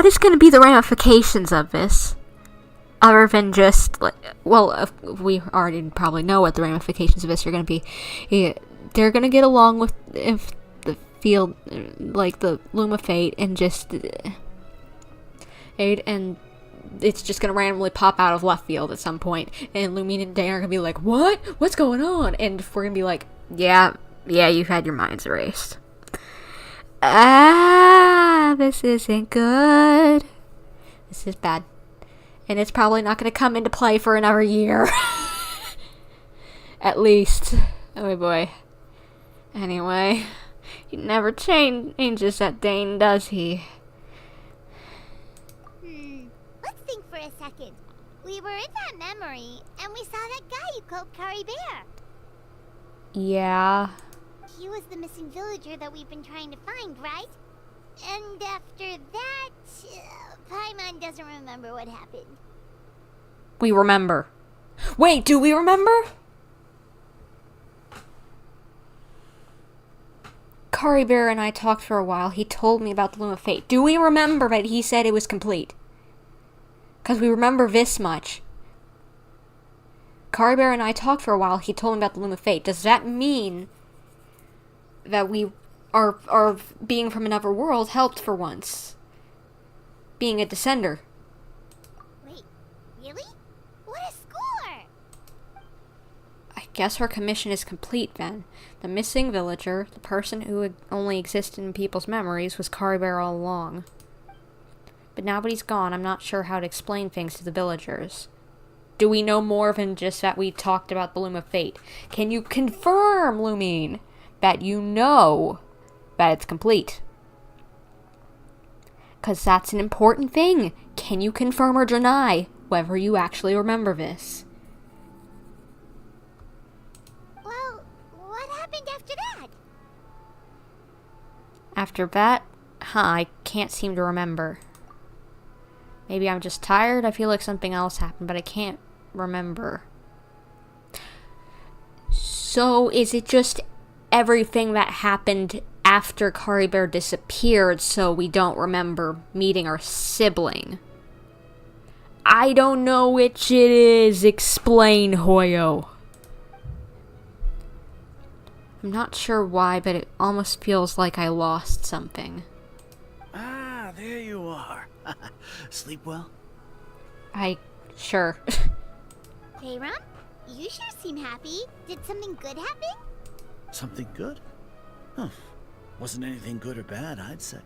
A: is going to be the ramifications of this? Other than just, well, we already probably know what the ramifications of this are going to be. They're going to get along with the field, like the Loom of Fate, and just... and it's just gonna randomly pop out of left field at some point, and Lumine and Dane are gonna be like, what? What's going on? And we're gonna be like, yeah, you've had your minds erased. This isn't good. This is bad. And it's probably not gonna come into play for another year. At least. Oh boy. Anyway, he never changes that Dane, does he?
C: Let's think for a second. We were in that memory, and we saw that guy you called Kari Bear.
A: Yeah.
C: He was the missing villager that we've been trying to find, right? And after that, Paimon doesn't remember what happened.
A: We remember. Wait, do we remember? Kari Bear and I talked for a while. He told me about the Loom of Fate. Do we remember that he said it was complete? Because we remember this much. Kari Bear and I talked for a while. He told me about the Loom of Fate. Does that mean that we are being from another world helped for once? Being a descender.
C: Wait, really? What a score!
A: I guess our commission is complete then. The missing villager, the person who only existed in people's memories, was Kari Bear all along. But now that he's gone, I'm not sure how to explain things to the villagers. Do we know more than just that we talked about the Loom of Fate? Can you confirm, Lumine, that you know that it's complete. Because that's an important thing. Can you confirm or deny whether you actually remember this?
C: Well, what happened after that?
A: After that? I can't seem to remember. Maybe I'm just tired. I feel like something else happened, but I can't remember. So, is it just everything that happened after Caribert disappeared so we don't remember meeting our sibling? I don't know which it is. Explain, Hoyo. I'm not sure why, but it almost feels like I lost something.
D: Ah, there you are. Sleep well?
A: Sure.
C: Bayram, you sure seem happy. Did something good happen?
D: Something good? Huh. Wasn't anything good or bad, I'd say.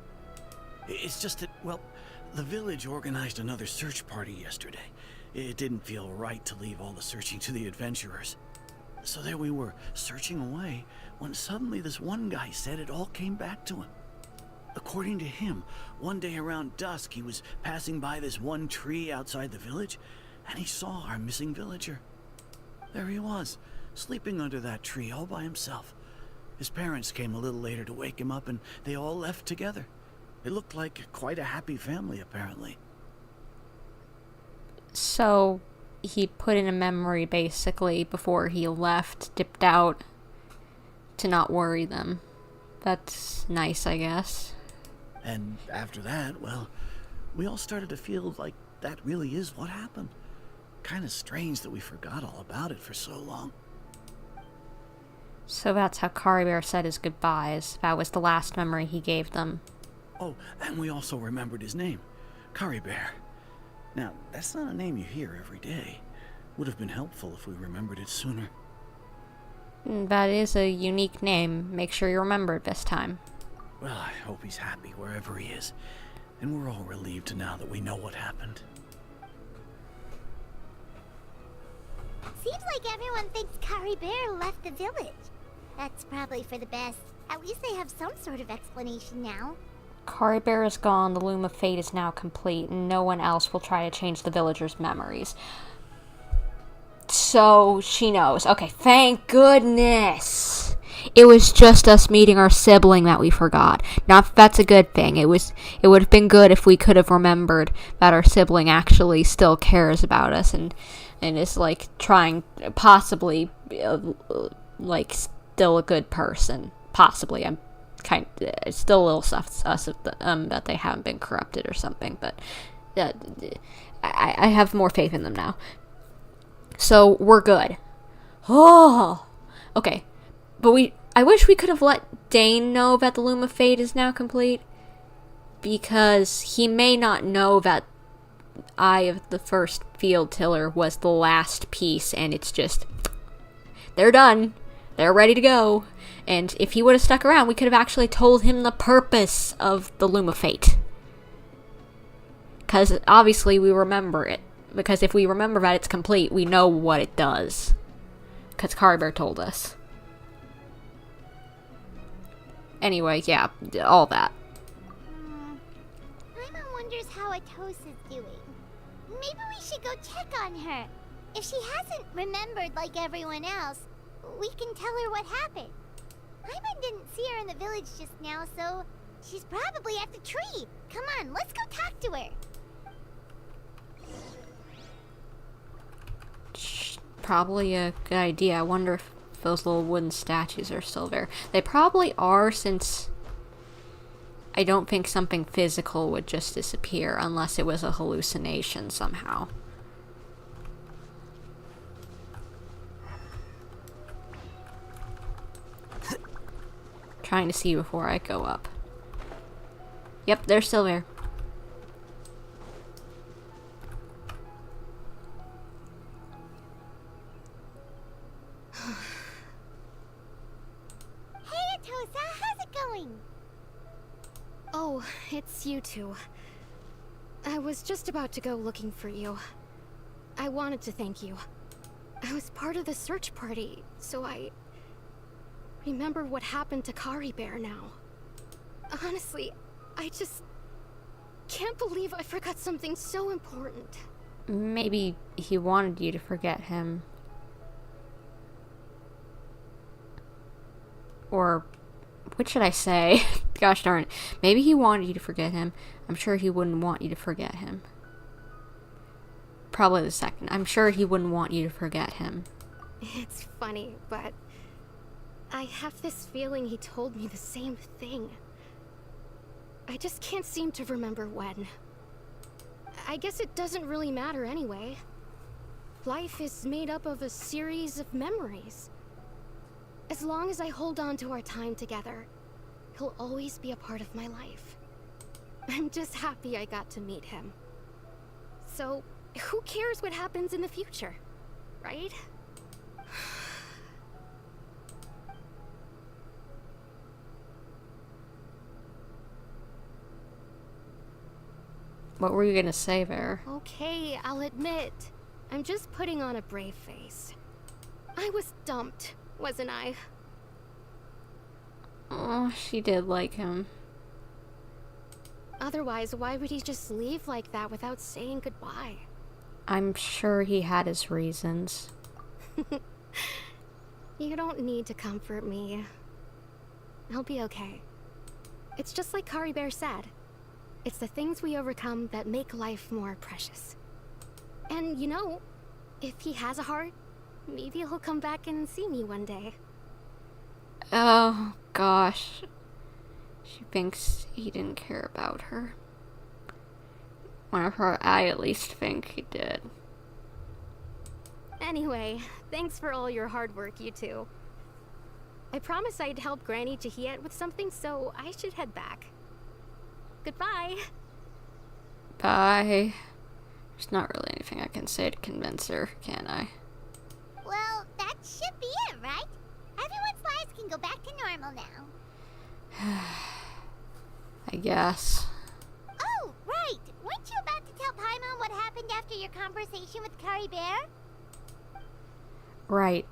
D: It's just that, well, the village organized another search party yesterday. It didn't feel right to leave all the searching to the adventurers. So there we were, searching away, when suddenly this one guy said it all came back to him. According to him, one day around dusk, he was passing by this one tree outside the village, and he saw our missing villager. There he was, sleeping under that tree all by himself. His parents came a little later to wake him up, and they all left together. It looked like quite a happy family, apparently.
A: So, he put in a memory, basically, before he left, dipped out, to not worry them. That's nice, I guess.
D: And after that, well, we all started to feel like that really is what happened. Kind of strange that we forgot all about it for so long.
A: So that's how Caribert said his goodbyes. That was the last memory he gave them.
D: Oh, and we also remembered his name, Caribert. Now, that's not a name you hear every day. Would have been helpful if we remembered it sooner.
A: That is a unique name. Make sure you remember it this time.
D: Well, I hope he's happy wherever he is. And we're all relieved now that we know what happened.
C: Seems like everyone thinks Caribert left the village. That's probably for the best. At least they have some sort of explanation now.
A: Caribert is gone, the Loom of Fate is now complete, and no one else will try to change the villagers' memories. So, she knows. Okay, thank goodness! It was just us meeting our sibling that we forgot. Not that's a good thing. It would have been good if we could have remembered that our sibling actually still cares about us and is like trying, possibly, like still a good person. Possibly. I'm it's still a little sus that they haven't been corrupted or something, but I have more faith in them now. So we're good. Oh, okay. But I wish we could have let Dane know that the Loom of Fate is now complete, because he may not know that Eye of the First Field Tiller was the last piece, and it's just, they're done. They're ready to go. And if he would have stuck around, we could have actually told him the purpose of the Loom of Fate. Because obviously we remember it. Because if we remember that it's complete, we know what it does. Because Caribert told us. Anyway, yeah, all that.
C: Paimon wonders how Atos is doing. Maybe we should go check on her. If she hasn't remembered like everyone else, we can tell her what happened. Paimon didn't see her in the village just now, so she's probably at the tree. Come on, let's go talk to her.
A: Probably a good idea. I wonder if those little wooden statues are still there. They probably are, since I don't think something physical would just disappear unless it was a hallucination somehow. Trying to see before I go up. Yep, they're still there.
F: Oh, it's you two. I was just about to go looking for you. I wanted to thank you. I was part of the search party, so I remember what happened to Caribert now. Honestly, I just can't believe I forgot something so important.
A: Maybe he wanted you to forget him. Or, what should I say? Gosh darn it. Maybe he wanted you to forget him. I'm sure he wouldn't want you to forget him. Probably the second. I'm sure he wouldn't want you to forget him.
F: It's funny, but I have this feeling he told me the same thing. I just can't seem to remember when. I guess it doesn't really matter anyway. Life is made up of a series of memories. As long as I hold on to our time together, he'll always be a part of my life. I'm just happy I got to meet him. So, who cares what happens in the future, right?
A: What were you gonna say there?
F: Okay, I'll admit. I'm just putting on a brave face. I was dumped, wasn't I?
A: Oh, she did like him.
F: Otherwise, why would he just leave like that without saying goodbye?
A: I'm sure he had his reasons.
F: You don't need to comfort me. I'll be okay. It's just like Kari Bear said. It's the things we overcome that make life more precious. And you know, if he has a heart, maybe he'll come back and see me one day.
A: Oh, gosh. She thinks he didn't care about her. Whenever I at least think he did.
F: Anyway, thanks for all your hard work, you two. I promised I'd help Granny Jahiet with something, so I should head back. Goodbye.
A: Bye. There's not really anything I can say to convince her, can I?
C: Well, that should be it, right? Everyone's lives can go back to normal now.
A: I guess.
C: Oh, right. Weren't you about to tell Paimon what happened after your conversation with Kari Bear?
A: Right.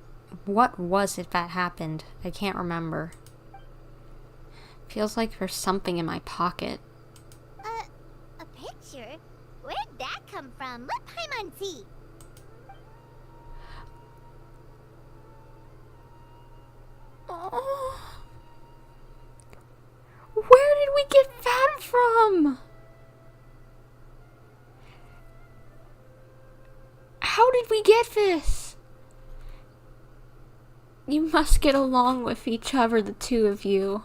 A: What was it that happened? I can't remember. Feels like there's something in my pocket.
C: A picture? Where'd that come from? Let Paimon see.
A: Oh. Where did we get that from? How did we get this? You must get along with each other, the two of you.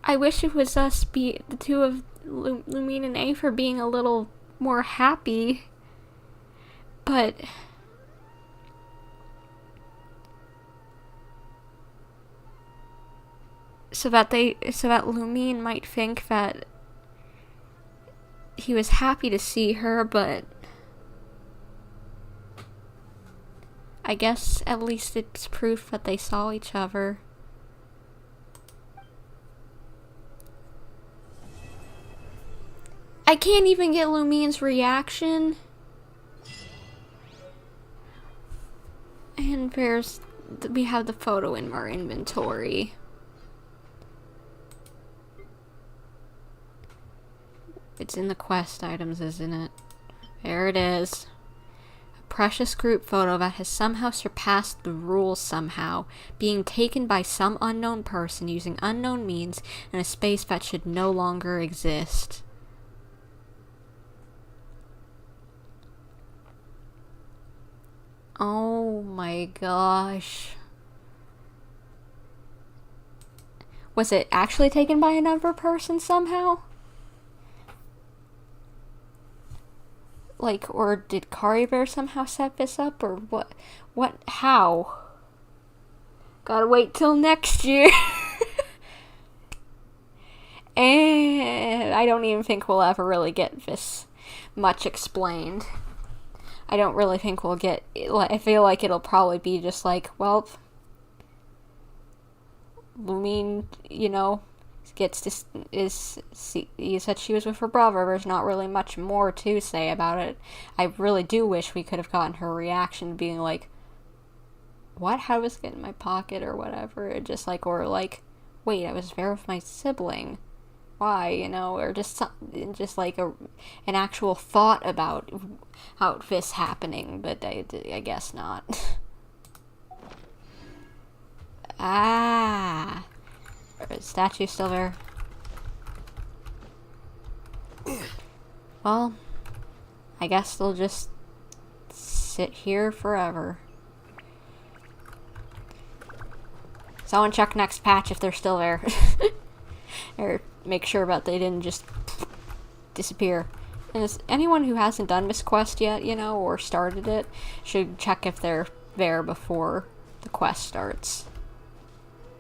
A: I wish it was us, the two of Lumine and Aether being a little more happy. But so that Lumine might think that he was happy to see her, but I guess at least it's proof that they saw each other. I can't even get Lumine's reaction. And we have the photo in our inventory. It's in the quest items, isn't it? There it is. A precious group photo that has somehow surpassed the rules somehow, being taken by some unknown person using unknown means in a space that should no longer exist. Oh my gosh. Was it actually taken by another person somehow? Like, or did Kari Bear somehow set this up, or how? Gotta wait till next year. And I don't even think we'll ever really get this much explained. I don't really think we'll get, I feel like it'll probably be just like, well, Lumine, you know, you said she was with her brother. There's not really much more to say about it. I really do wish we could have gotten her reaction being like, what? How was it get in my pocket or whatever? Or just like, or like, wait, I was there with my sibling. Why, you know, or just like an actual thought about how this happening, but I guess not. Ah, statue's still there. Well, I guess they'll just sit here forever. Someone check next patch if they're still there. Or make sure about they didn't just disappear. And is anyone who hasn't done this quest yet, you know, or started it, should check if they're there before the quest starts.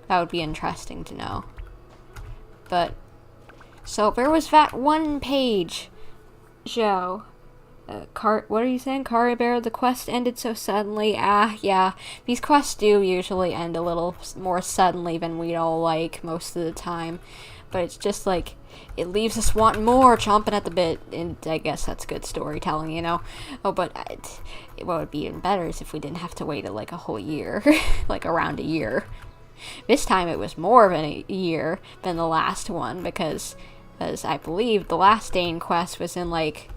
A: That would be interesting to know. But, so there was that one page, Joe. What are you saying? Caribert, the quest ended so suddenly. Yeah. These quests do usually end a little more suddenly than we'd all like most of the time. But it's just like, it leaves us wanting more, chomping at the bit. And I guess that's good storytelling, you know? Oh, but what would be even better is if we didn't have to wait like a whole year. Like around a year. This time it was more than a year than the last one. Because, as I believe, the last Dane quest was in like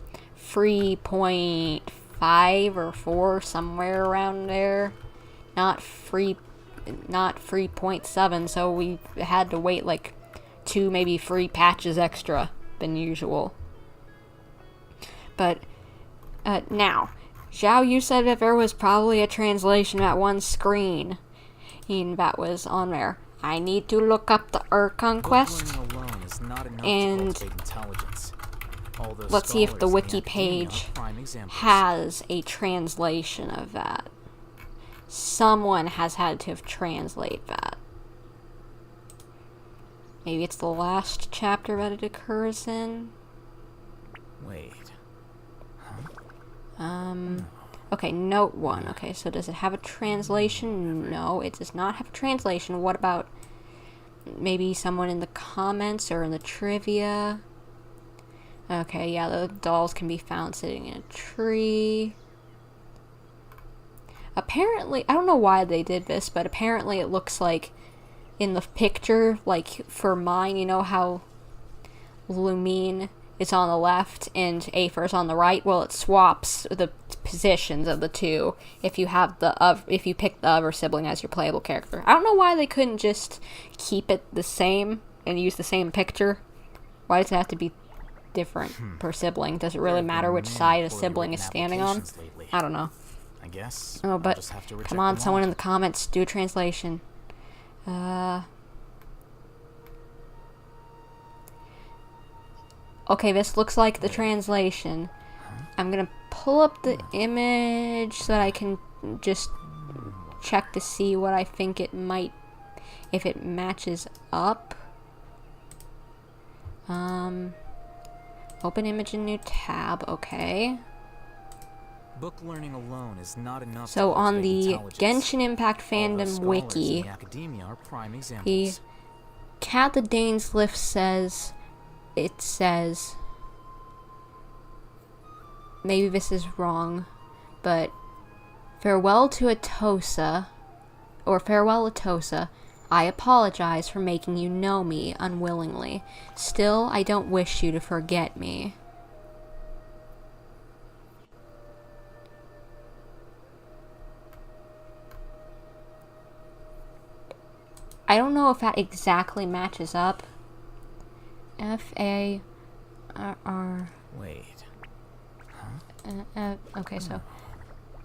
A: 3.5 or 4, somewhere around there. Not 3.7, so we had to wait like 2, maybe 3 patches extra than usual. But, now, Zhao, you said that there was probably a translation at one screen that was on there. I need to look up the Urkon quest, and let's see if the wiki page has a translation of that. Someone has had to have translated that. Maybe it's the last chapter that it occurs in.
J: Wait.
A: Okay, note 1. Okay, so does it have a translation? No, it does not have a translation. What about maybe someone in the comments or in the trivia? Okay, yeah, the dolls can be found sitting in a tree. Apparently, I don't know why they did this, but apparently it looks like in the picture, like for mine, you know how Lumine is on the left and Aether is on the right? Well, it swaps the positions of the two if you have if you pick the other sibling as your playable character. I don't know why they couldn't just keep it the same and use the same picture. Why does it have to be different per sibling? Does it really matter which side a sibling is standing on? I don't know.
J: I guess.
A: Oh, but come on, someone in the comments, do a translation. Okay, this looks like the translation. I'm gonna pull up the image so that I can just check to see what I think it might, if it matches up. Open image in new tab, okay.
J: Book learning alone is not enough.
A: So on the Genshin Impact fandom wiki, Cat the Dainsleif says, it says, maybe this is wrong, but farewell to Atosa, or farewell Atosa, I apologize for making you know me unwillingly. Still, I don't wish you to forget me. I don't know if that exactly matches up. F-A-R...
J: Wait.
A: Okay, so...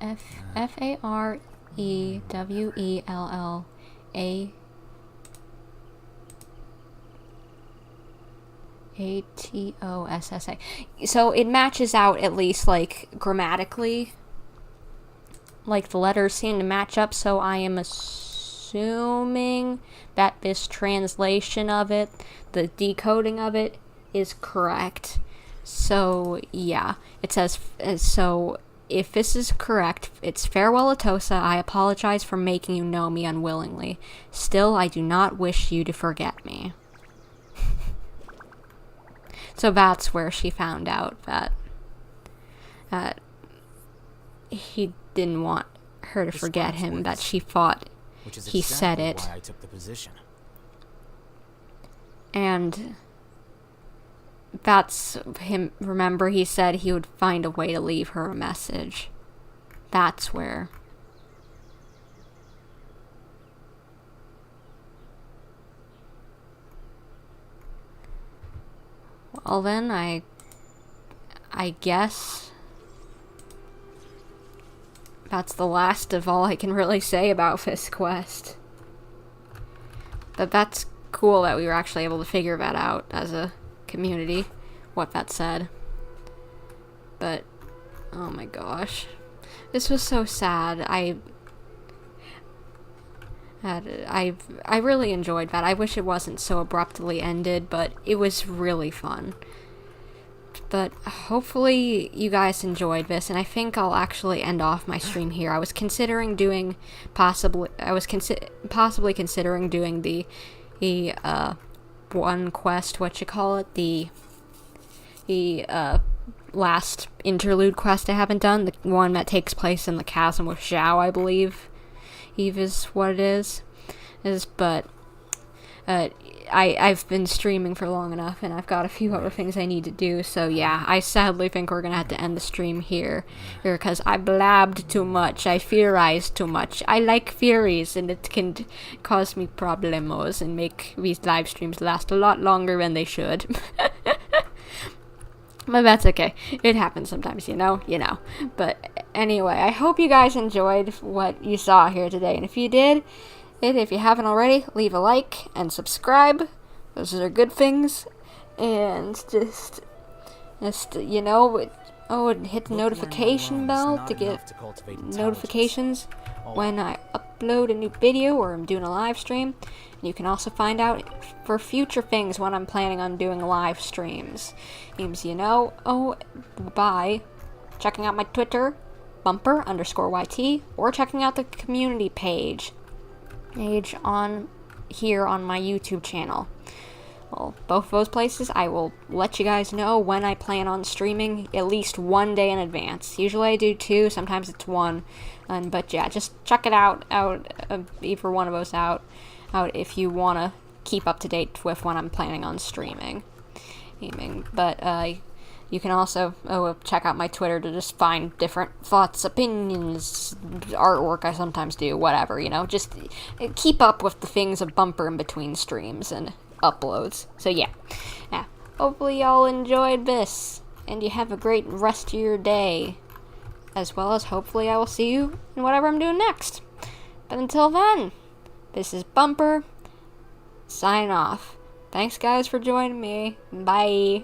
A: F-A-R-E-W-E-L-L-A-T-O-S-S-A. So it matches out at least, like, grammatically. Like, the letters seem to match up, so I am assuming that this translation of it, the decoding of it, is correct. So, yeah. It says, so, if this is correct, it's farewell Atosa, I apologize for making you know me unwillingly. Still, I do not wish you to forget me. So that's where she found out that he didn't want her to forget
J: Describes
A: him, that
J: words,
A: she thought
J: which is
A: he said
J: exactly
A: it.
J: why I took the position.
A: And that's him. Remember, he said he would find a way to leave her a message. That's where. Well then, I guess that's the last of all I can really say about this quest. But that's cool that we were actually able to figure that out as a community, what that said. But, oh my gosh. This was so sad. I really enjoyed that. I wish it wasn't so abruptly ended, but it was really fun. But hopefully you guys enjoyed this, and I think I'll actually end off my stream here. I was considering doing possibly considering doing the one quest, the last interlude quest I haven't done, the one that takes place in the chasm with Xiao, I believe. Eve is what it is. But I've been streaming for long enough, and I've got a few other things I need to do, so yeah, I sadly think we're gonna have to end the stream here, because I blabbed too much, I theorized too much. I like theories, and it can cause me problemos, and make these live streams last a lot longer than they should. But that's okay. It happens sometimes, you know. But anyway, I hope you guys enjoyed what you saw here today. And if you did, if you haven't already, leave a like and subscribe. Those are good things. And just and hit the notification bell to get notifications when I upload a new video or I'm doing a live stream. And you can also find out for future things when I'm planning on doing live streams. By checking out my Twitter, bumper_YT, or checking out the community page on here on my YouTube channel. Well, both of those places, I will let you guys know when I plan on streaming at least one day in advance. Usually I do 2, sometimes it's 1. But yeah, just check it out either one of those out if you want to keep up to date with when I'm planning on streaming. But you can also check out my Twitter to just find different thoughts, opinions, artwork I sometimes do, whatever, just keep up with the things of Bumper in between streams and uploads. So yeah, hopefully y'all enjoyed this, and you have a great rest of your day, as well as hopefully I will see you in whatever I'm doing next. But until then, this is Bumper, signing off. Thanks guys for joining me. Bye.